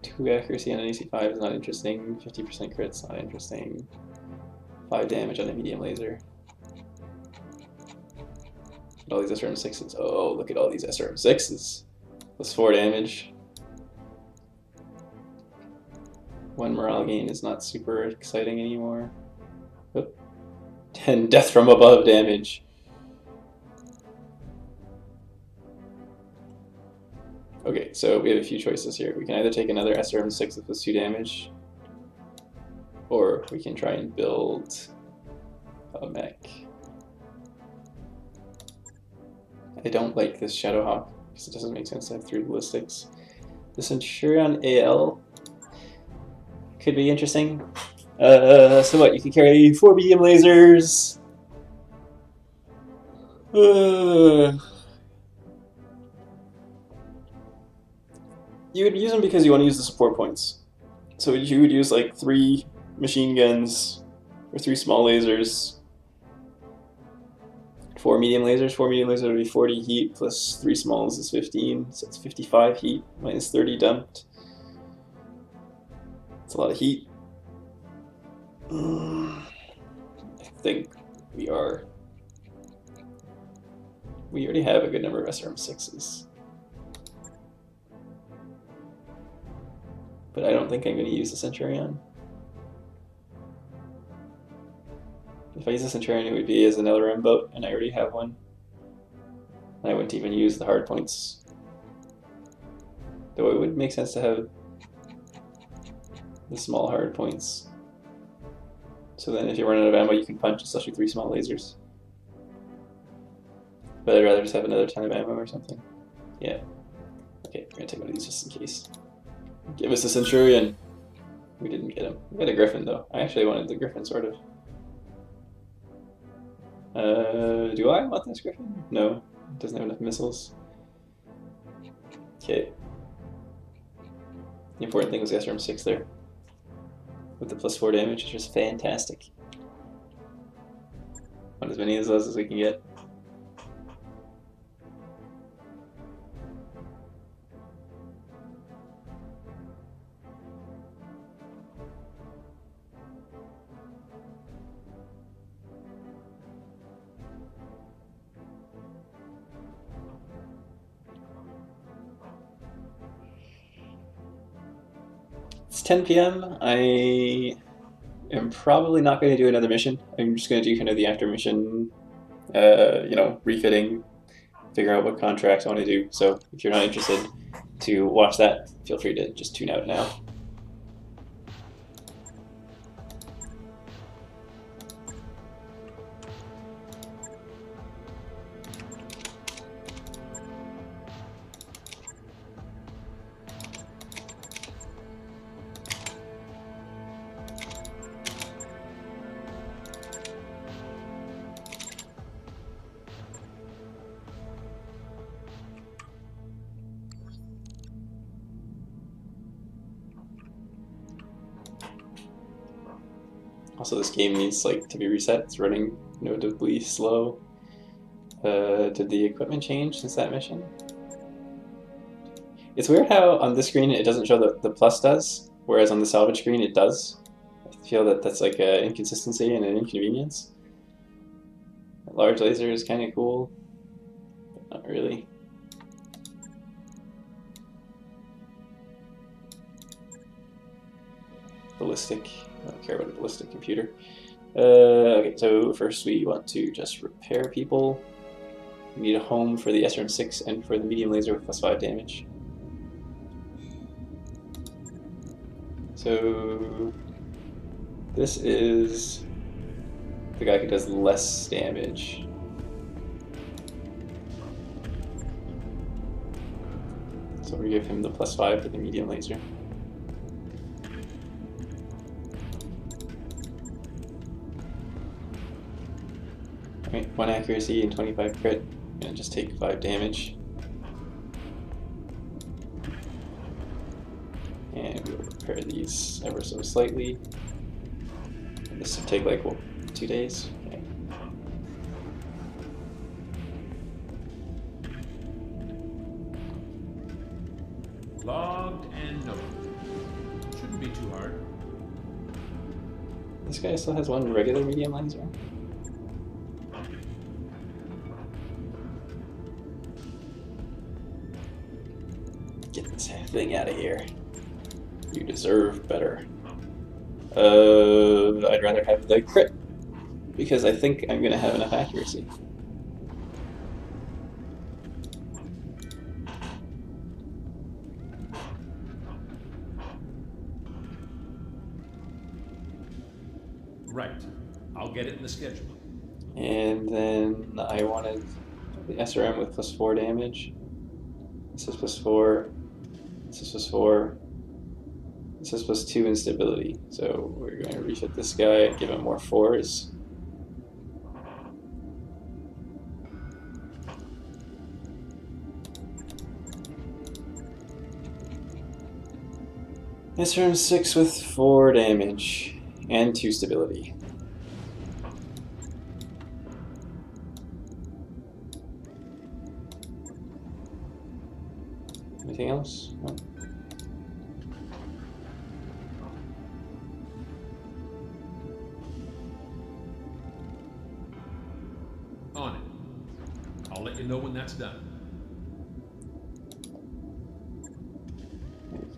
2 accuracy on an AC5 is not interesting. 50% crit's not interesting. 5 damage on a medium laser. Look at all these SRM6s. Oh, look at all these SRM6s. Plus 4 damage. 1 morale gain is not super exciting anymore. Oh. 10 death from above damage. Okay, so we have a few choices here. We can either take another SRM6 with plus 2 damage, or we can try and build a mech. I don't like this Shadowhawk because it doesn't make sense to have 3 ballistics. The Centurion AL could be interesting. So what? You can carry 4 medium lasers. You would use them because you want to use the support points. So you would use like 3 machine guns or 3 small lasers. 4 medium lasers. 4 medium lasers would be 40 heat plus 3 smalls is 15, so it's 55 heat minus 30 dumped. It's a lot of heat. I think we already have a good number of SRM6s. But I don't think I'm going to use the Centurion. If I use the Centurion, it would be as an LRM boat, and I already have one. And I wouldn't even use the hard points. Though it would make sense to have the small hard points. So then if you run out of ammo, you can punch especially 3 small lasers. But I'd rather just have another ton of ammo or something. Yeah. Okay, we're going to take one of these just in case. Give us the Centurion! We didn't get him. We got a Griffin though. I actually wanted the Griffin, sort of. Do I want this Griffin? No, it doesn't have enough missiles. Okay. The important thing was the SRM6 there. With the plus 4 damage, which is fantastic. Want as many of those as we can get. It's 10 p.m. I am probably not going to do another mission. I'm just going to do kind of the after mission, you know, refitting, figure out what contracts I want to do. So if you're not interested to watch that, feel free to just tune out now. Also, this game needs like to be reset. It's running notably slow. Did the equipment change since that mission? It's weird how on this screen it doesn't show the plus does, whereas on the salvage screen it does. I feel that that's like an inconsistency and an inconvenience. A large laser is kind of cool, but not really. Ballistic. I don't care about a ballistic computer. Okay, so first we want to just repair people. We need a home for the SRM-6 and for the medium laser with +5 damage. So this is the guy who does less damage. So we give him the +5 for the medium laser. Alright, 1 accuracy and 25 crit, and just take 5 damage. And we'll repair these ever so slightly. And this will take like, what, 2 days? Okay. Logged and noted. Shouldn't be too hard. This guy still has 1 regular medium laser. Get this thing out of here. You deserve better. I'd rather have the crit, because I think I'm gonna have enough accuracy. Right. I'll get it in the schedule. And then I wanted the SRM with +4 damage. This is +4. This is +4. This is +2 in stability. So we're going to refit this guy and give him more 4s. SRM-6 with 4 damage and 2 stability. Anything else? No. On it. I'll let you know when that's done.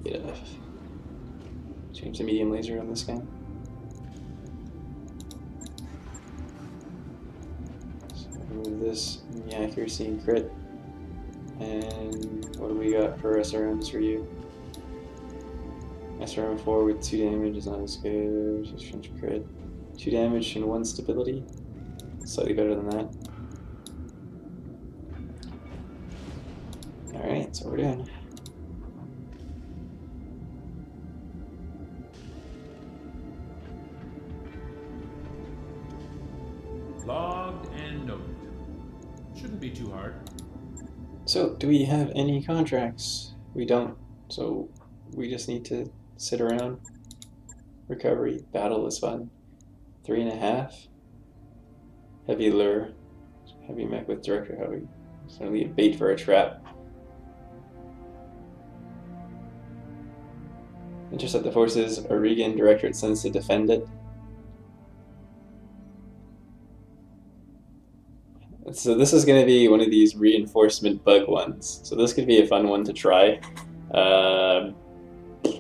Get a change the medium laser on this guy. So remove this, the accuracy and crit. And what do we got for SRMs for you? SRM-4 with 2 damage is not as good. Just change crit. 2 damage and 1 stability. Slightly better than that. Alright, that's what we're doing. Logged and noted. Shouldn't be too hard. So, do we have any contracts? We don't, so we just need to sit around. Recovery, battle is fun. 3.5. Heavy lure. Heavy mech with direct recovery. Certainly a bait for a trap. Intercept the forces. Oregon Directorate sends to defend it. So this is going to be one of these reinforcement bug ones. So this could be a fun one to try.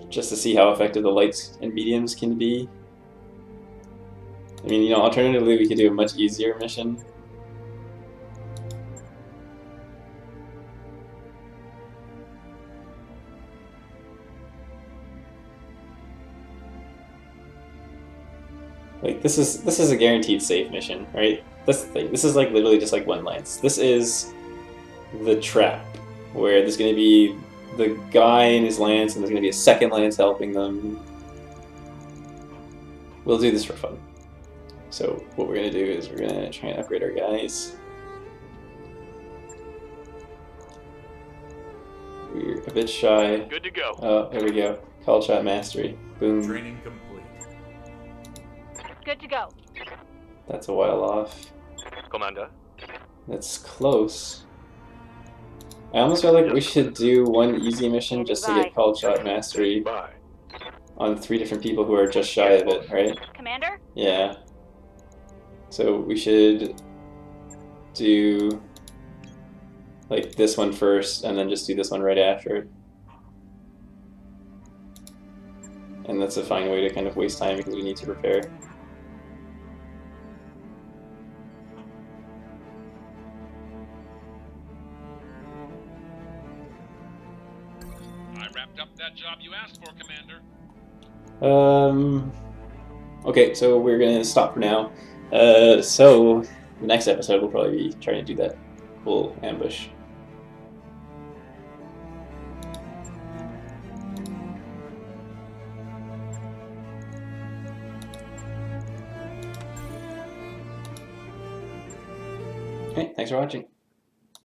Just to see how effective the lights and mediums can be. I mean, you know, alternatively we could do a much easier mission. Like this is a guaranteed safe mission, right? That's the thing. This is like literally just like 1 lance. This is the trap, where there's going to be the guy in his lance, and there's going to be a second lance helping them. We'll do this for fun. So what we're going to do is we're going to try and upgrade our guys. We're a bit shy. Good to go. Oh, there we go. Call shot mastery. Boom. Training complete. Good to go. That's a while off. Commander. That's close. I almost feel like we should do 1 easy mission just to get call shot mastery Bye. on 3 different people who are just shy of it, right? Commander? Yeah. So we should do like this one first, and then just do this one right after it. And that's a fine way to kind of waste time because we need to prepare. wrapped up that job you asked for, Commander. Okay, so we're gonna stop for now. So the next episode we'll probably be trying to do that cool ambush. Okay, thanks for watching.